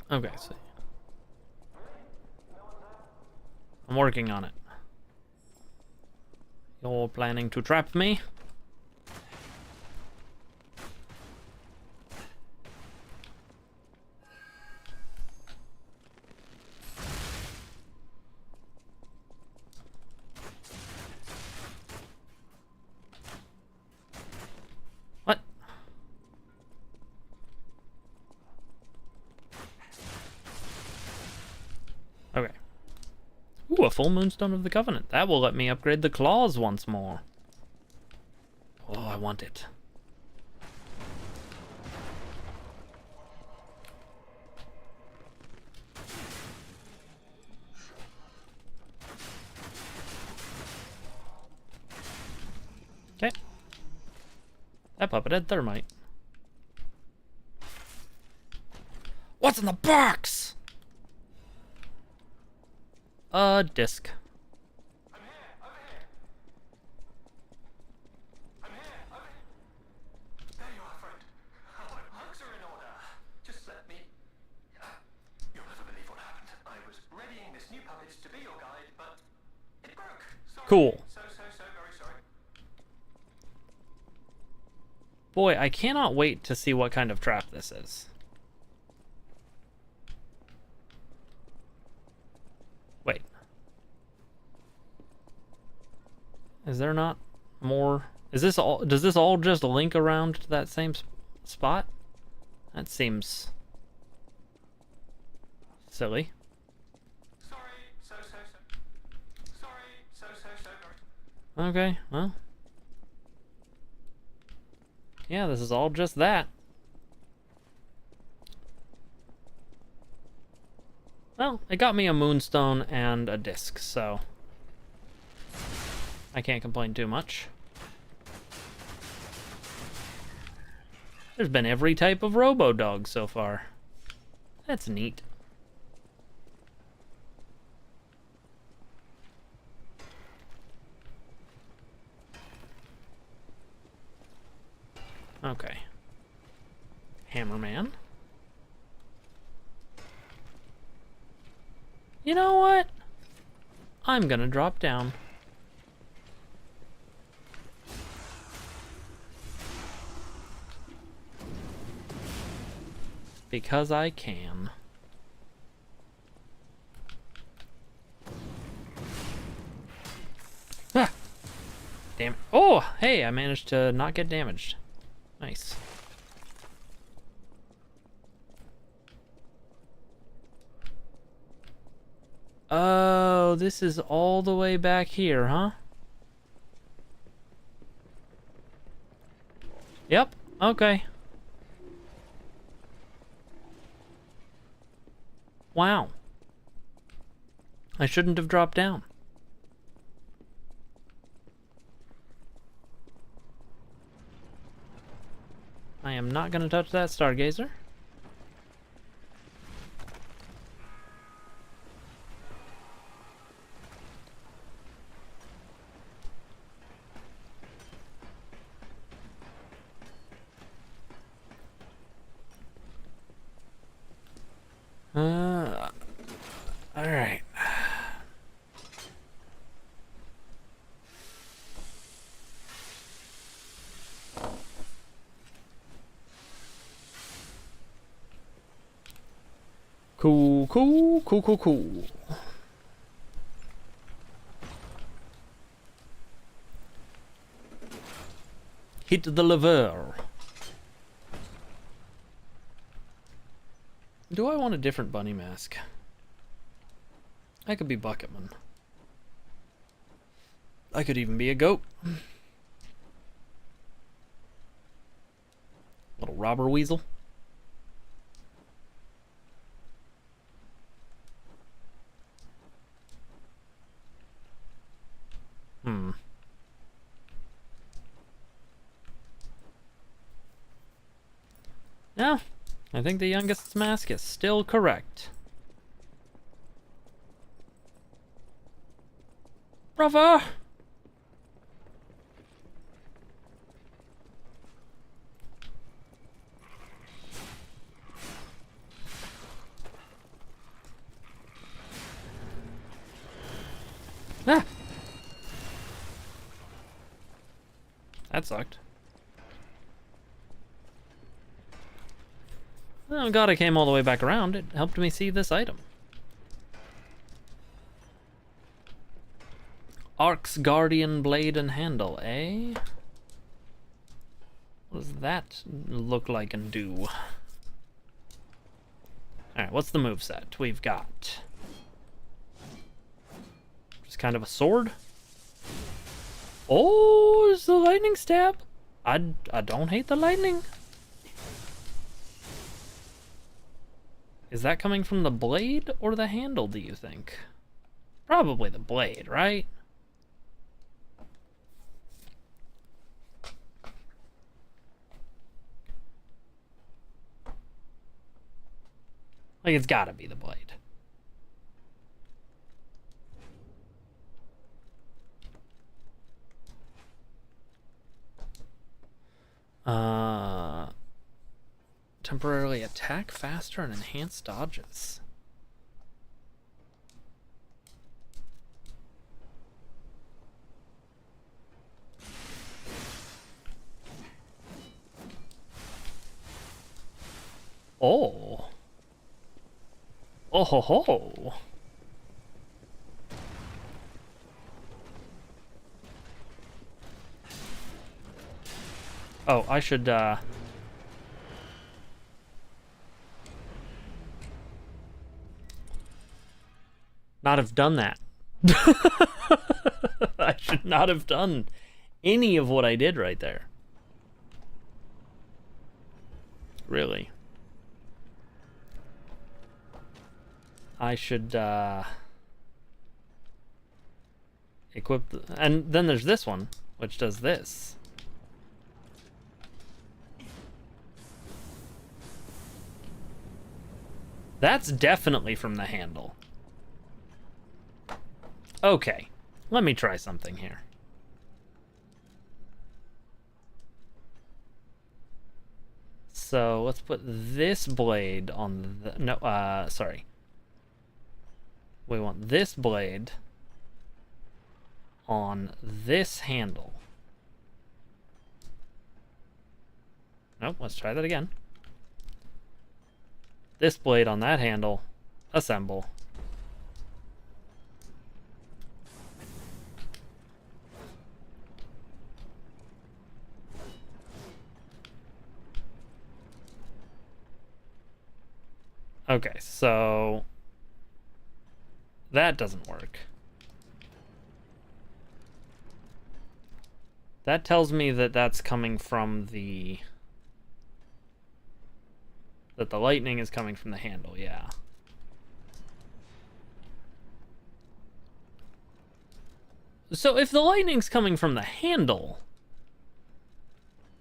Okay, so I'm working on it. You're planning to trap me? What? Okay. Ooh, a full moonstone of the Covenant. That will let me upgrade the claws once more. Oh, I want it. Okay. That puppet had thermite. What's in the box? A disc. I'm here, over here. I'm here, over here. There you are, friend. Hugs are in order. Just let me... You'll never believe what happened. I was readying this new puppet to be your guide, but it broke. Sorry. Cool. So very sorry. Boy, I cannot wait to see what kind of trap this is. Wait. Is there not more? Is this all? Does this all just link around to that same spot? That seems silly. Sorry, so very. Okay, well. Yeah, this is all just that. Well, it got me a moonstone and a disc, so I can't complain too much. There's been every type of robo-dog so far. That's neat. Okay. Hammerman. You know what? I'm gonna drop down. Because I can. Ah! Damn it. Oh, hey, I managed to not get damaged. Nice. Oh, this is all the way back here, huh? Yep, okay. Wow. I shouldn't have dropped down. I am not going to touch that stargazer. All right. Cool. Hit the lever. Do I want a different bunny mask? I could be Bucketman. I could even be a goat. Little robber weasel. No, I think the youngest's mask is still correct. Brother! Ah! That sucked. Oh god, I came all the way back around. It helped me see this item. Ark's Guardian Blade and Handle, eh? What does that look like and do? Alright, what's the moveset? We've got... just kind of a sword. Oh, it's the lightning stab. I don't hate the lightning. Is that coming from the blade or the handle, do you think? Probably the blade, right? Like, it's gotta be the blade. Temporarily attack faster and enhance dodges. Oh. Oh ho ho. Oh, I should, not have done that. I should not have done any of what I did right there. Really. I should, equip and then there's this one, which does this. That's definitely from the handle. Okay, let me try something here. So let's put this blade on the, no, sorry. We want this blade on this handle. Nope, let's try that again. This blade on that handle. Assemble. Okay, so that doesn't work. That tells me that that's coming from the... that the lightning is coming from the handle, yeah. So if the lightning's coming from the handle,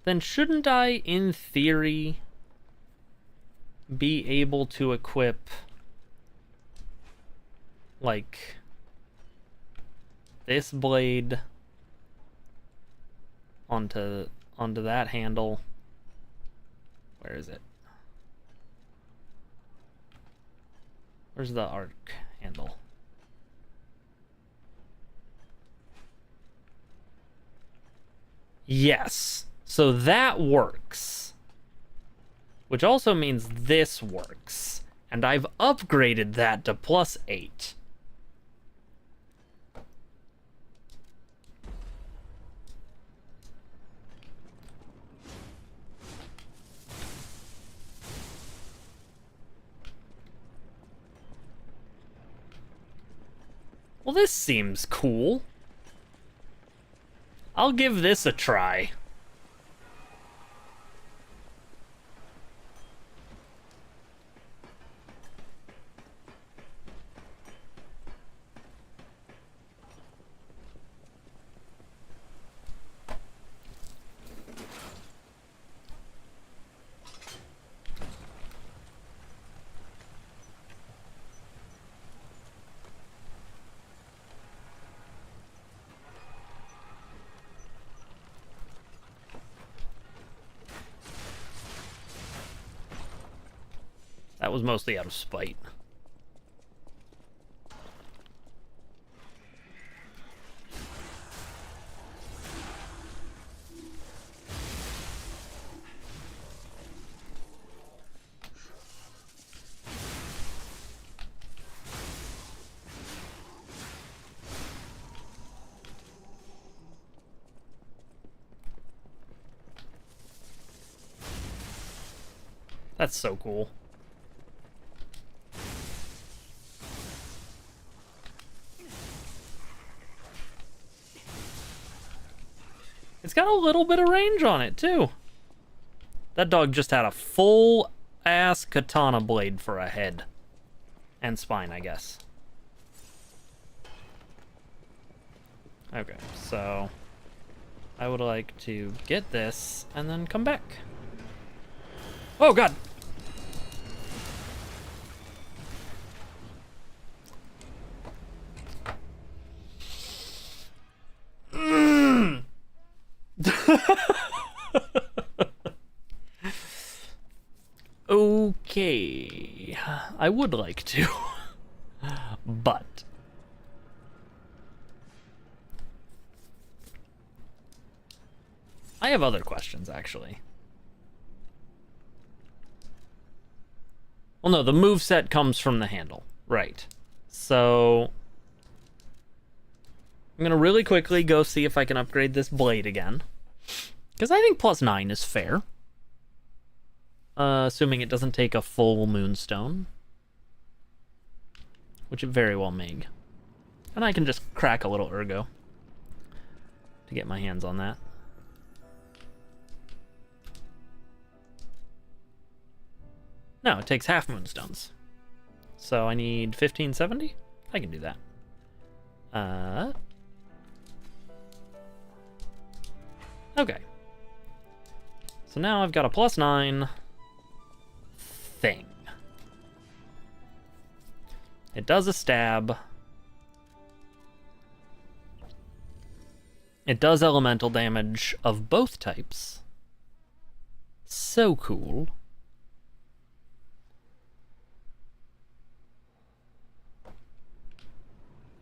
then shouldn't I, in theory, be able to equip, like, this blade onto that handle? Where is it? Where's the arc handle? Yes. So that works. Which also means this works. And I've upgraded that to +8. Well, this seems cool. I'll give this a try. That was mostly out of spite. That's so cool. It's got a little bit of range on it, too. That dog just had a full-ass katana blade for a head. And spine, I guess. Okay, so... I would like to get this, and then come back. Oh, God! Okay. I would like to. But I have other questions, actually. Well, no, the moveset comes from the handle. Right. So I'm going to really quickly go see if I can upgrade this blade again. Because I think +9 is fair. Assuming it doesn't take a full moonstone. Which it very well may. And I can just crack a little ergo to get my hands on that. No, it takes half moonstones. So I need 1570? I can do that. Okay. So now I've got a +9 thing. It does a stab. It does elemental damage of both types. So cool.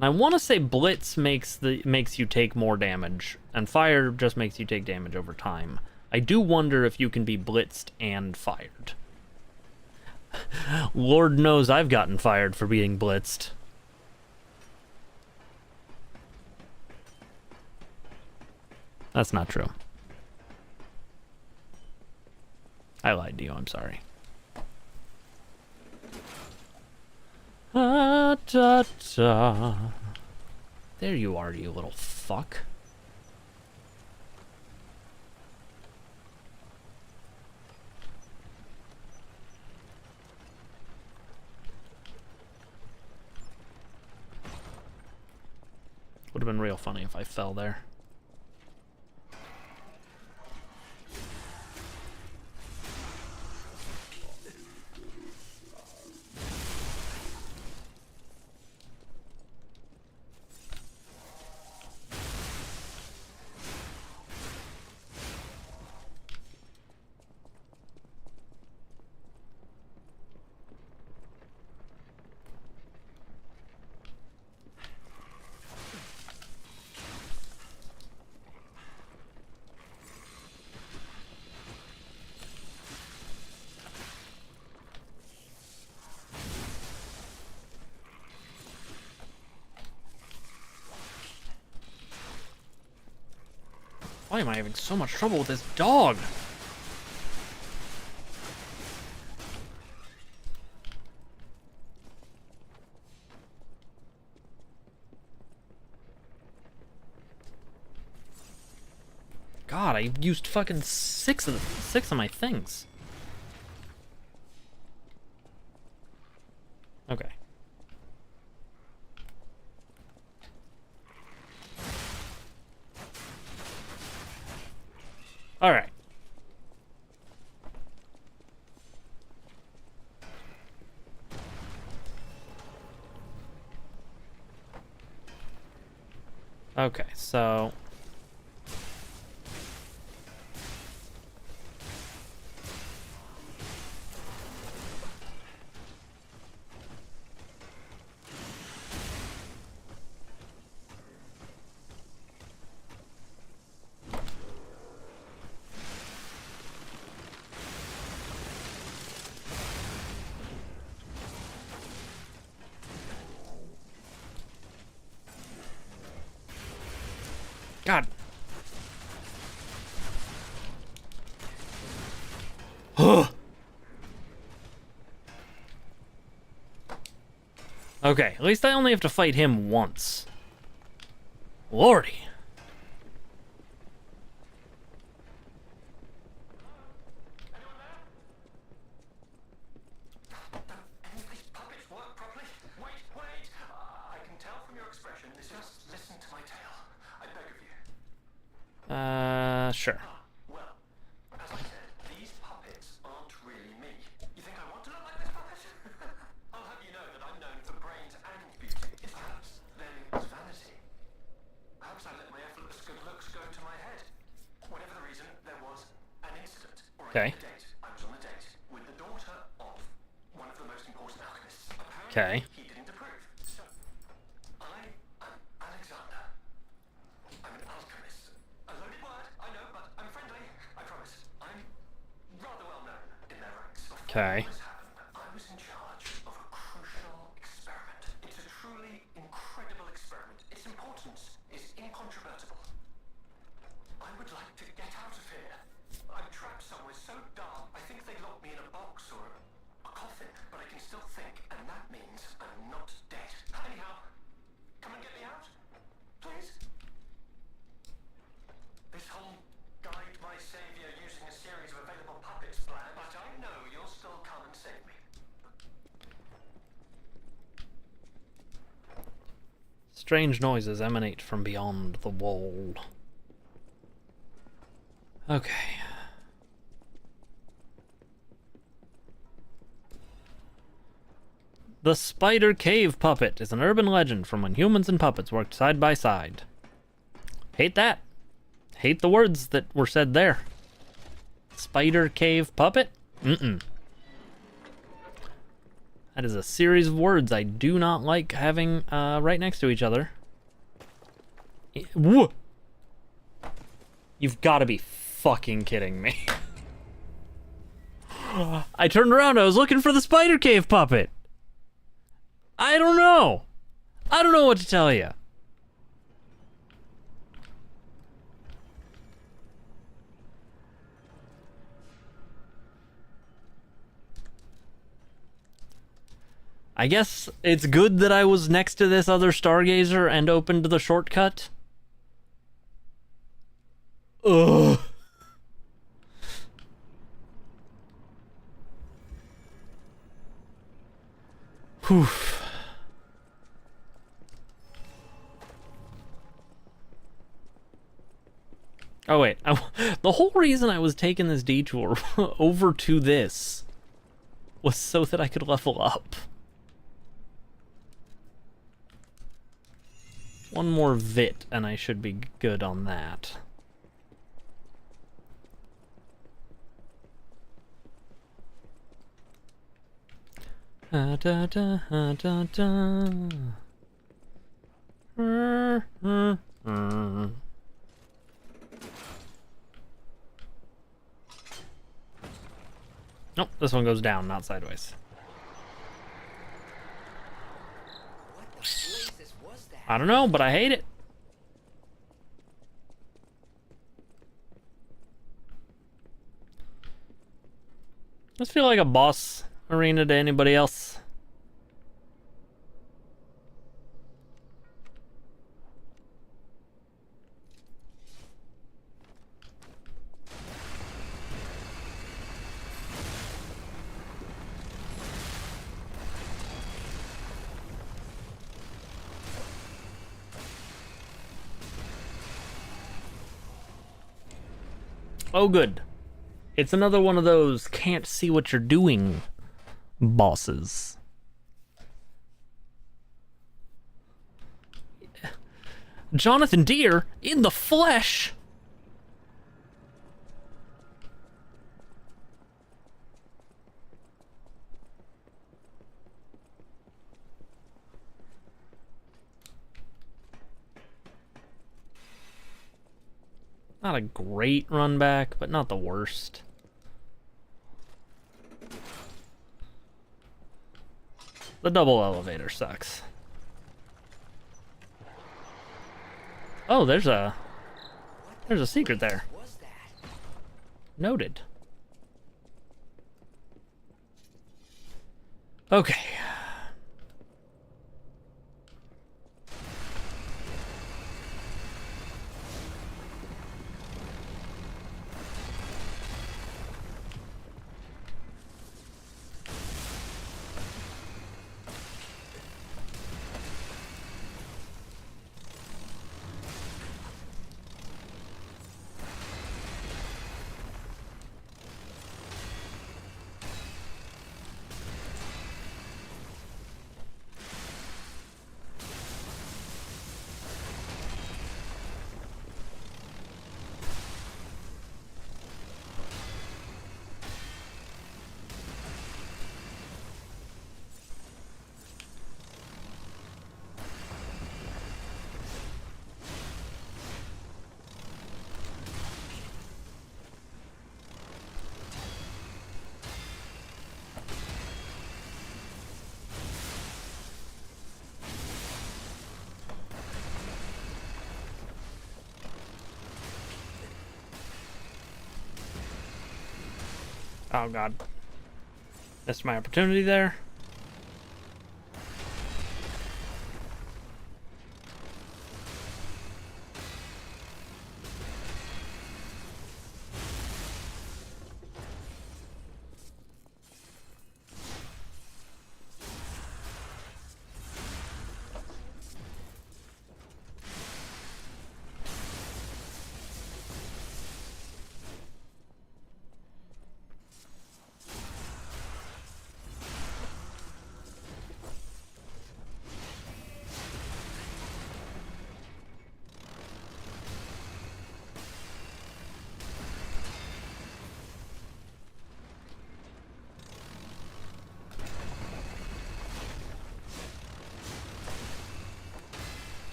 I want to say Blitz makes you take more damage, and Fire just makes you take damage over time. I do wonder if you can be blitzed and fired. Lord knows I've gotten fired for being blitzed. That's not true. I lied to you, I'm sorry. Ah, da, da. There you are, you little fuck. Would have been real funny if I fell there. Why am I having so much trouble with this dog? God, I used fucking six of my things. Okay. All right. Okay, so God. Okay, at least I only have to fight him once. Lordy. Sure. Well, as I said, these puppets aren't really me. You think I want to look like this puppet? I'll have you know that I'm known for brains and beauty. It's perhaps then it's vanity. Perhaps I let my effortless good looks go to my head. Whenever the Okay. I was on a date with the daughter of one of the most important alchemists. Okay. Apparently, he didn't approve. So, I'm Alexander. I'm an alchemist. A loaded word, I know, but I'm friendly. I promise. I'm rather well known in their ranks. Okay. Before all this happened, I was in charge of a crucial experiment. It's a truly incredible experiment. Its importance is incontrovertible. I would like to get out of here. I'm trapped somewhere so dark, I think they locked me in a box or a coffin, but I can still think, and that means I'm not dead. Anyhow, come and get me out, please. This whole guide my savior using a series of available puppets plan, but I know you'll still come and save me. Strange noises emanate from beyond the wall. Okay. The Spider Cave Puppet is an urban legend from when humans and puppets worked side by side. Hate that. Hate the words that were said there. Spider Cave Puppet? Mm-mm. That is a series of words I do not like having right next to each other. Whoa! You've got to be fucking kidding me. I turned around, I was looking for the Spider Cave Puppet. I don't know. I don't know what to tell you. I guess it's good that I was next to this other Stargazer and opened the shortcut. Ugh. Whew. Oh wait, the whole reason I was taking this detour over to this was so that I could level up. One more vit and I should be good on that. Da, da, da, da, da. Nope, this one goes down, not sideways. What the blazes was that? I don't know, but I hate it. Does feel like a boss arena to anybody else? Oh, good. It's another one of those can't see what you're doing bosses. Jonathan Deere in the flesh. Not a great run back, but not the worst. The double elevator sucks. Oh, there's a secret there. Was that? Noted. Okay. Oh god. Missed my opportunity there.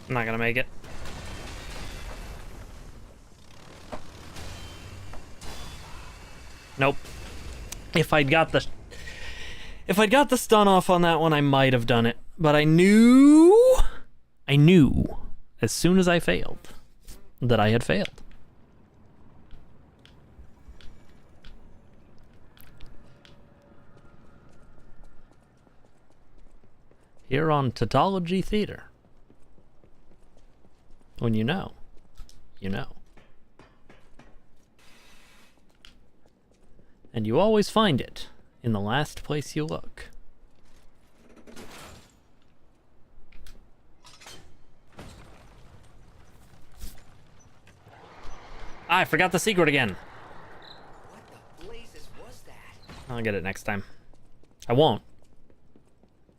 I'm not gonna make it. Nope. If I'd got the stun off on that one, I might have done it. But I knew as soon as I failed that I had failed. Here on Tautology Theater. When you know, you know. And you always find it in the last place you look. I forgot the secret again. What the blazes was that? I'll get it next time. I won't.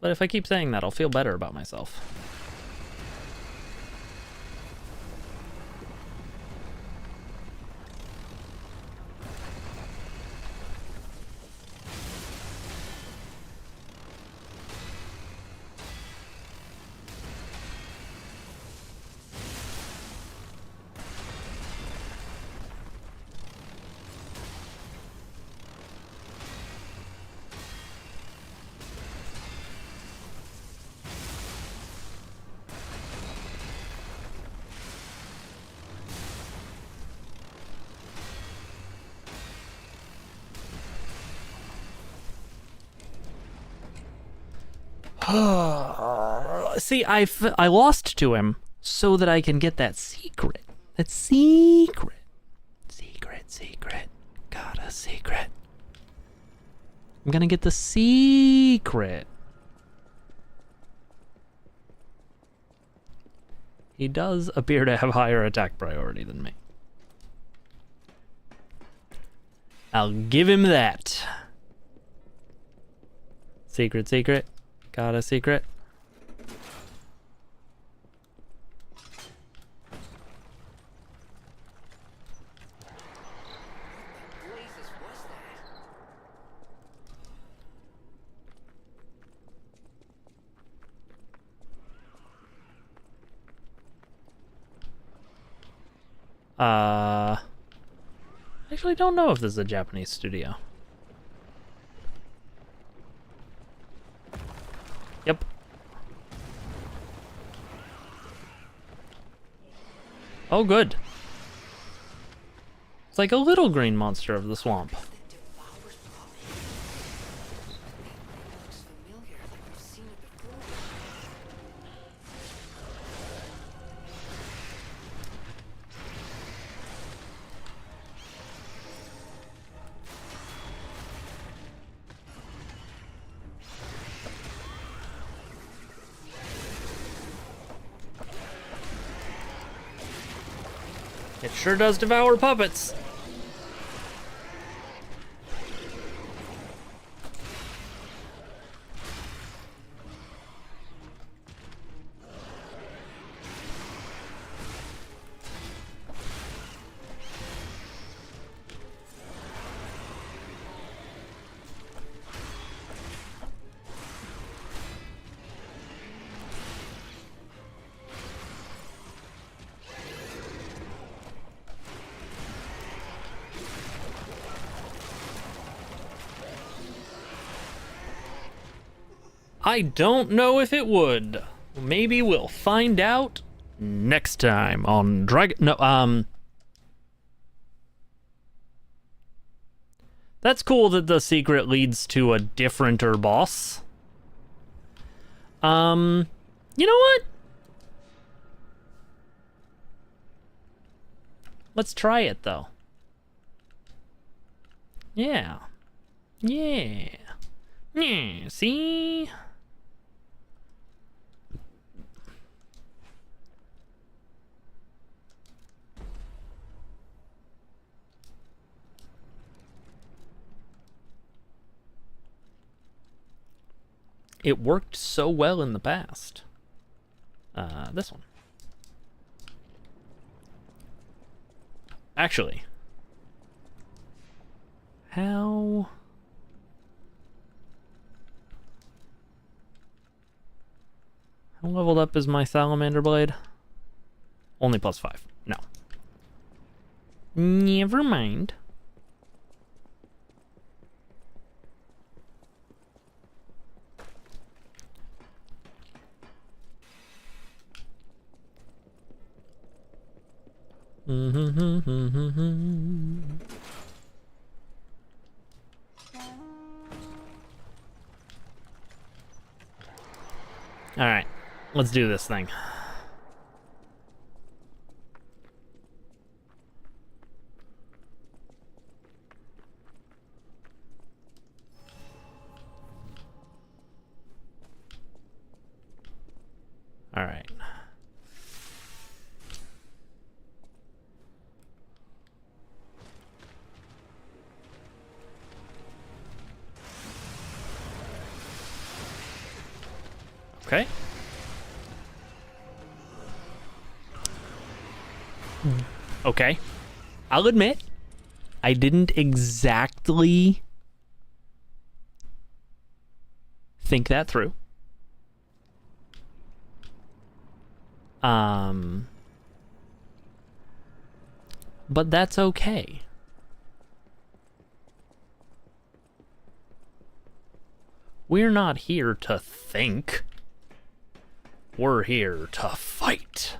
But if I keep saying that, I'll feel better about myself. See, I lost to him so that I can get that secret. That secret. Secret. Got a secret. I'm gonna get the secret. He does appear to have higher attack priority than me. I'll give him that. Secret. Got a secret. Blazes was that? I actually don't know if this is a Japanese studio. Yep. Oh, good. It's like a little green monster of the swamp. That devours puppet. It looks familiar, like we've seen it before. It sure does devour puppets. I don't know if it would. Maybe we'll find out next time on That's cool that the secret leads to a differenter boss. You know what? Let's try it, though. Yeah. Yeah. Yeah, see? It worked so well in the past. This one. Actually. How leveled up is my salamander blade? Only +5. No. Never mind. All right, let's do this thing. All right. Okay. Okay. I'll admit, I didn't exactly think that through. But that's okay. We're not here to think. We're here to fight.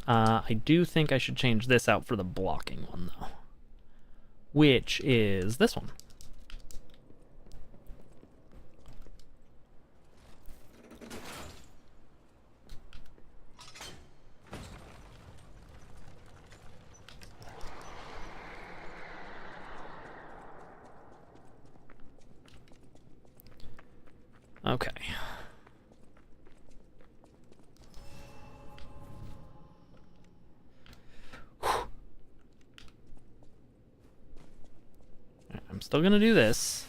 I do think I should change this out for the blocking one, though. Which is this one. Okay. I'm still gonna do this.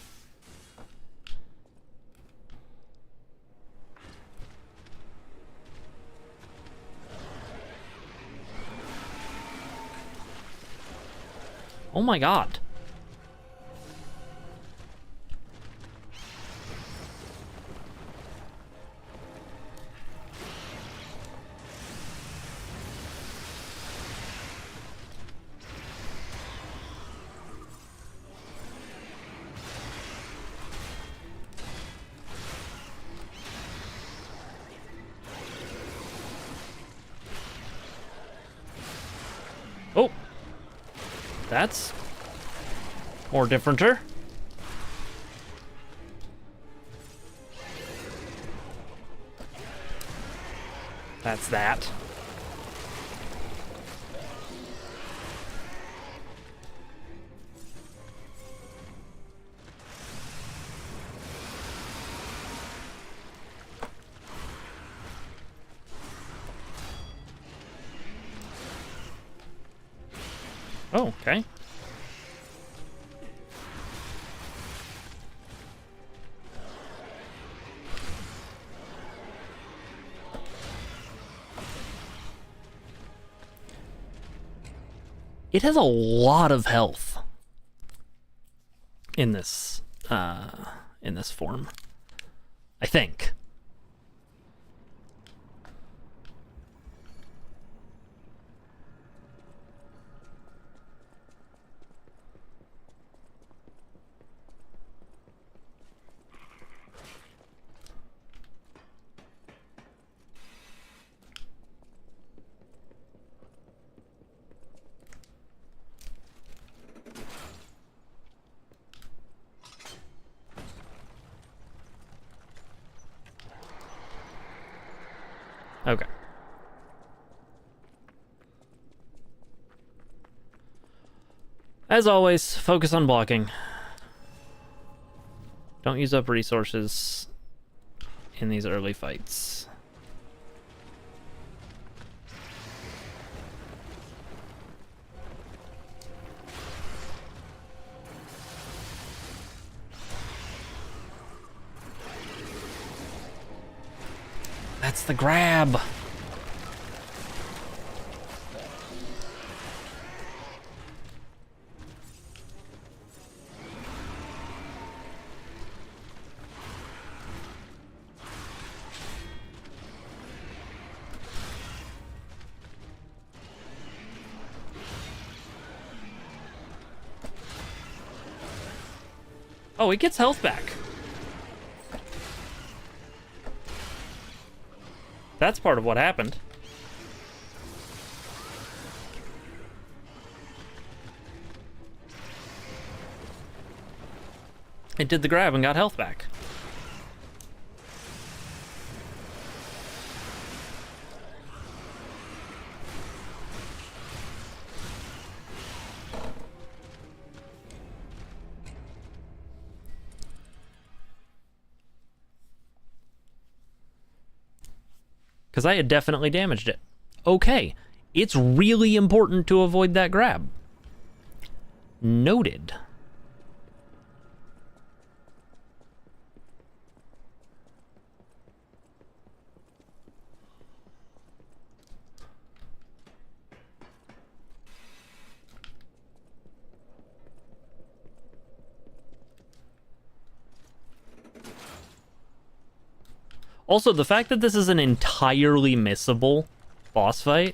Oh my god. Oh, that's more differenter. That's that. Oh, okay. It has a lot of health in this form, I think. Okay. As always, focus on blocking. Don't use up resources in these early fights. That's the grab. Oh, he gets health back. That's part of what happened. It did the grab and got health back. Because I had definitely damaged it. Okay, it's really important to avoid that grab. Noted. Also, the fact that this is an entirely missable boss fight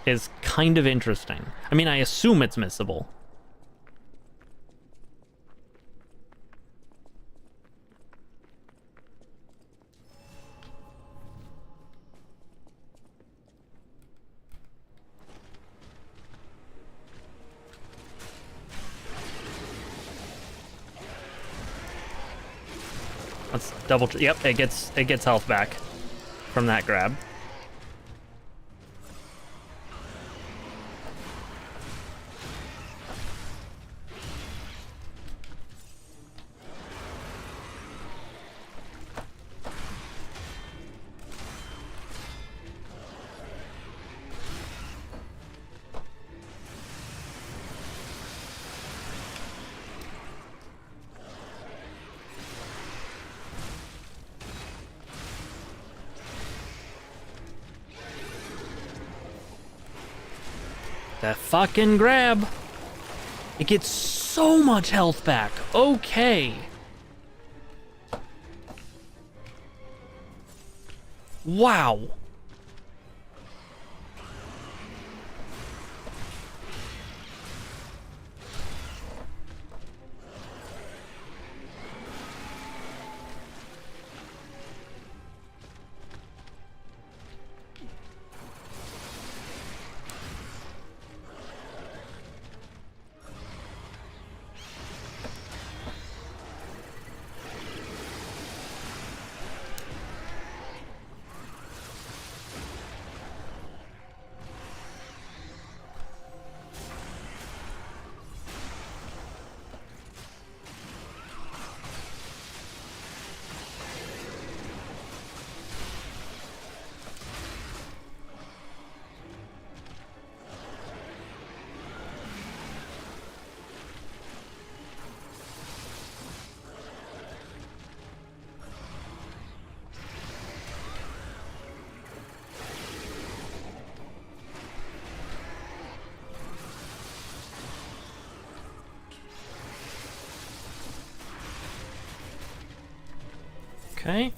is kind of interesting. I mean, I assume it's missable. Let's double. Yep, it gets health back from that grab. That fucking grab. It gets so much health back. Okay. Wow. Okay.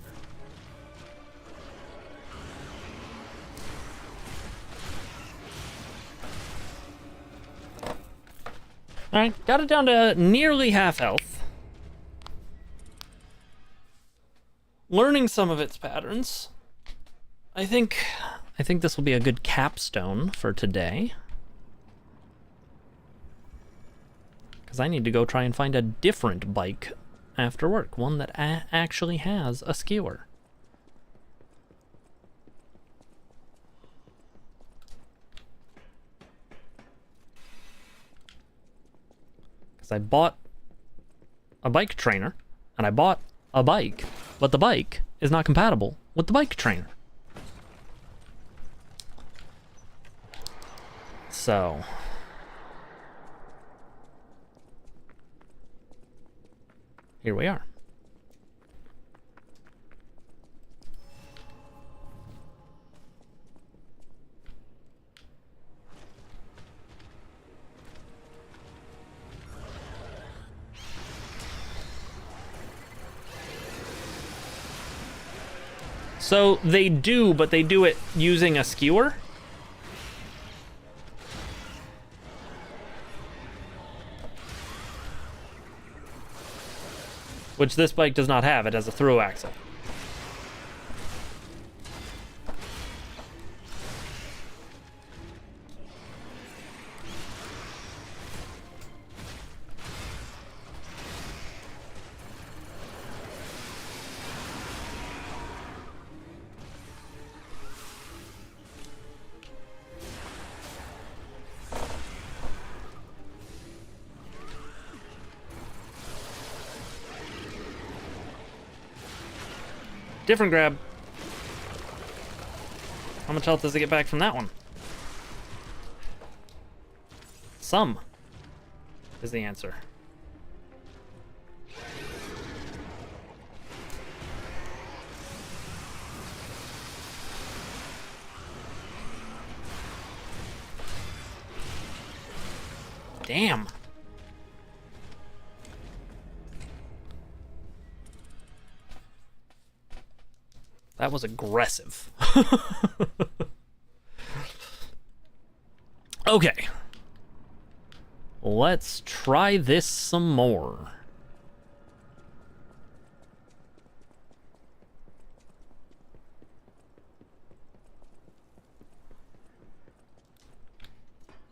Alright, got it down to nearly half health. Learning some of its patterns. I think this will be a good capstone for today. Because I need to go try and find a different bike after work, one that actually has a skewer. Because I bought a bike trainer, and I bought a bike, but the bike is not compatible with the bike trainer. So... here we are. So they do, but they do it using a skewer. Which this bike does not have. It has a through axle. Different grab. How much health does it get back from that one? Some is the answer. Damn. That was aggressive. Okay. Let's try this some more.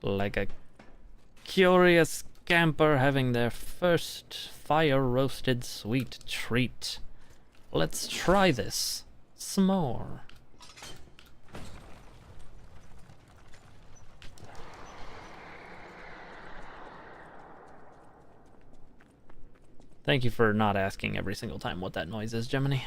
Like a curious scamper having their first fire-roasted sweet treat. Let's try this some more. Thank you for not asking every single time what that noise is, Gemini.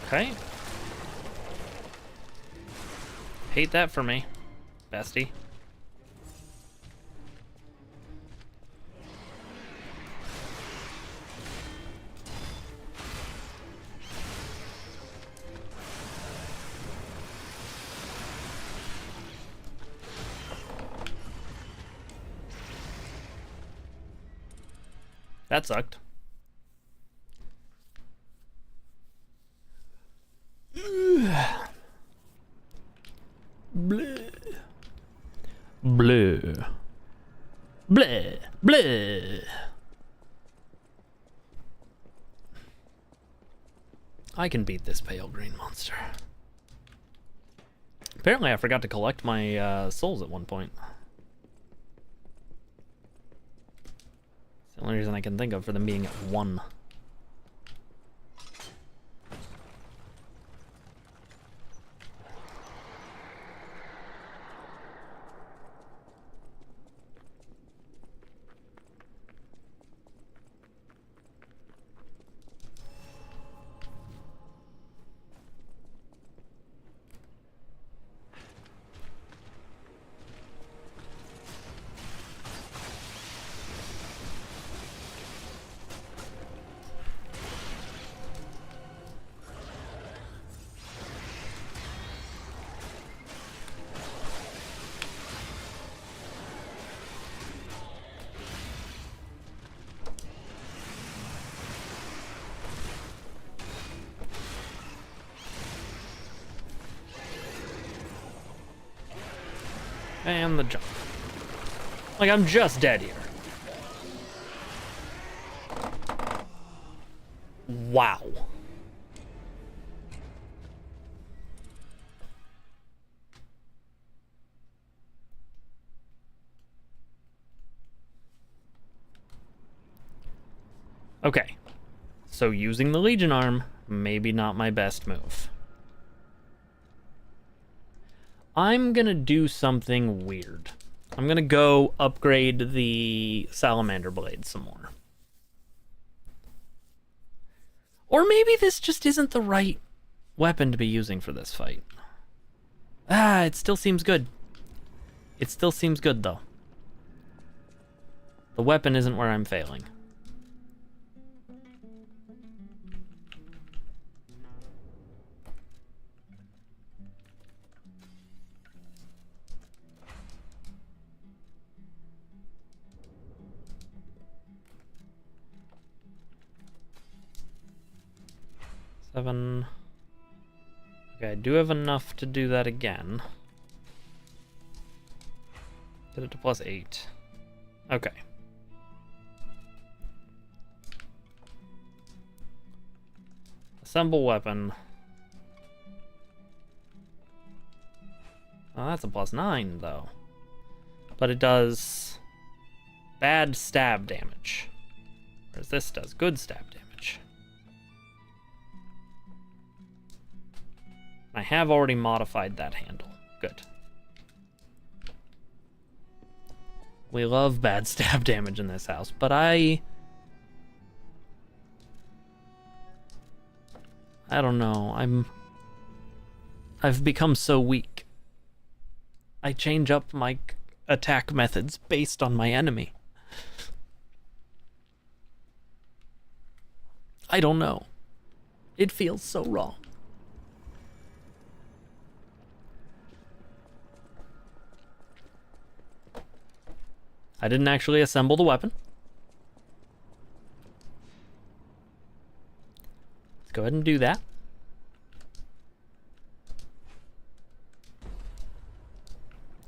Okay. Hate that for me, bestie. That sucked. Bleh. Bleh. Bleh. Bleh. I can beat this pale green monster. Apparently I forgot to collect my souls at one point. It's the only reason I can think of for them being at 1. And the jump. Like, I'm just dead here. Wow. Okay. So using the Legion arm, maybe not my best move. I'm gonna do something weird. I'm gonna go upgrade the Salamander Blade some more. Or maybe this just isn't the right weapon to be using for this fight. Ah, it still seems good. It still seems good, though. The weapon isn't where I'm failing. Seven. Okay, I do have enough to do that again. Get it to +8. Okay. Assemble weapon. Oh, that's a +9, though. But it does bad stab damage. Whereas this does good stab damage. I have already modified that handle. Good. We love bad stab damage in this house, but I don't know. I've become so weak. I change up my attack methods based on my enemy. I don't know. It feels so wrong. I didn't actually assemble the weapon. Let's go ahead and do that.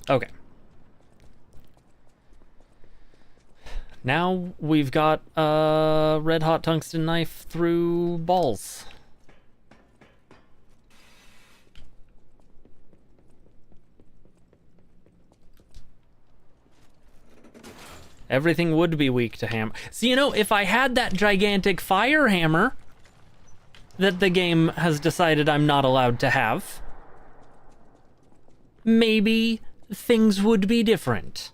Okay. Now we've got a red hot tungsten knife through balls. Everything would be weak to hammer. So, you know, if I had that gigantic fire hammer that the game has decided I'm not allowed to have, maybe things would be different.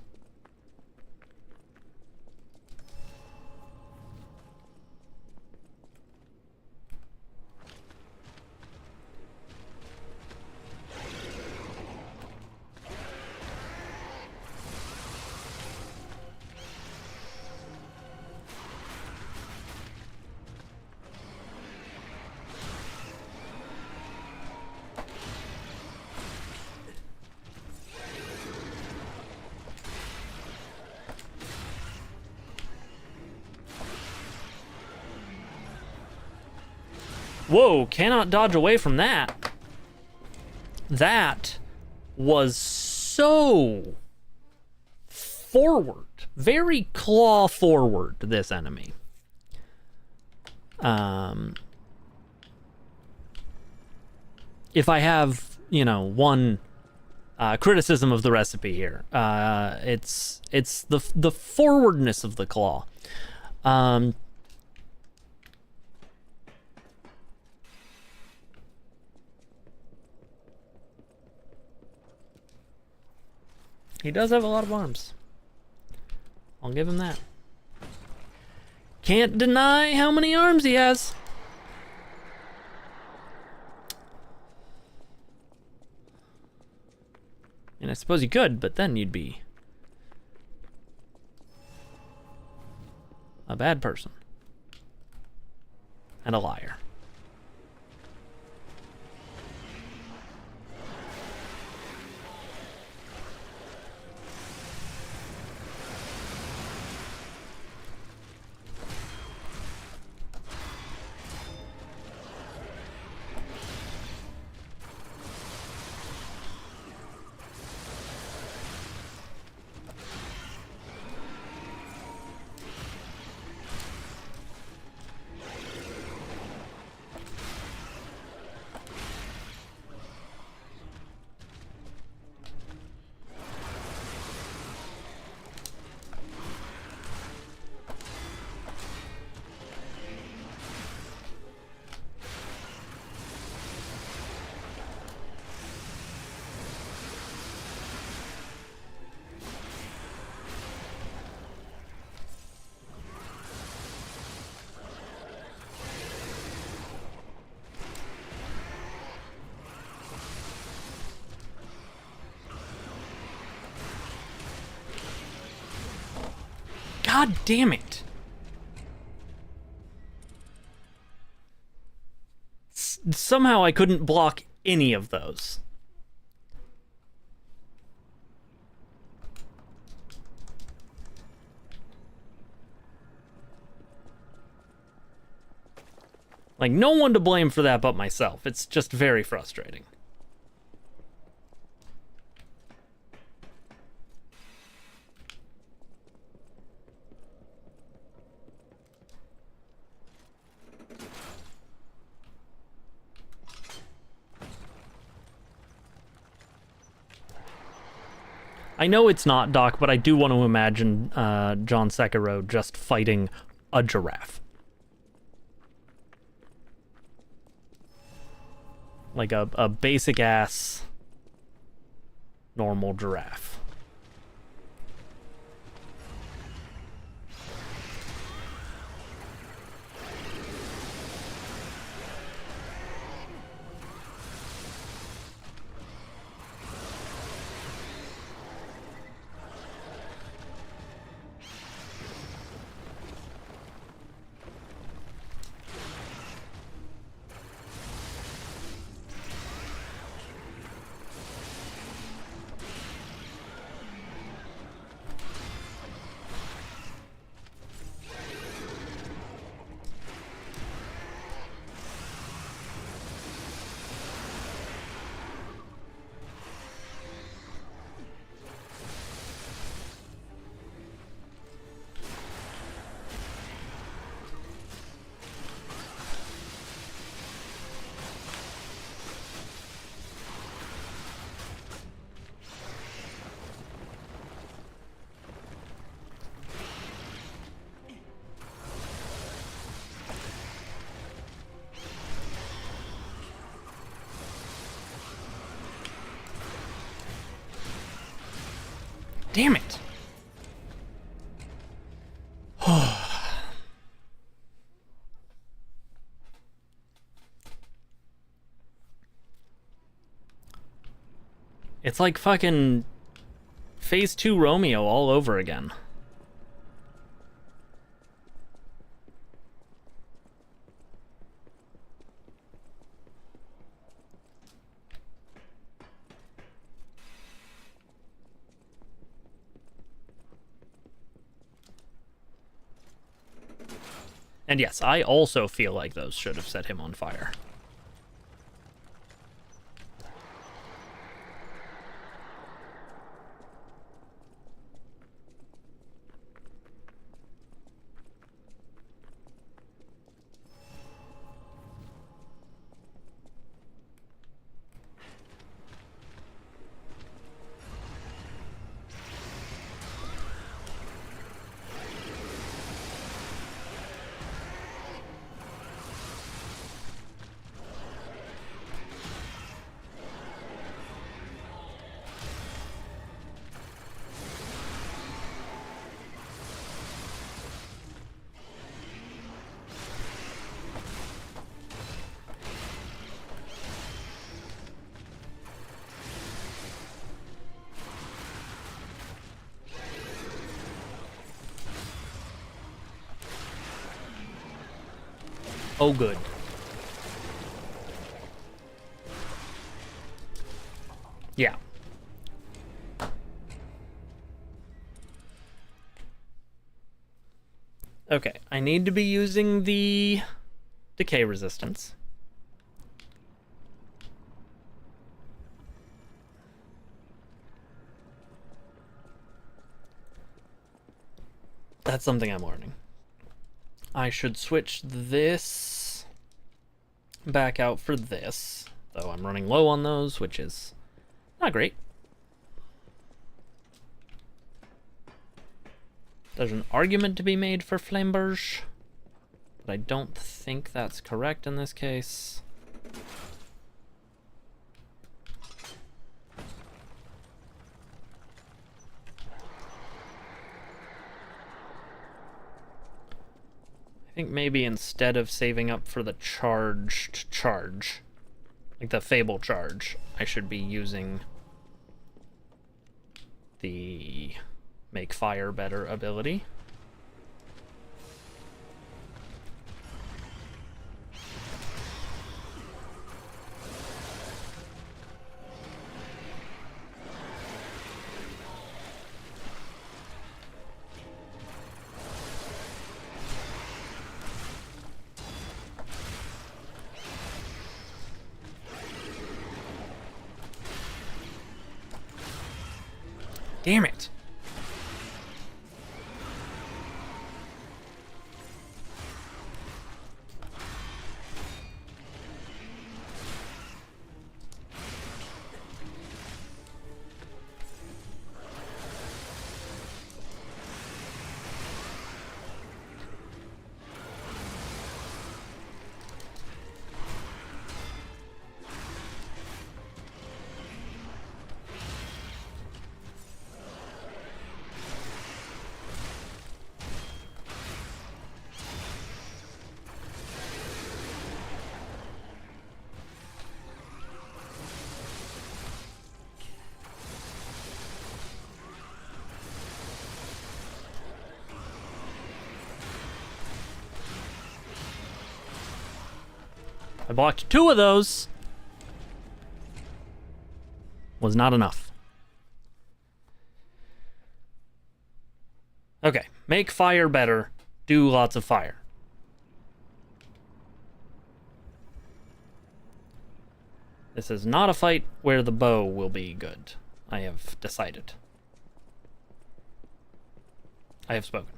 Whoa, cannot dodge away from that. That was so forward. Very claw forward, this enemy. If I have, you know, one criticism of the recipe here, it's the forwardness of the claw. He does have a lot of arms. I'll give him that. Can't deny how many arms he has. And I suppose you could, but then you'd be a bad person. And a liar. God damn it. Somehow I couldn't block any of those. Like, no one to blame for that but myself. It's just very frustrating. I know it's not, Doc, but I do want to imagine John Sekiro just fighting a giraffe. Like a basic-ass normal giraffe. Damn it. It's like fucking Phase 2 Romeo all over again. And yes, I also feel like those should have set him on fire. Oh, good. Yeah. Okay, I need to be using the decay resistance. That's something I'm learning. I should switch this back out for this, though I'm running low on those, which is not great. There's an argument to be made for Flamberge, but I don't think that's correct in this case. I think maybe instead of saving up for the charged charge, like the Fable charge, I should be using the Make Fire Better ability. Damn it. I blocked 2 of those. Was not enough. Okay, make fire better. Do lots of fire. This is not a fight where the bow will be good. I have decided. I have spoken.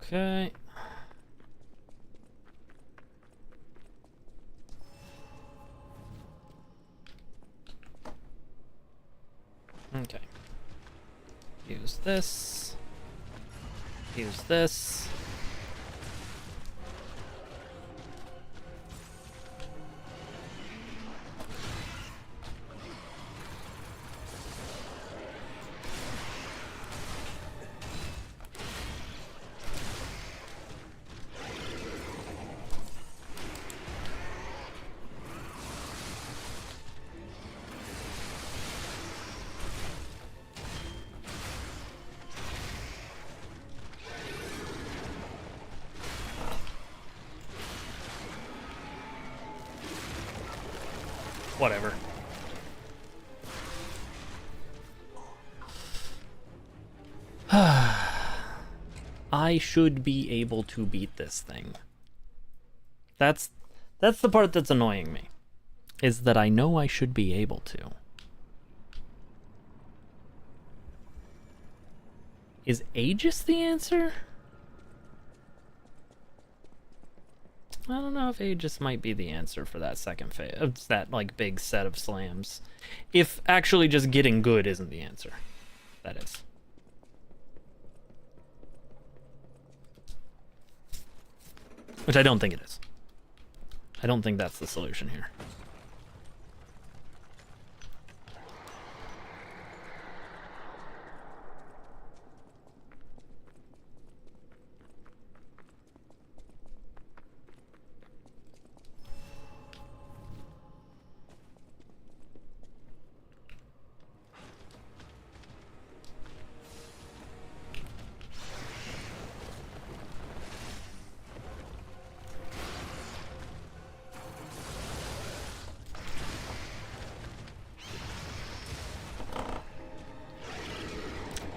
Okay. Okay. Use this. Use this. Whatever. I should be able to beat this thing. That's the part that's annoying me. Is that I know I should be able to. Is Aegis the answer? I don't know if Aegis might be the answer for that second phase. That, like, big set of slams. If actually just getting good isn't the answer. That is. Which I don't think it is. I don't think that's the solution here.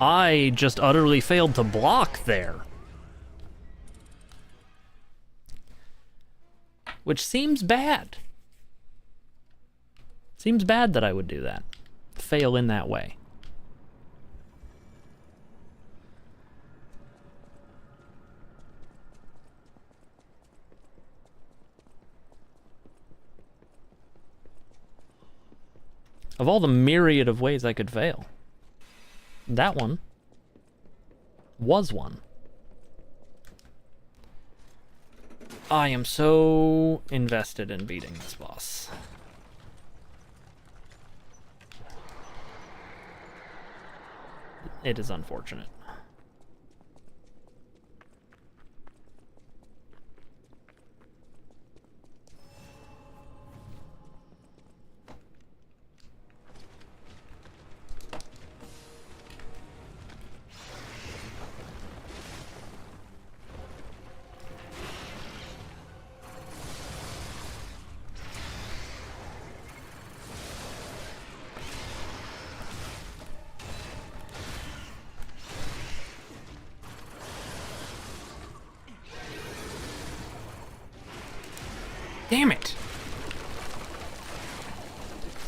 I just utterly failed to block there. Which seems bad. Seems bad that I would do that. Fail in that way. Of all the myriad of ways I could fail, that one was one. I am so invested in beating this boss. It is unfortunate. Damn it!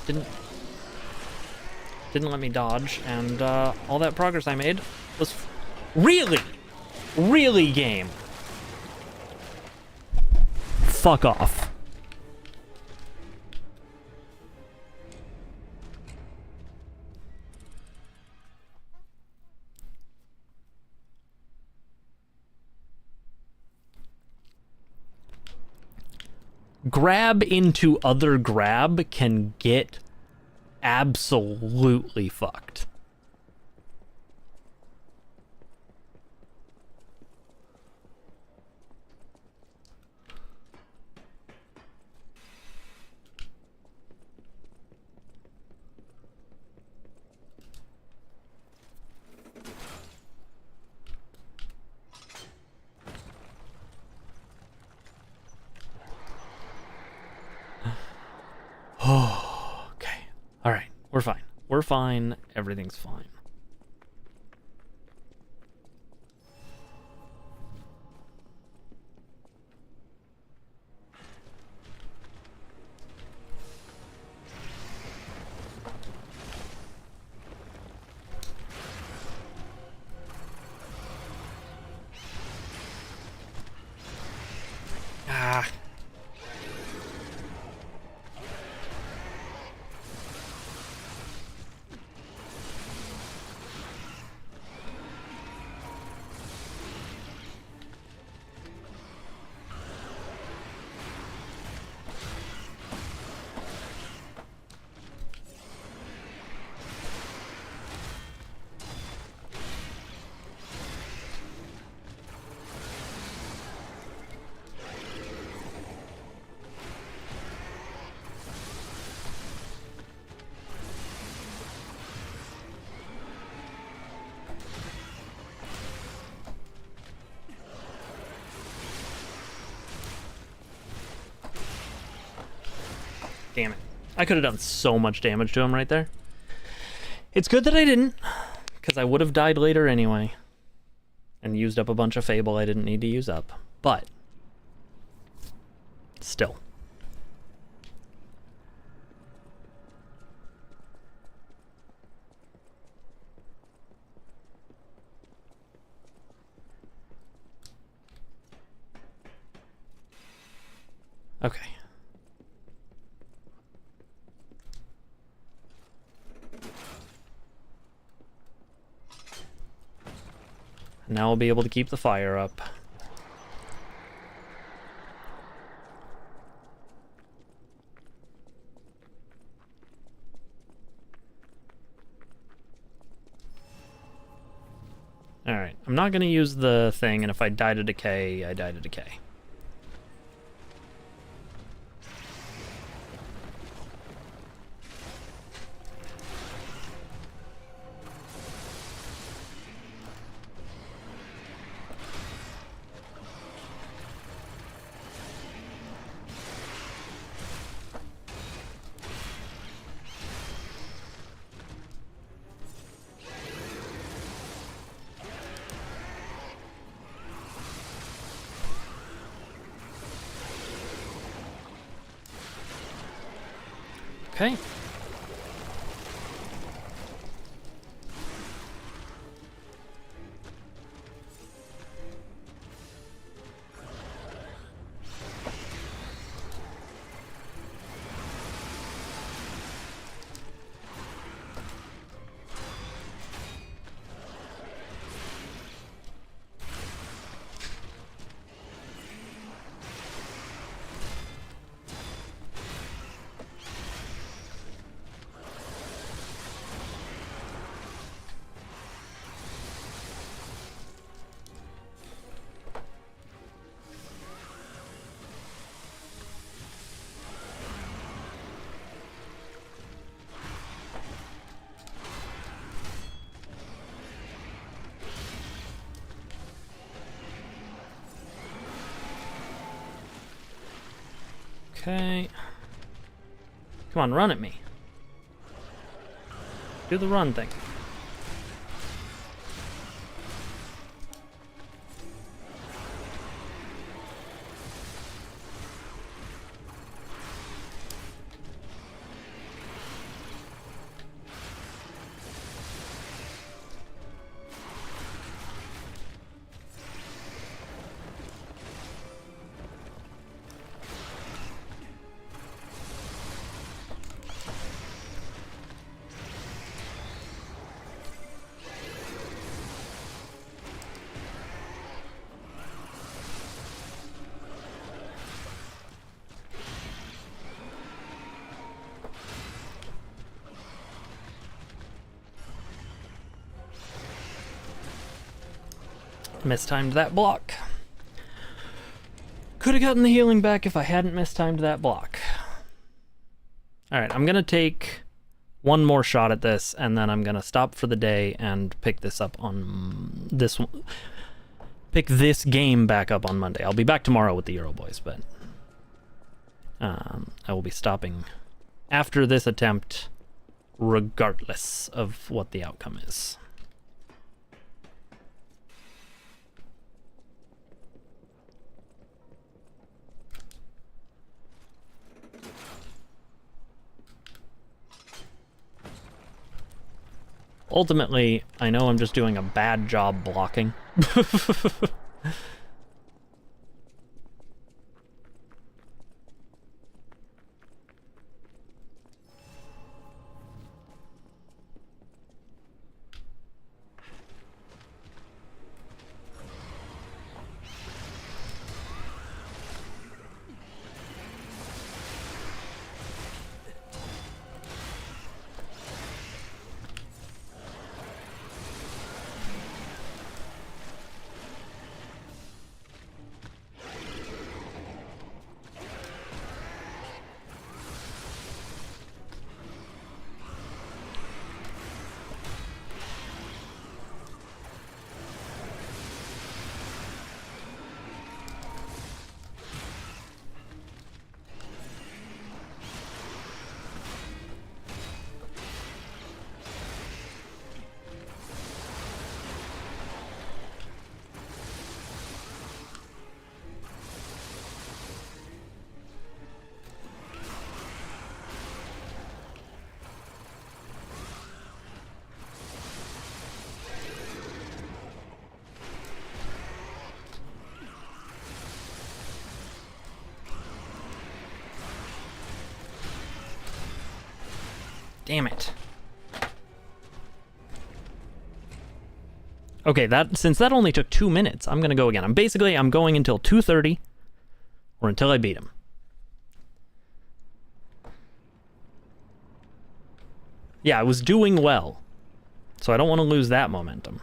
Didn't let me dodge, and all that progress I made was really game. Fuck off. Grab into other grab can get absolutely fucked. Okay. All right. We're fine. We're fine. Everything's fine. Ah. Damn it. I could have done so much damage to him right there. It's good that I didn't, because I would have died later anyway. And used up a bunch of Fable I didn't need to use up. But, still. Okay. Now I'll be able to keep the fire up. Alright, I'm not going to use the thing, and if I die to decay, I die to decay. Okay. Okay. Come on, run at me. Do the run thing. Mistimed that block. Could have gotten the healing back if I hadn't mistimed that block. Alright, I'm gonna take one more shot at this, and then I'm gonna stop for the day and pick this up on this one. Pick this game back up on Monday. I'll be back tomorrow with the Euro Boys, but I will be stopping after this attempt, regardless of what the outcome is. Ultimately, I know I'm just doing a bad job blocking. Damn it. Okay, since that only took 2 minutes, I'm gonna go again. I'm going until 2:30, or until I beat him. Yeah, I was doing well, so I don't want to lose that momentum.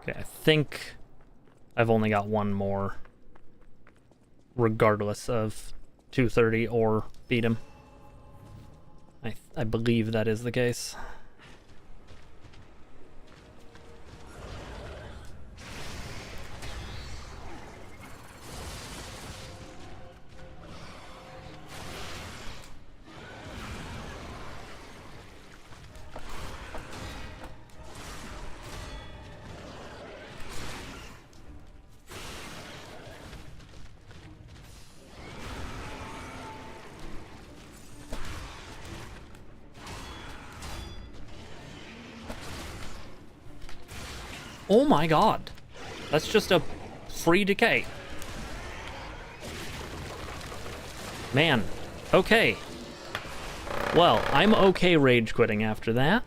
I think I've only got one more, regardless of 2:30 or beat him. I believe that is the case. Oh my god. That's just a free decay. Man. Okay. Well, I'm okay rage quitting after that.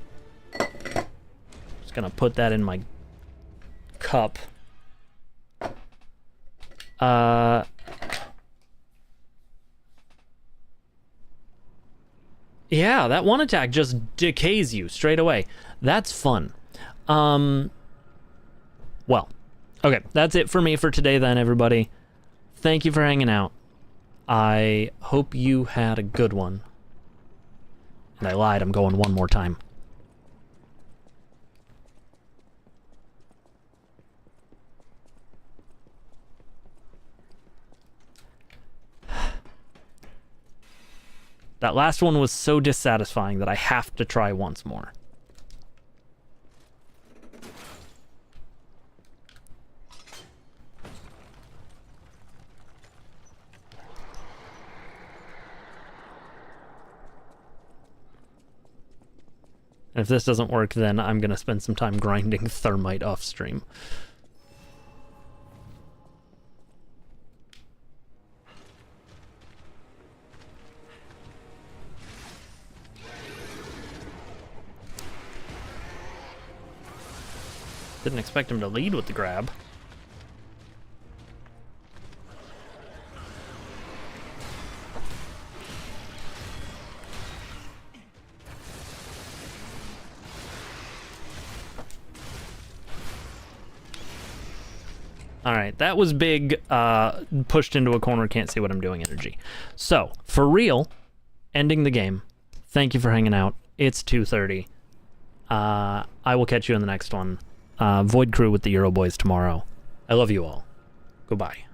Just gonna put that in my cup. Yeah, that one attack just decays you straight away. That's fun. Well, okay, that's it for me for today then, everybody. Thank you for hanging out. I hope you had a good one. And I lied, I'm going one more time. That last one was so dissatisfying that I have to try once more. And if this doesn't work, then I'm going to spend some time grinding thermite off stream. Didn't expect him to lead with the grab. Alright, that was big, pushed into a corner, can't see what I'm doing energy. So, for real, ending the game. Thank you for hanging out. It's 2:30. I will catch you in the next one. Void Crew with the Euro Boys tomorrow. I love you all. Goodbye.